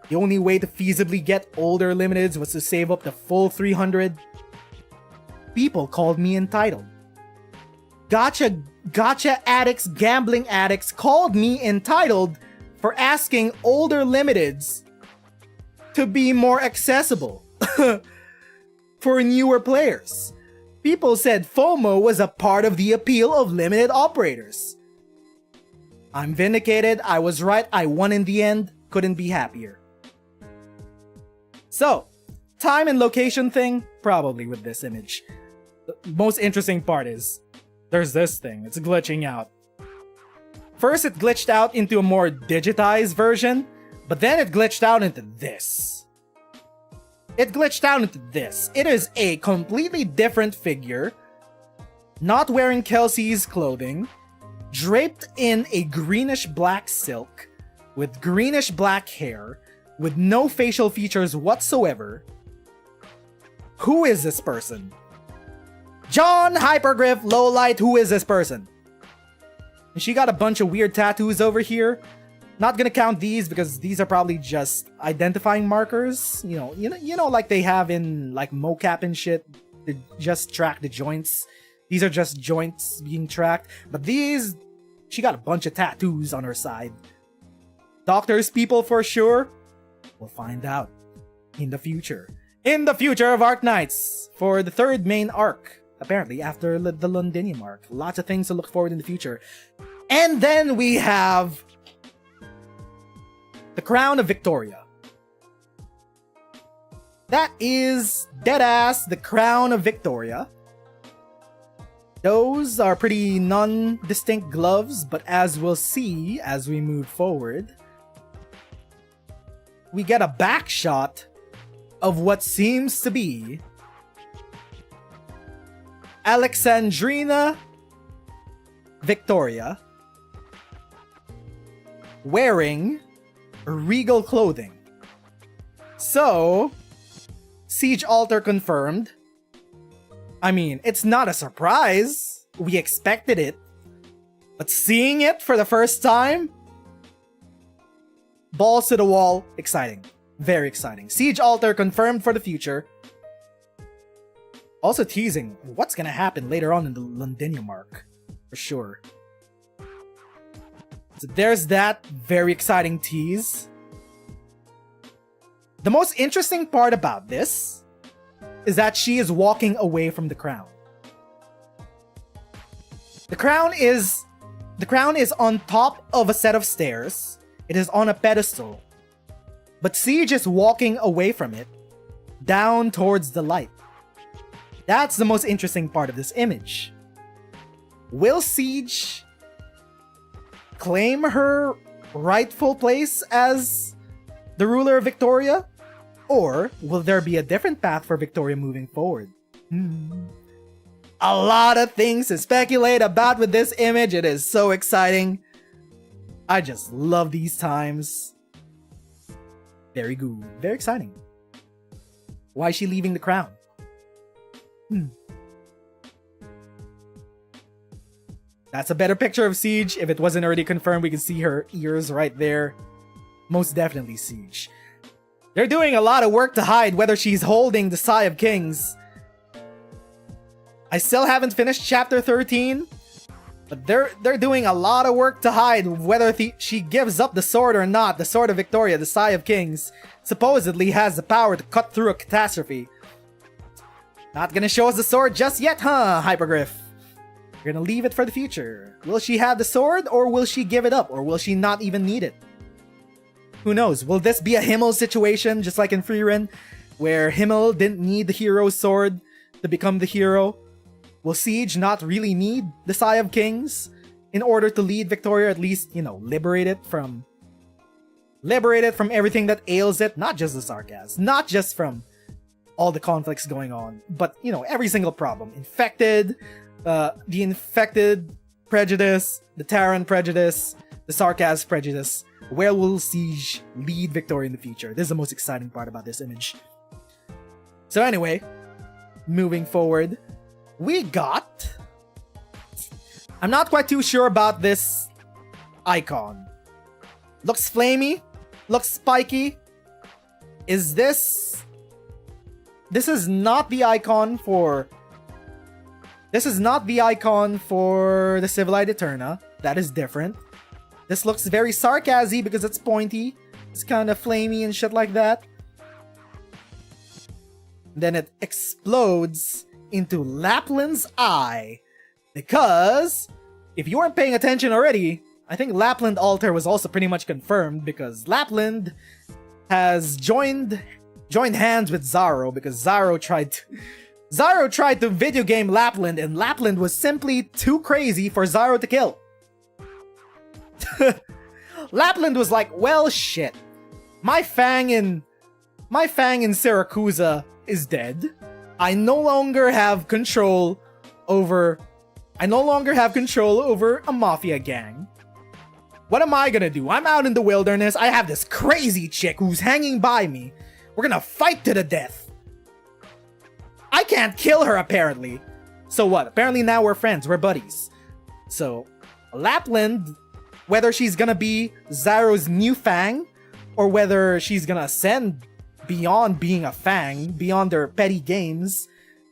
The only way to feasibly get older limiteds was to save up the full 300. People called me entitled. Gotcha addicts, gambling addicts called me entitled for asking older limiteds to be more accessible for newer players. People said FOMO was a part of the appeal of limited operators. I'm vindicated. I was right. I won in the end. Couldn't be happier. So, time and location thing, probably with this image. The most interesting part is, there's this thing. It's glitching out. First, it glitched out into a more digitized version, but then it glitched out into this. It glitched out into this. It is a completely different figure, not wearing Kelsey's clothing, draped in a greenish black silk, with greenish black hair, with no facial features whatsoever. Who is this person? John Hypergriff Lowlight, who is this person? And she got a bunch of weird tattoos over here. Not gonna count these because these are probably just identifying markers. You know, like they have in like mocap and shit. They just track the joints. These are just joints being tracked. But these, she got a bunch of tattoos on her side. Doctor's people for sure? We'll find out in the future. In the future of Arknights for the third main arc. Apparently, after the Londinium arc. Lots of things to look forward in the future. And then we have the Crown of Victoria. That is deadass the Crown of Victoria. Those are pretty non-distinct gloves, but as we'll see as we move forward, we get a back shot of what seems to be Alexandrina Victoria wearing regal clothing. So, Siege Altar confirmed. I mean, it's not a surprise. We expected it. But seeing it for the first time? Balls to the wall. Exciting. Very exciting. Siege Altar confirmed for the future. Also teasing what's gonna happen later on in the Londinium arc. For sure. So there's that very exciting tease. The most interesting part about this is that she is walking away from the crown. The crown is on top of a set of stairs. It is on a pedestal. But Siege is walking away from it, down towards the light. That's the most interesting part of this image. Will Siege claim her rightful place as the ruler of Victoria? Or will there be a different path for Victoria moving forward? A lot of things to speculate about with this image. It is so exciting. I just love these times. Very good. Very exciting. Why is she leaving the crown? That's a better picture of Siege. If it wasn't already confirmed, we can see her ears right there. Most definitely Siege. They're doing a lot of work to hide whether she's holding the Sigh of Kings. I still haven't finished chapter 13, but they're doing a lot of work to hide whether she gives up the sword or not. The Sword of Victoria, the Sigh of Kings, supposedly has the power to cut through a catastrophe. Not gonna show us the sword just yet, huh, Hypergriff? You're gonna leave it for the future. Will she have the sword, or will she give it up, or will she not even need it? Who knows? Will this be a Himmel situation, just like in Frieren, where Himmel didn't need the hero's sword to become the hero? Will Siege not really need the Sigh of Kings in order to lead Victoria, at least, liberate it from everything that ails it? Not just the sarcasm, not just from all the conflicts going on, but, every single problem. Infected, the infected prejudice, the Terran prejudice, the sarcasm prejudice. Where will Siege lead Victoria in the future? This is the most exciting part about this image. So anyway, moving forward, we got... I'm not quite too sure about this icon. Looks flamey, looks spiky. Is this... This is not the icon for... This is not the icon for the Civilized Eterna. That is different. This looks very sarcasy because it's pointy. It's kind of flamey and shit like that. Then it explodes into Lapland's eye. Because, if you weren't paying attention already, I think Lapland Altar was also pretty much confirmed because Lapland has joined hands with Zaro because Zaro tried to video game Lapland and Lapland was simply too crazy for Zaro to kill. Lapland was like, well, shit. My fang in Siracusa is dead. I no longer have control over a mafia gang. What am I gonna do? I'm out in the wilderness. I have this crazy chick who's hanging by me. We're gonna fight to the death. I can't kill her, apparently. So what? Apparently now we're friends. We're buddies. So, Lapland, whether she's gonna be Zaro's new Fang, or whether she's gonna ascend beyond being a Fang, beyond their petty games,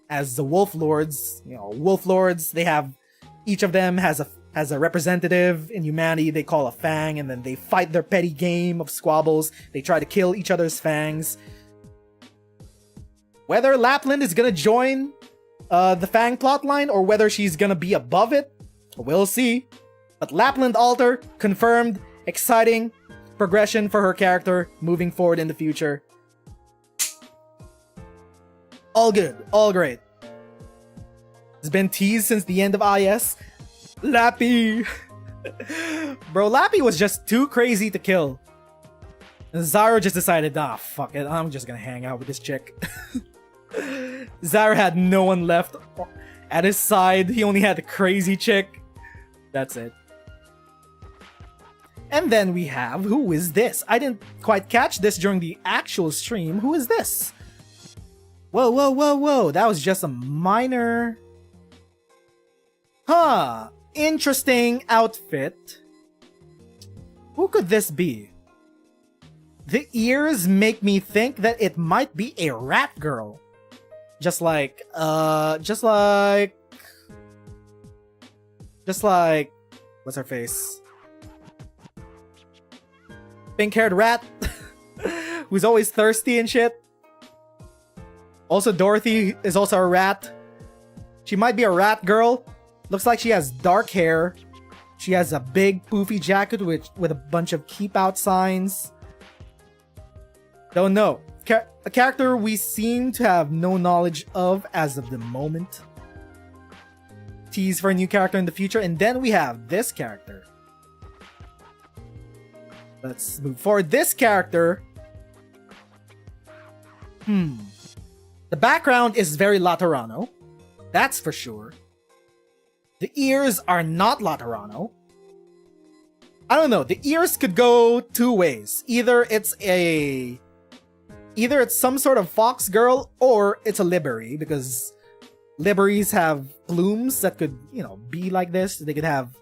as the Wolf Lords, Wolf Lords, they have, each of them has has a representative in humanity they call a Fang, and then they fight their petty game of squabbles. They try to kill each other's Fangs. Whether Lapland is gonna join the Fang plotline or whether she's gonna be above it, we'll see. But Lapland Alter, confirmed, exciting progression for her character moving forward in the future. All good, all great. It's been teased since the end of IS. Lappy! Bro, Lappy was just too crazy to kill. And Zaro just decided, fuck it, I'm just gonna hang out with this chick. Zaro had no one left at his side. He only had the crazy chick. That's it. And then we have, who is this? I didn't quite catch this during the actual stream. Who is this? Whoa, whoa, whoa, whoa. That was just a minor... Huh. Interesting outfit. Who could this be? The ears make me think that it might be a rat girl. Just like, what's her face? Pink-haired rat who's always thirsty and shit. Also, Dorothy is also a rat. She might be a rat girl. Looks like she has dark hair. She has a big poofy jacket with a bunch of keep out signs. Don't know. A character we seem to have no knowledge of as of the moment. Tease for a new character in the future. And then we have this character. Let's move forward. This character... The background is very Laterano. That's for sure. The ears are not Laterano. I don't know. The ears could go two ways. Either it's some sort of fox girl or it's a Liberi, because Liberis have plumes that could, be like this. They could have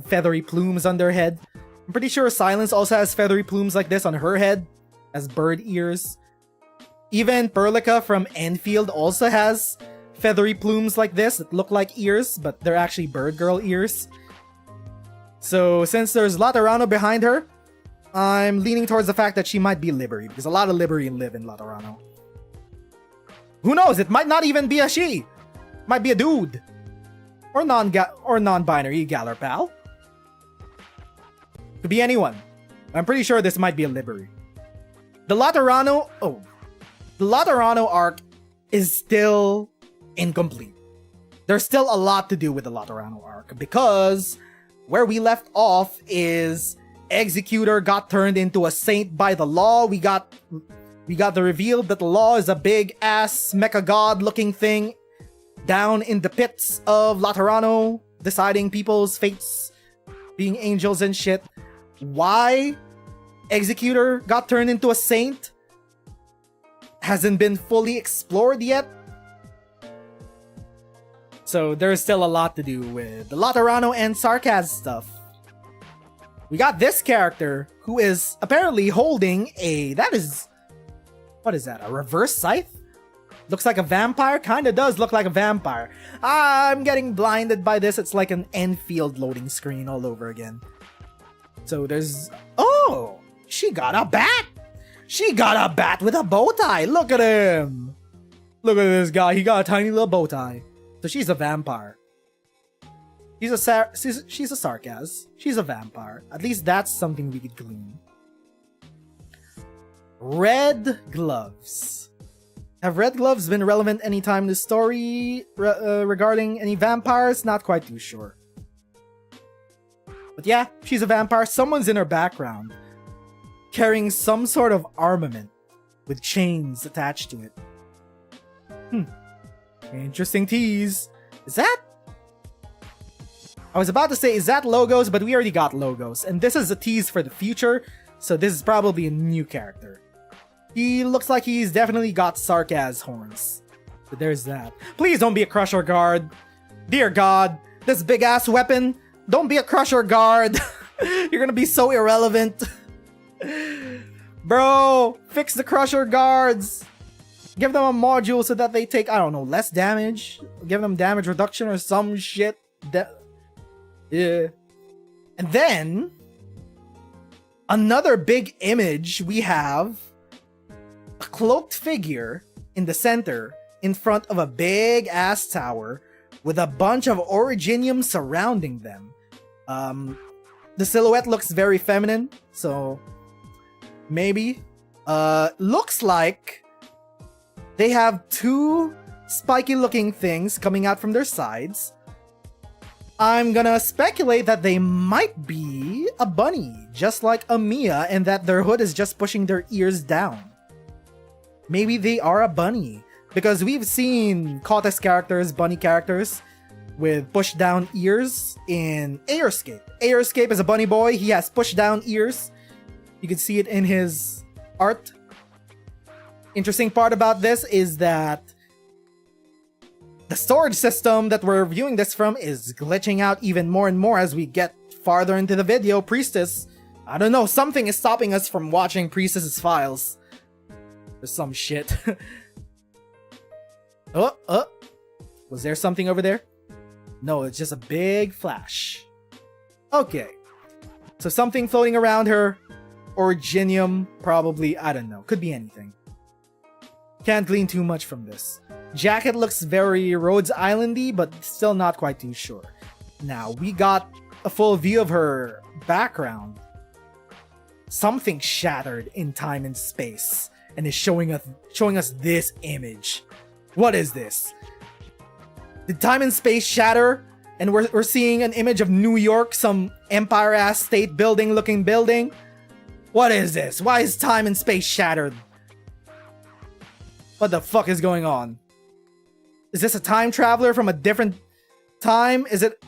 feathery plumes on their head. I'm pretty sure Silence also has feathery plumes like this on her head as bird ears. Even Perlica from Enfield also has feathery plumes like this that look like ears, but they're actually bird girl ears. So since there's Laterano behind her, I'm leaning towards the fact that she might be Liberi, because a lot of Liberi live in Laterano. Who knows? It might not even be a she. It might be a dude. Or non-binary Galar pal. Could be anyone. I'm pretty sure this might be a Liberi. The Laterano arc is still incomplete. There's still a lot to do with the Laterano arc, because where we left off is Executor got turned into a saint by the law. We got the reveal that the law is a big ass mecha god looking thing down in the pits of Laterano, deciding people's fates, being angels and shit. Why Executor got turned into a saint hasn't been fully explored yet. So there's still a lot to do with the Laterano and Sarkaz stuff. We got this character who is apparently holding what is that, a reverse scythe? Looks like a vampire? Kinda does look like a vampire. I'm getting blinded by this. It's like an Enfield loading screen all over again. So there's... Oh! She got a bat! She got a bat with a bow tie! Look at him! Look at this guy. He got a tiny little bow tie. So she's a vampire. She's a Sarkaz. She's a vampire. At least that's something we could glean. Red gloves. Have red gloves been relevant anytime in the story regarding any vampires? Not quite too sure. But yeah, she's a vampire. Someone's in her background carrying some sort of armament with chains attached to it. Interesting tease. Is that... I was about to say, is that Logos? But we already got Logos. And this is a tease for the future. So this is probably a new character. He looks like he's definitely got Sarkaz horns. But there's that. Please don't be a Crusher Guard. Dear God. This big ass weapon. Don't be a Crusher Guard. You're gonna be so irrelevant. Bro, fix the Crusher Guards. Give them a module so that they take, I don't know, less damage. Give them damage reduction or some shit. Yeah. And then, another big image, we have a cloaked figure in the center in front of a big ass tower with a bunch of originium surrounding them. The silhouette looks very feminine, so maybe. Looks like they have two spiky looking things coming out from their sides. I'm gonna speculate that they might be a bunny, just like Amiya, and that their hood is just pushing their ears down. Maybe they are a bunny, because we've seen Kotex characters, bunny characters, with push down ears in Aerscape. Aerscape is a bunny boy, he has push down ears. You can see it in his art. Interesting part about this is that the storage system that we're viewing this from is glitching out even more and more as we get farther into the video. Priestess, I don't know, something is stopping us from watching Priestess's files. There's some shit. Was there something over there? No, it's just a big flash. Okay. So something floating around her. Originium, probably, I don't know. Could be anything. Can't glean too much from this. Jacket looks very Rhodes Islandy, but still not quite too sure. Now, we got a full view of her background. Something shattered in time and space and is showing us this image. What is this? Did time and space shatter and we're seeing an image of New York, some empire-ass state building looking building? What is this? Why is time and space shattered? What the fuck is going on? Is this a time traveler from a different time? Is it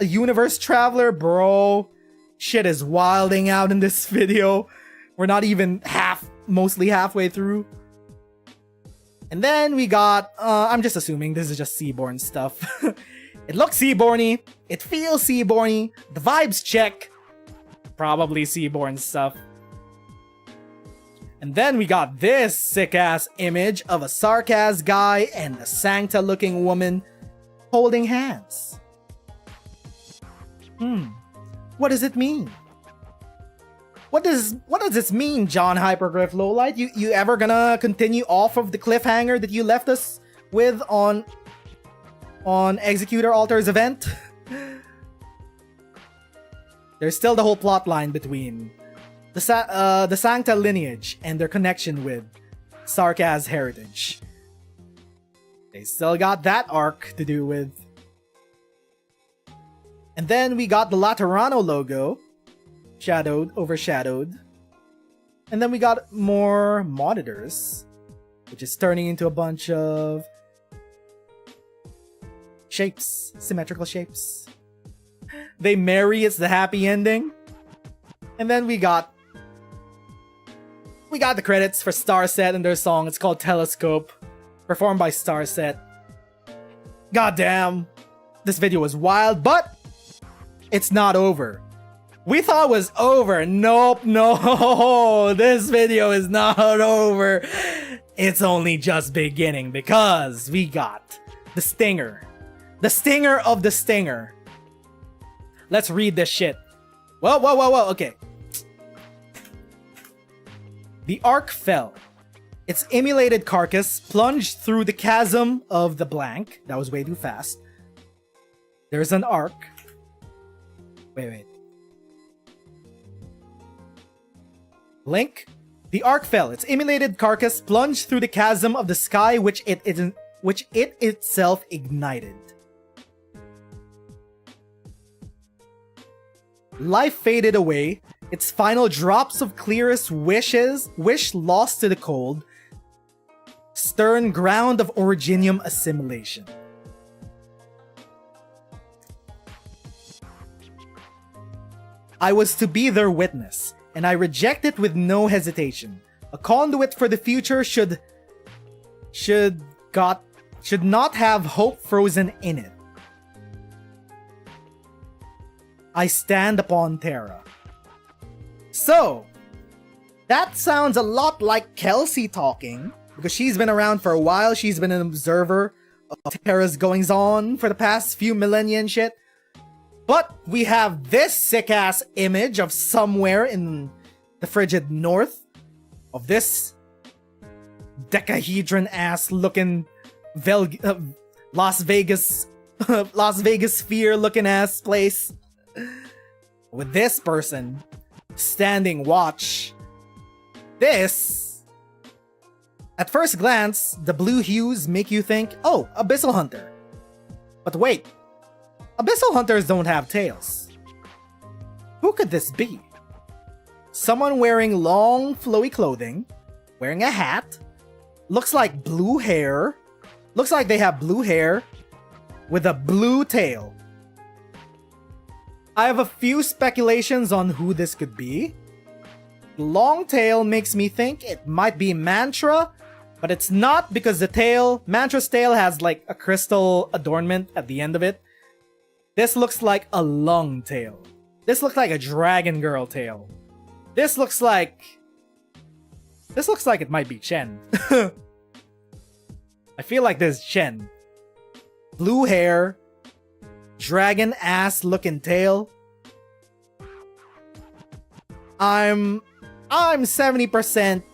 a universe traveler? Bro, shit is wilding out in this video. We're not even mostly halfway through. And then we got, I'm just assuming this is just Seaborn stuff. It looks Seaborny. It feels Seaborny. The vibes check. Probably Seaborn stuff. And then we got this sick-ass image of a Sarkaz guy and a Sancta-looking woman holding hands. What does it mean? What does this mean, John Hypergriff Lowlight? You ever gonna continue off of the cliffhanger that you left us with on Executor Altar's event? There's still the whole plot line between the Sancta lineage and their connection with Sarkaz heritage. They still got that arc to do with. And then we got the Laterano logo, overshadowed. And then we got more monitors, which is turning into a bunch of shapes, symmetrical shapes. They marry, it's the happy ending. And then we got the credits for Starset and their song. It's called Telescope, performed by Starset. Goddamn, this video was wild, but it's not over. We thought it was over. Nope, no, this video is not over. It's only just beginning because we got the stinger. The stinger of the stinger. Let's read this shit. Whoa, okay. The ark fell. Its immolated carcass plunged through the chasm of the blank. That was way too fast. There's an ark. Wait. Link. The ark fell. Its immolated carcass plunged through the chasm of the sky which it itself ignited. Life faded away. Its final drops of clearest wish lost to the cold, stern ground of originium assimilation. I was to be their witness, and I reject it with no hesitation. A conduit for the future should not have hope frozen in it. I stand upon Terra. So, that sounds a lot like Kelsey talking, because she's been around for a while. She's been an observer of Terra's goings-on for the past few millennia and shit. But we have this sick-ass image of somewhere in the frigid north of this decahedron-ass looking Las Vegas Las Vegas sphere looking ass place with this person standing watch. This, at first glance, the blue hues make you think, oh, Abyssal Hunter. But wait, Abyssal Hunters don't have tails. Who could this be? Someone wearing long, flowy clothing, wearing a hat, looks like blue hair, looks like they have blue hair, with a blue tail. I have a few speculations on who this could be. Long tail makes me think it might be Mantra, but it's not because Mantra's tail has like a crystal adornment at the end of it. This looks like a lung tail. This looks like a dragon girl tail. This looks like it might be Chen. I feel like this is Chen. Blue hair, dragon ass looking tail. I'm 70%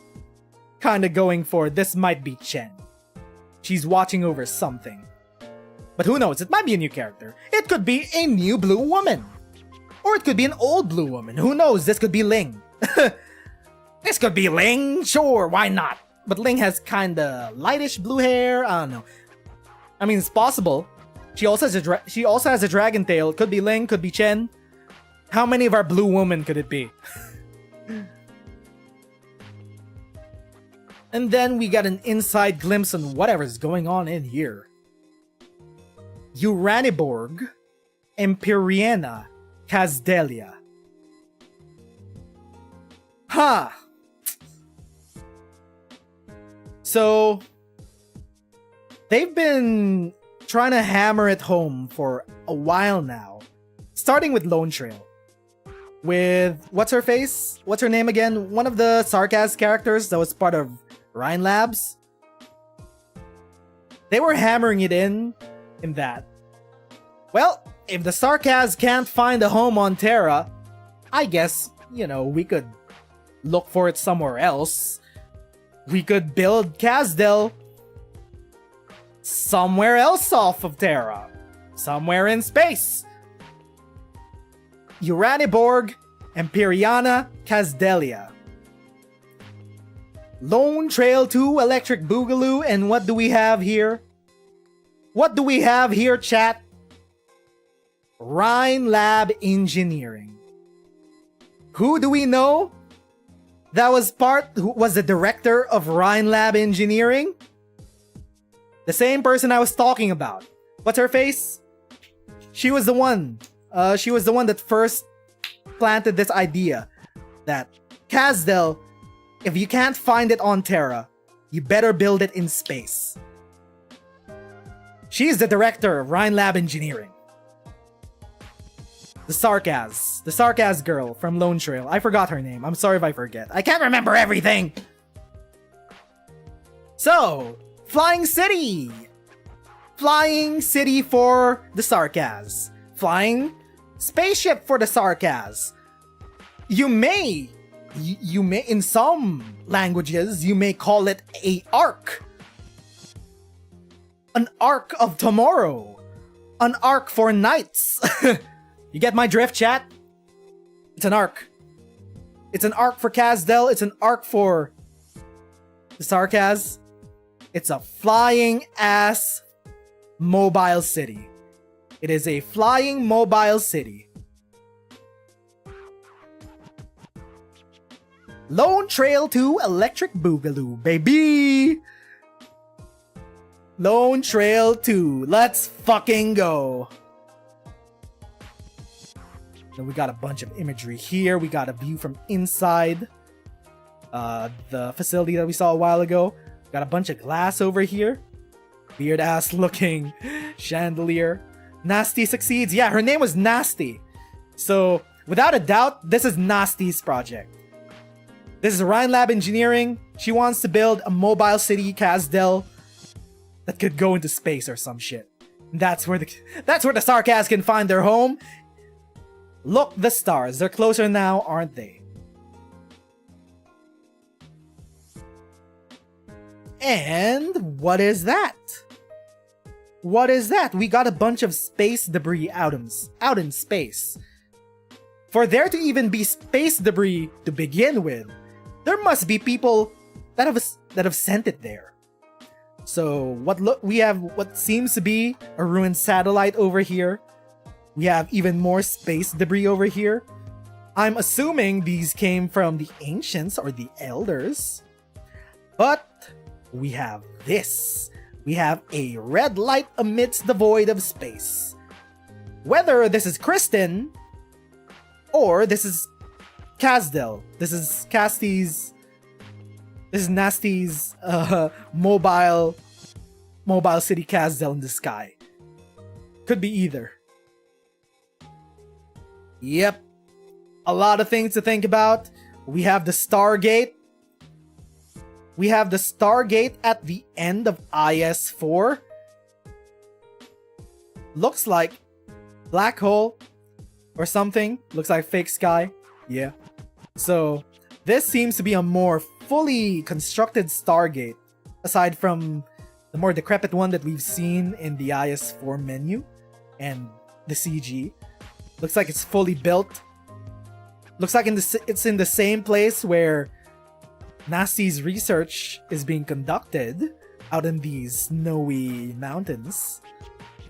kind of going for this might be Chen. She's watching over something. But who knows, it might be a new character. It could be a new blue woman. Or it could be an old blue woman. Who knows, this could be Ling. This could be Ling, sure, why not? But Ling has kinda lightish blue hair, I don't know. I mean, it's possible. She also has a dragon tail. Could be Ling, could be Chen. How many of our blue women could it be? And then we got an inside glimpse on whatever's going on in here. Uraniborg, Empyreana, Casdelia. Huh. So, they've been trying to hammer it home for a while now. Starting with Lone Trail. With, what's her face? What's her name again? One of the Sarkaz characters that was part of Rhine Labs. They were hammering it in that. Well, if the Sarkaz can't find a home on Terra, I guess, you know, we could look for it somewhere else. We could build Kazdel somewhere else off of Terra. Somewhere in space. Uraniborg, Empyreana, Casdelia. Lone Trail 2, Electric Boogaloo, and what do we have here? What do we have here, chat? Rhine Lab Engineering. Who do we know that was who was the director of Rhine Lab Engineering? The same person I was talking about. What's her face? She was the one. She was the one that first planted this idea that Kazdel, if you can't find it on Terra, you better build it in space. She's the director of Rhine Lab Engineering. The Sarkaz girl from Lone Trail. I forgot her name. I'm sorry if I forget. I can't remember everything! So, Flying City! Flying City for the Sarkaz. Flying spaceship for the Sarkaz. You may, in some languages, you may call it a arc. An arc of tomorrow. An arc for knights. You get my drift, chat? It's an arc. It's an arc for Kazdel. It's an arc for the Sarkaz. It's a flying ass mobile city. It is a flying mobile city. Lone Trail 2 Electric Boogaloo, baby! Lone Trail 2, let's fucking go! Then we got a bunch of imagery here. We got a view from inside the facility that we saw a while ago. Got a bunch of glass over here. Weird ass looking chandelier. Nasty succeeds. Yeah, her name was Nasty. So, without a doubt, this is Nasty's project. This is Rhine Lab Engineering. She wants to build a mobile city, Kazdel, that could go into space or some shit. That's where the Sarkaz can find their home. Look, the stars. They're closer now, aren't they? And what is that? What is that? We got a bunch of space debris out in space. For there to even be space debris to begin with, there must be people that have sent it there. So we have what seems to be a ruined satellite over here. We have even more space debris over here. I'm assuming these came from the ancients or the elders. But we have this. We have a red light amidst the void of space. Whether this is Kristen or this is Kazdel. This is Casty's. This is Nasty's mobile city Kazdel in the sky. Could be either. Yep. A lot of things to think about. We have the Stargate. We have the Stargate at the end of IS-4. Looks like black hole or something. Looks like fake sky. Yeah. So this seems to be a more fully constructed Stargate, aside from the more decrepit one that we've seen in the IS-4 menu and the CG. Looks like it's fully built. Looks like it's in the same place where Nasty's research is being conducted, out in these snowy mountains.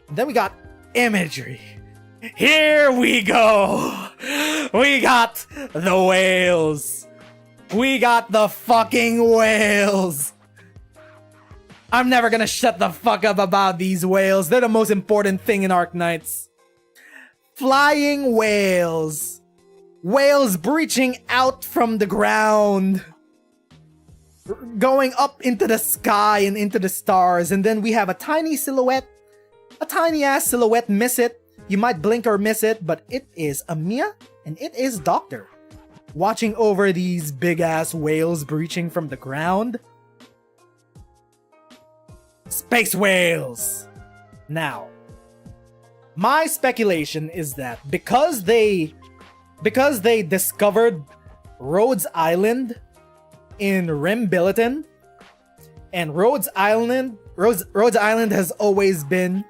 And then we got imagery. Here we go! We got the whales! We got the fucking whales! I'm never gonna shut the fuck up about these whales. They're the most important thing in Arknights. Flying whales. Whales breaching out from the ground. Going up into the sky and into the stars. And then we have a tiny silhouette. A tiny ass silhouette. Miss it. You might blink or miss it. But it is Amiya and it is Doctor. Watching over these big ass whales breaching from the ground. Space whales. Now, my speculation is that because they discovered Rhodes Island in Rim Billiton, and Rhodes Island has always been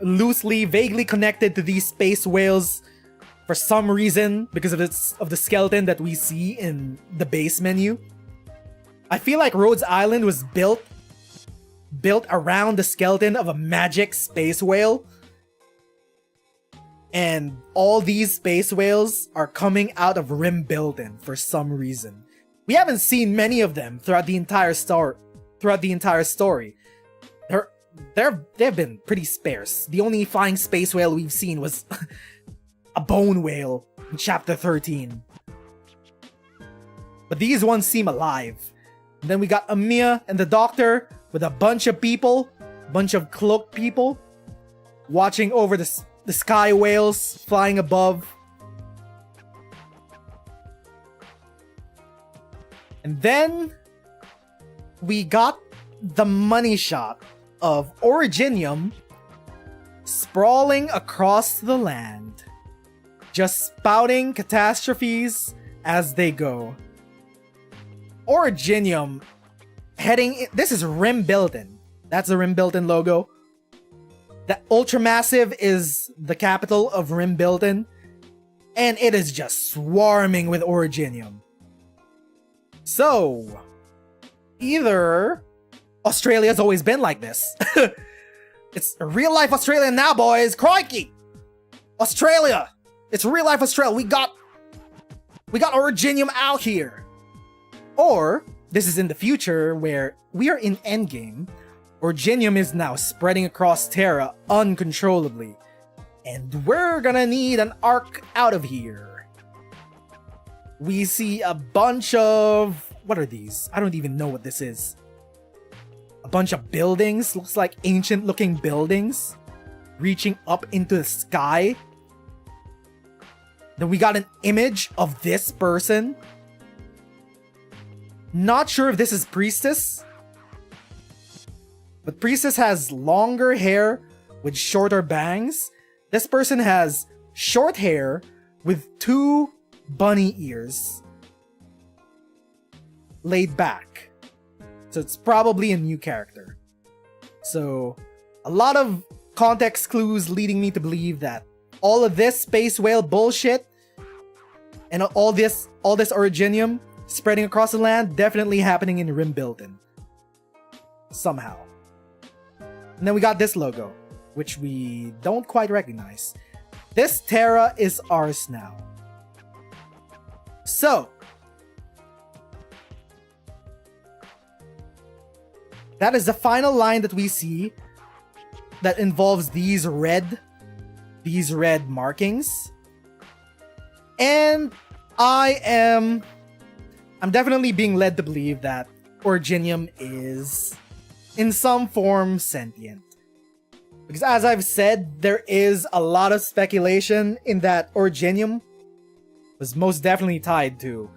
loosely, vaguely connected to these space whales for some reason because of the skeleton that we see in the base menu. I feel like Rhodes Island was built around the skeleton of a magic space whale. And all these space whales are coming out of Rim Billiton for some reason. We haven't seen many of them throughout the entire story. They've been pretty sparse. The only flying space whale we've seen was a bone whale in chapter 13. But these ones seem alive. And then we got Amiya and the Doctor with a bunch of people, bunch of cloaked people, watching over the sky whales flying above. And then we got the money shot of Originium sprawling across the land, just spouting catastrophes as they go. Originium this is Rim Billiton. That's the Rim Billiton logo. The Ultramassive is the capital of Rim Billiton, and it is just swarming with Originium. So, either Australia's always been like this. It's real life Australia now, boys. Crikey! Australia! It's real life Australia. We got Originium out here. Or, this is in the future where we are in Endgame. Originium is now spreading across Terra uncontrollably. And we're gonna need an arc out of here. We see a bunch of... What are these? I don't even know what this is. A bunch of buildings. Looks like ancient looking buildings. Reaching up into the sky. Then we got an image of this person. Not sure if this is Priestess. But Priestess has longer hair with shorter bangs. This person has short hair with 2 bunny ears laid back. So it's probably a new character. So a lot of context clues leading me to believe that all of this space whale bullshit and all this originium spreading across the land definitely happening in Rimbilden. Somehow. And then we got this logo, which we don't quite recognize. This Terra is ours now. So, that is the final line that we see that involves these red markings. And I'm definitely being led to believe that Originium is in some form sentient. Because as I've said, there is a lot of speculation in that Originium was most definitely tied to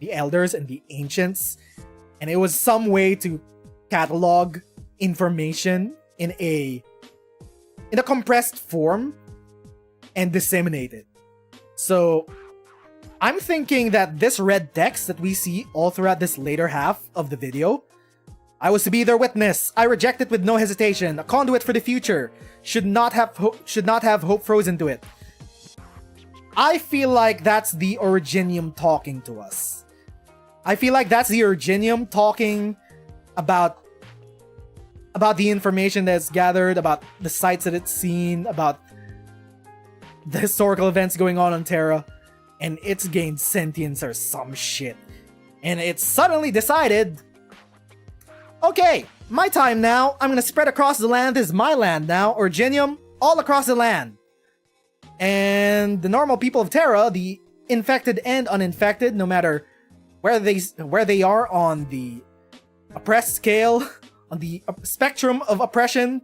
the Elders and the Ancients, and it was some way to catalog information in a compressed form and disseminate it. So I'm thinking that this red text that we see all throughout this later half of the video, I was to be their witness. I reject it with no hesitation. A conduit for the future. Should not have hope frozen to it. I feel like that's the Originium talking to us. I feel like that's the Originium talking about the information that's gathered, about the sites that it's seen, about the historical events going on Terra, and it's gained sentience or some shit. And it's suddenly decided, okay, my time now. I'm gonna spread across the land. This is my land now. Originium, all across the land. And the normal people of Terra, the infected and uninfected, no matter where they are on the oppressed scale, on the spectrum of oppression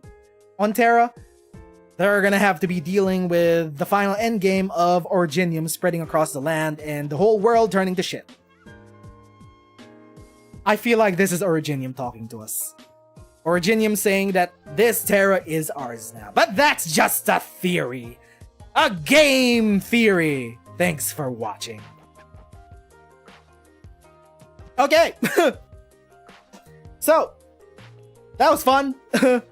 on Terra, they're gonna have to be dealing with the final endgame of Originium spreading across the land and the whole world turning to shit. I feel like this is Originium talking to us. Originium saying that this Terra is ours now. But that's just a theory. A game theory. Thanks for watching. Okay. So, that was fun. Do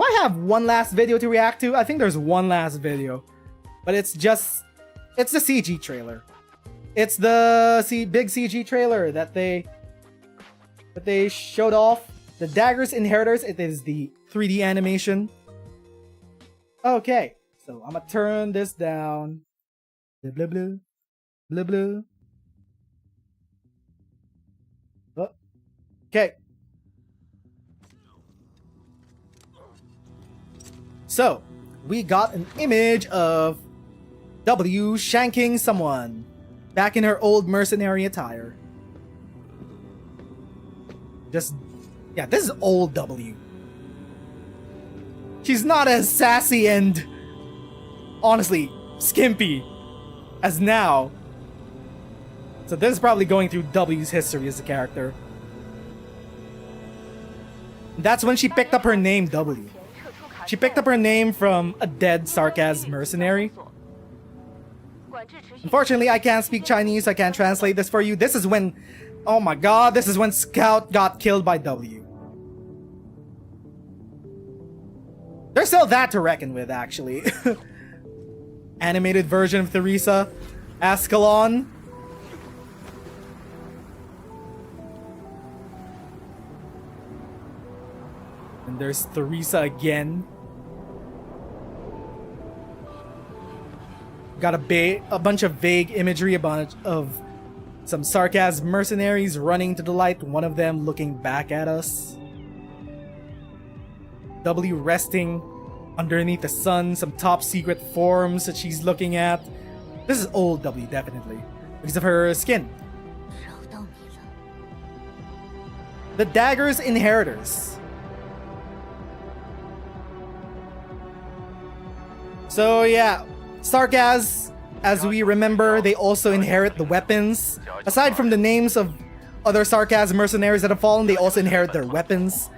I have one last video to react to? I think there's one last video. But it's the CG trailer. It's the big CG trailer that they showed off. The Dagger's Inheritors. It is the 3D animation. Okay, so I'm gonna turn this down. Blah blah blah. Blah blah. Oh. Okay. So, we got an image of W shanking someone back in her old mercenary attire. Yeah, this is old W. She's not as sassy and, honestly, skimpy as now. So this is probably going through W's history as a character. That's when she picked up her name, W. She picked up her name from a dead sarcasm mercenary. Unfortunately, I can't speak Chinese, so I can't translate this for you. This is when, oh my god, this is when Scout got killed by W. There's still that to reckon with, actually. Animated version of Theresa, Ascalon. And there's Theresa again. Got a bunch of vague imagery, a bunch of some sarcasm mercenaries running to the light, one of them looking back at us. W resting underneath the sun, some top secret forms that she's looking at. This is old W, definitely, because of her skin. The Dagger's Inheritors. So yeah, Sarkaz, as we remember, they also inherit the weapons. Aside from the names of other Sarkaz mercenaries that have fallen, they also inherit their weapons.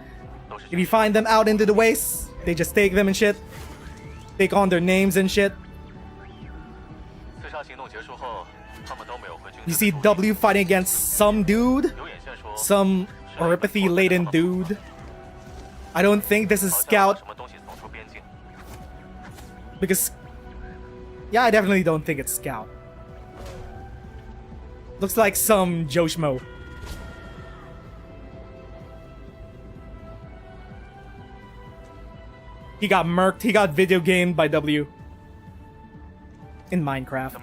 If you find them out into the wastes, they just take them and shit. Take on their names and shit. You see W fighting against some dude, some oripathy-laden dude. I don't think this is Scout. Because, yeah, I definitely don't think it's Scout. Looks like some Joshmo. He got murked, he got video gamed by W. In Minecraft.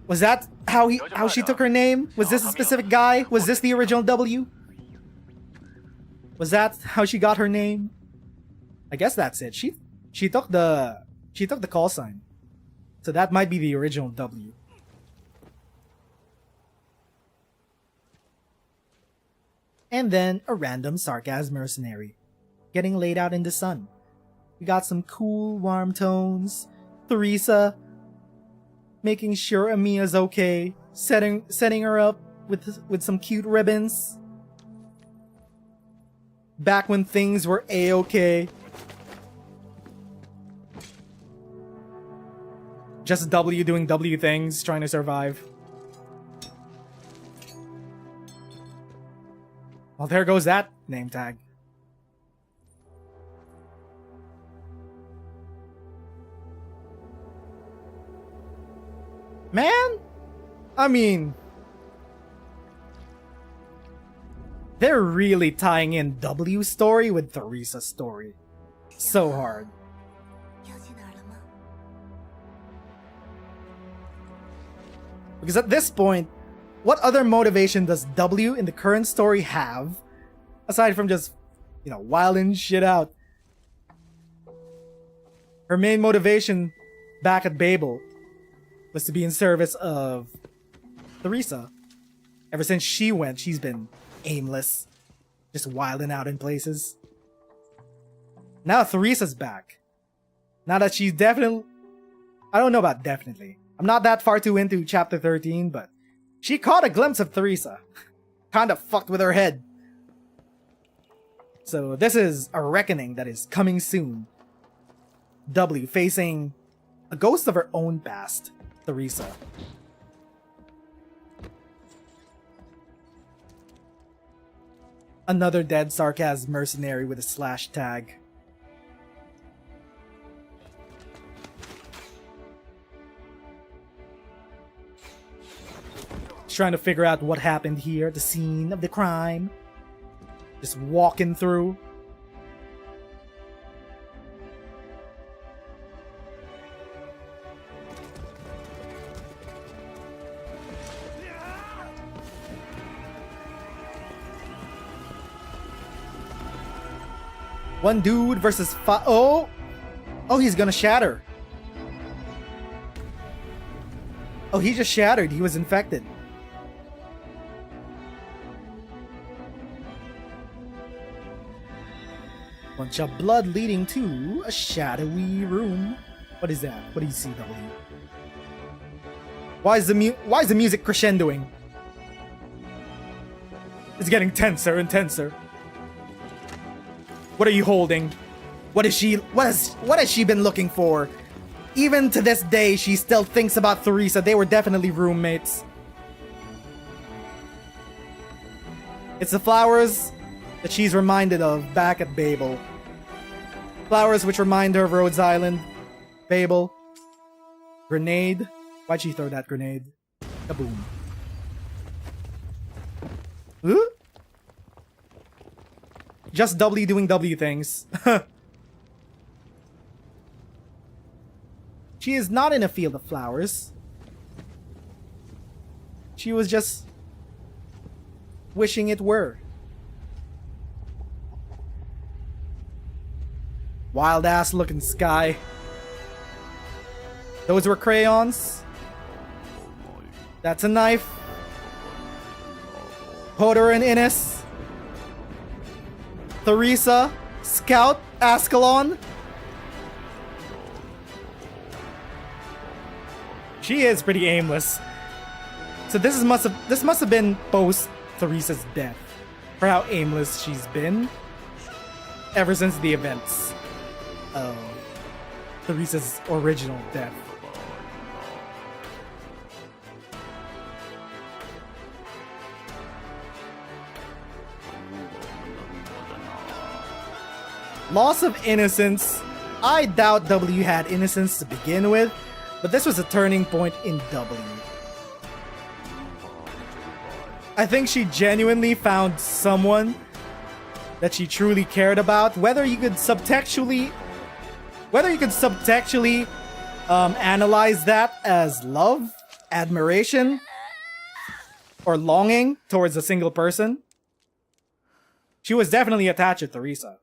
Was that how she took her name? Was this a specific guy? Was this the original W? Was that how she got her name? I guess that's it. She took the call sign. So that might be the original W. And then a random sarcasm mercenary getting laid out in the sun. We got some cool warm tones. Theresa making sure Amiya's okay, setting her up with some cute ribbons. Back when things were a-okay. Just W doing W things, trying to survive. Well, there goes that name tag. Man, I mean, they're really tying in W's story with Theresa's story. So hard. Because at this point, what other motivation does W in the current story have, aside from just, wilding shit out? Her main motivation back at Babel was to be in service of Theresa. Ever since she went, she's been aimless, just wilding out in places. Now Theresa's back. Now that she's definitely... I don't know about definitely. I'm not that far too into chapter 13, but she caught a glimpse of Theresa. Kinda fucked with her head. So this is a reckoning that is coming soon. W facing a ghost of her own past, Theresa. Another dead sarcasm mercenary with a slash tag. Trying to figure out what happened here, the scene of the crime. Just walking through. One dude versus five. Oh, he's gonna shatter. Oh, he just shattered. He was infected. Bunch of blood leading to a shadowy room. What is that? What do you see, W? Why is the music crescendoing? It's getting tenser and tenser. What are you holding? What has she been looking for? Even to this day, she still thinks about Theresa. They were definitely roommates. It's the flowers that she's reminded of back at Babel. Flowers which remind her of Rhodes Island, Babel, grenade. Why'd she throw that grenade? Kaboom. Huh? Just W doing W things. She is not in a field of flowers. She was just wishing it were. Wild ass looking sky. Those were crayons. That's a knife. Hodor and Innes. Theresa. Scout. Ascalon. She is pretty aimless. So this must have been post Theresa's death. For how aimless she's been. Ever since the events of Theresa's original death. Loss of innocence. I doubt W had innocence to begin with, but this was a turning point in W. I think she genuinely found someone that she truly cared about. Whether you could subtextually analyze that as love, admiration, or longing towards a single person, she was definitely attached to Teresa.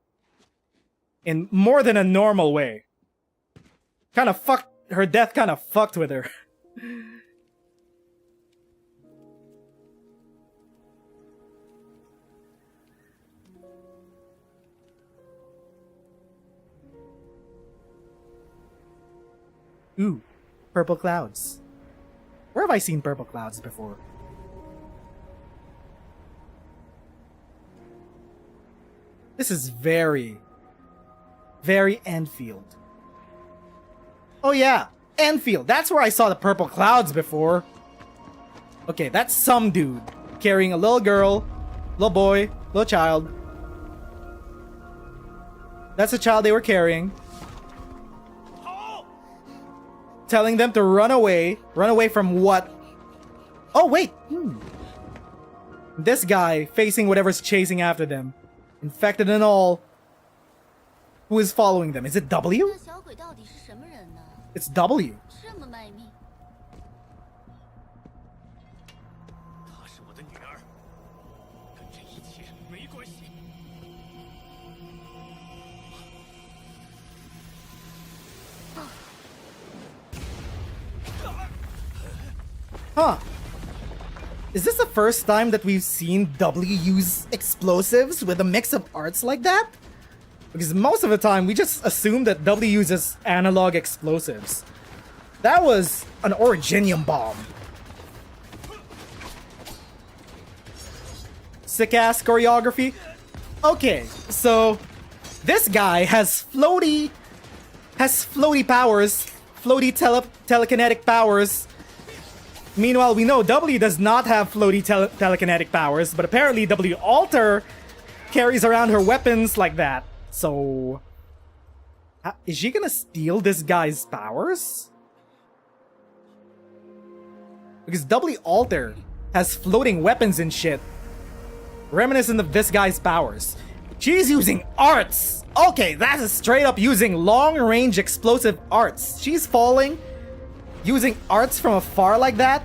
In more than a normal way. Her death kind of fucked with her. Ooh, purple clouds. Where have I seen purple clouds before? This is very Enfield. Oh yeah, Enfield. That's where I saw the purple clouds before. Okay, that's some dude carrying a little girl, little boy, little child. That's the child they were carrying. Telling them to run away. Run away from what? Oh, wait. This guy facing whatever's chasing after them. Infected and all. Who is following them? Is it W? It's W. Huh. Is this the first time that we've seen W use explosives with a mix of arts like that? Because most of the time, we just assume that W uses analog explosives. That was an originium bomb. Sick-ass choreography. Okay, so this guy has floaty powers, floaty telekinetic powers. Meanwhile, we know W does not have floaty telekinetic powers, but apparently W Alter carries around her weapons like that. So, is she gonna steal this guy's powers? Because W Alter has floating weapons and shit, reminiscent of this guy's powers. She's using arts! Okay, that is straight up using long-range explosive arts. She's falling, using arts from afar like that?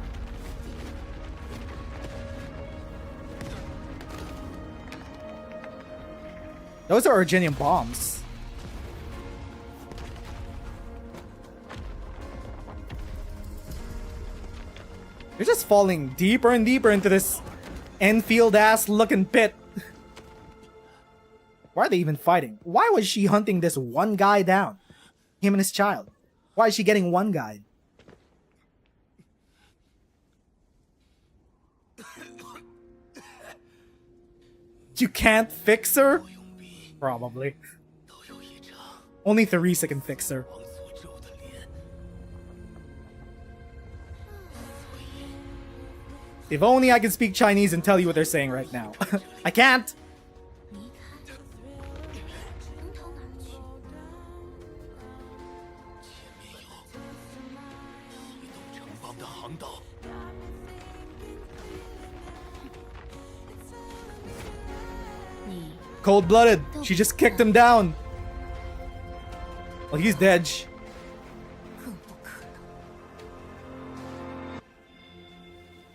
Those are originium bombs. You're just falling deeper and deeper into this Enfield-ass looking pit. Why are they even fighting? Why was she hunting this one guy down? Him and his child. Why is she getting one guy? You can't fix her? Probably. Only Teresa can fix her. If only I could speak Chinese and tell you what they're saying right now. I can't! Cold-blooded. She just kicked him down. Well, he's dead.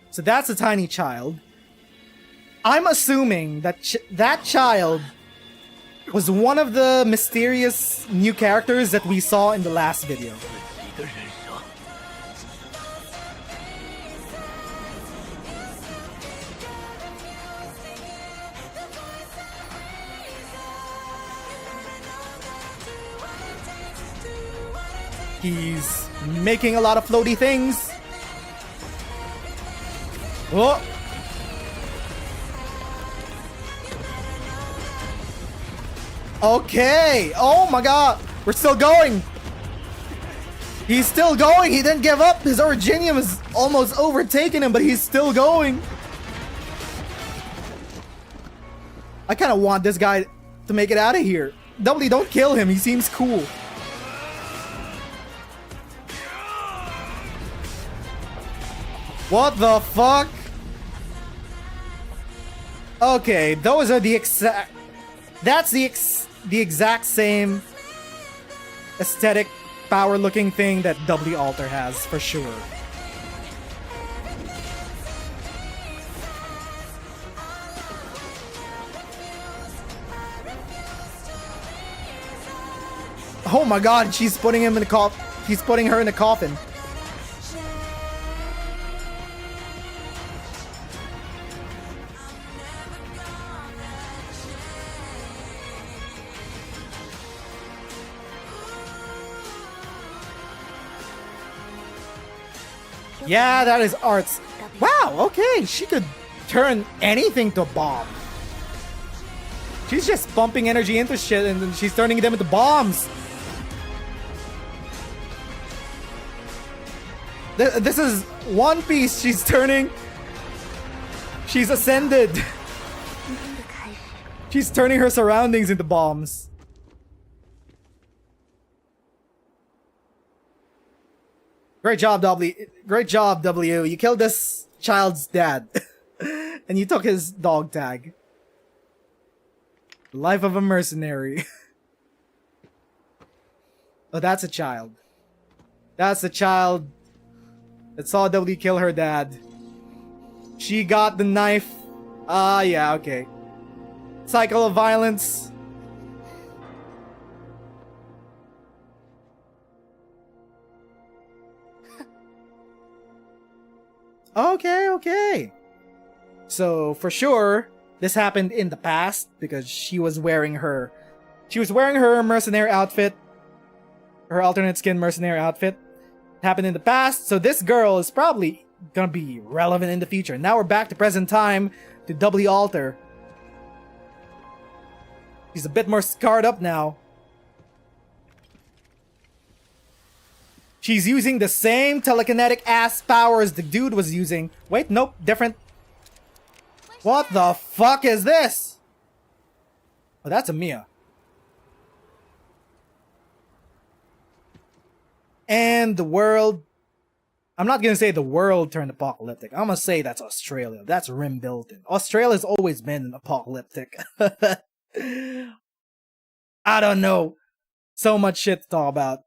So that's a tiny child. I'm assuming that that child was one of the mysterious new characters that we saw in the last video. He's making a lot of floaty things. Oh! Okay! Oh my god! We're still going! He's still going! He didn't give up! His Originium has almost overtaken him, but he's still going! I kind of want this guy to make it out of here. W, don't kill him. He seems cool. What the fuck? Okay, those are the exact... That's the exact same aesthetic, power-looking thing that W Alter has, for sure. Oh my god, she's putting him in the coffin. He's putting her in the coffin. Yeah, that is arts. Wow, okay, she could turn anything to a bomb. She's just pumping energy into shit and then she's turning them into bombs. This is One Piece. She's turning. She's ascended. She's turning her surroundings into bombs. Great job, W. Great job, W. You killed this child's dad. And you took his dog tag. Life of a mercenary. Oh, that's a child. That's a child that saw W kill her dad. She got the knife. Ah, yeah, okay. Cycle of violence. Okay, okay. So, for sure, this happened in the past because she was wearing her mercenary outfit. Her alternate skin mercenary outfit. It happened in the past, so this girl is probably gonna be relevant in the future. Now we're back to present time to W Alter. She's a bit more scarred up now. She's using the same telekinetic ass powers the dude was using. Wait, nope, different. What the fuck is this? Oh, that's a Mia. And the world... I'm not gonna say the world turned apocalyptic. I'm gonna say that's Australia. That's Rim Bilton. Australia's always been apocalyptic. I don't know. So much shit to talk about.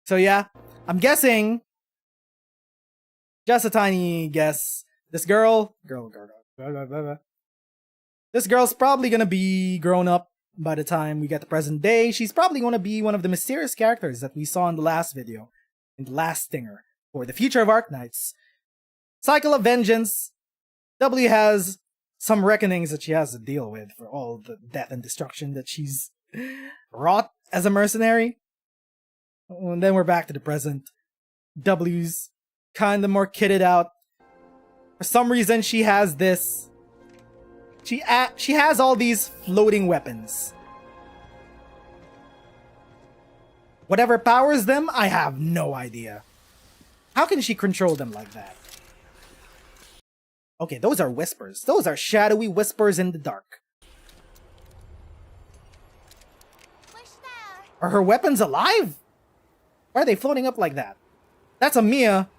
So yeah, I'm guessing, just a tiny guess, this girl, this girl's probably gonna be grown up by the time we get to present day. She's probably gonna be one of the mysterious characters that we saw in the last video, in the last stinger, for the future of Arknights. Cycle of Vengeance. W has some reckonings that she has to deal with for all the death and destruction that she's wrought as a mercenary. And then we're back to the present. W's kind of more kitted out. For some reason, she has this. She has all these floating weapons. Whatever powers them, I have no idea. How can she control them like that? Okay, those are whispers. Those are shadowy whispers in the dark. Are her weapons alive? Why are they floating up like that? That's a Mia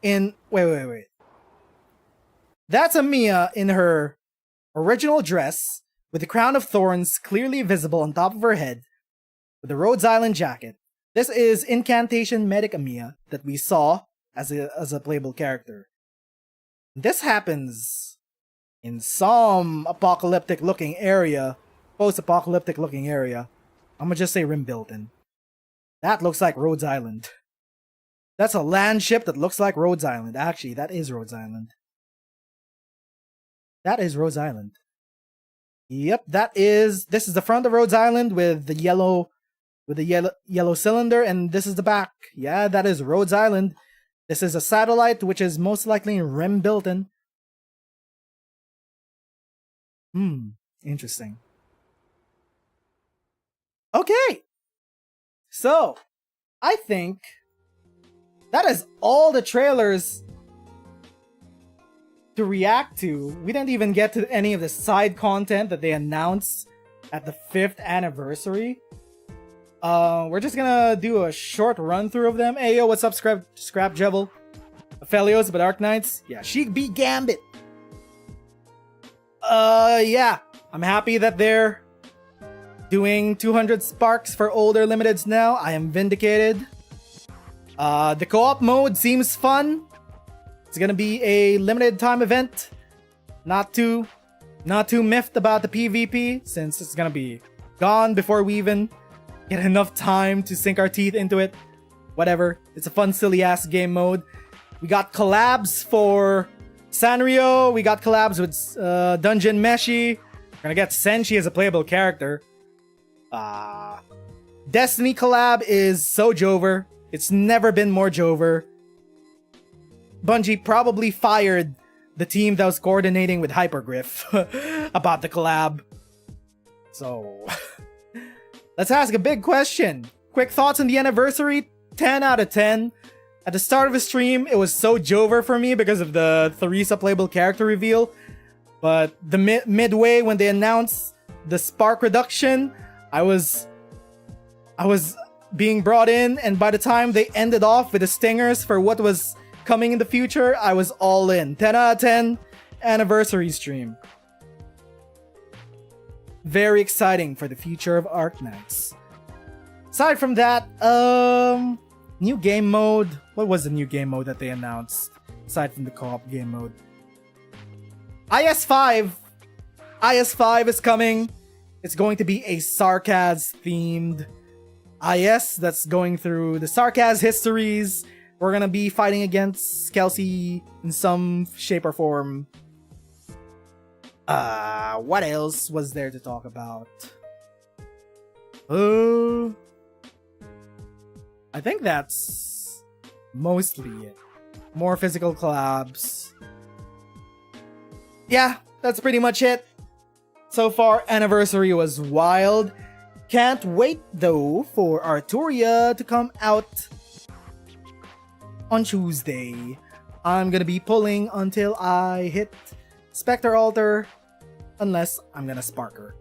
in... Wait. That's a Mia in her original dress, with the crown of thorns clearly visible on top of her head, with the Rhodes Island jacket. This is Incantation Medic Mia that we saw as a playable character. This happens in some apocalyptic looking area, post-apocalyptic looking area. I'm gonna just say Rim Bilton. That looks like Rhodes Island. That's a land ship that looks like Rhodes Island. Actually, that is Rhodes Island. That is Rhodes Island. Yep, this is the front of Rhodes Island with the yellow cylinder, and this is the back. Yeah, that is Rhodes Island. This is a satellite, which is most likely in Rim Bilton. Interesting. Okay. So, I think that is all the trailers to react to. We didn't even get to any of the side content that they announced at the 5th anniversary. We're just gonna do a short run through of them. Hey yo, what's up, Scrap Jebel? Aphelios, but Arknights? Yeah, she beat Gambit. Yeah. I'm happy that they're doing 200 sparks for older limiteds now. I am vindicated. The co-op mode seems fun. It's gonna be a limited time event. Not too miffed about the PvP, since it's gonna be gone before we even get enough time to sink our teeth into it. Whatever. It's a fun, silly ass game mode. We got collabs for Sanrio. We got collabs with Dungeon Meshi. We're gonna get Senshi as a playable character. Destiny collab is so Jover. It's never been more Jover. Bungie probably fired the team that was coordinating with Hypergriff about the collab. So, let's ask a big question. Quick thoughts on the anniversary? 10 out of 10. At the start of the stream, it was so Jover for me because of the Theresa playable character reveal. But the midway when they announced the spark reduction, I was being brought in, and by the time they ended off with the stingers for what was coming in the future, I was all in. 10 out of 10 anniversary stream. Very exciting for the future of Arknights. Aside from that, new game mode. What was the new game mode that they announced? Aside from the co-op game mode. IS5 is coming. It's going to be a Sarkaz themed IS that's going through the Sarkaz histories. We're gonna be fighting against Kelsey in some shape or form. What else was there to talk about? I think that's mostly it. More physical collabs. Yeah, that's pretty much it. So far, anniversary was wild. Can't wait though for Arturia to come out on Tuesday. I'm gonna be pulling until I hit Spectre Altar, unless I'm gonna spark her.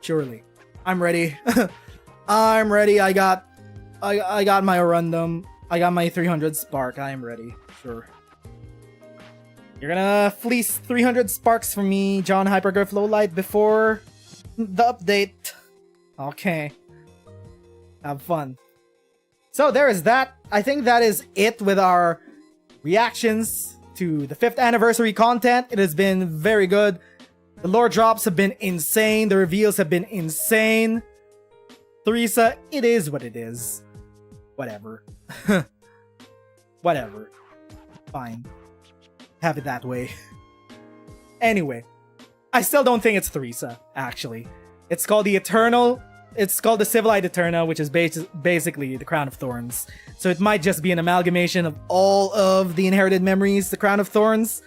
Surely. I'm ready. I'm ready. I got my Orundum. I got my 300 spark. I am ready. Sure. You're gonna fleece 300 sparks from me, John Hypergriff Lowlight, before the update. Okay. Have fun. So there is that. I think that is it with our reactions to the 5th anniversary content. It has been very good. The lore drops have been insane. The reveals have been insane. Theresa, it is what it is. Whatever. Whatever. Fine. Have it that way. Anyway, I still don't think it's Theresa, actually. It's called the Eternal. It's called the Civilite Eterna, which is basically the Crown of Thorns. So it might just be an amalgamation of all of the inherited memories the Crown of Thorns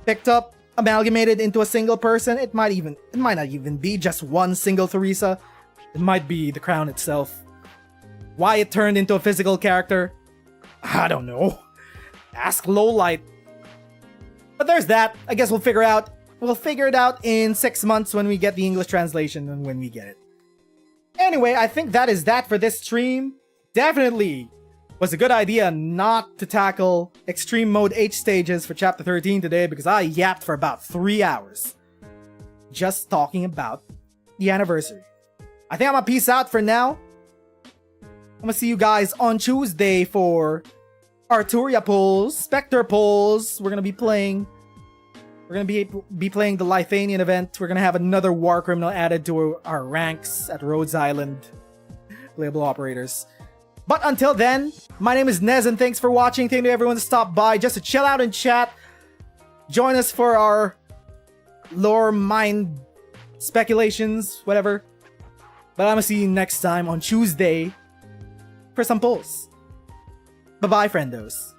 picked up, amalgamated into a single person. It might not even be just one single Theresa. It might be the crown itself. Why it turned into a physical character, I don't know. Ask Lowlight. But there's that. I guess we'll figure it out in 6 months when we get the English translation and when we get it. Anyway, I think that is that for this stream. Definitely was a good idea not to tackle Extreme Mode H stages for Chapter 13 today because I yapped for about 3 hours just talking about the anniversary. I think I'm gonna peace out for now. I'm gonna see you guys on Tuesday for Arturia polls, Spectre polls. We're gonna be playing the Lithanian event. We're gonna have another war criminal added to our ranks at Rhodes Island. Playable operators. But until then, my name is Nez and thanks for watching. Thank you to everyone to stop by just to chill out and chat. Join us for our lore mind speculations, whatever. But I'm gonna see you next time on Tuesday for some polls. Bye-bye, friendos.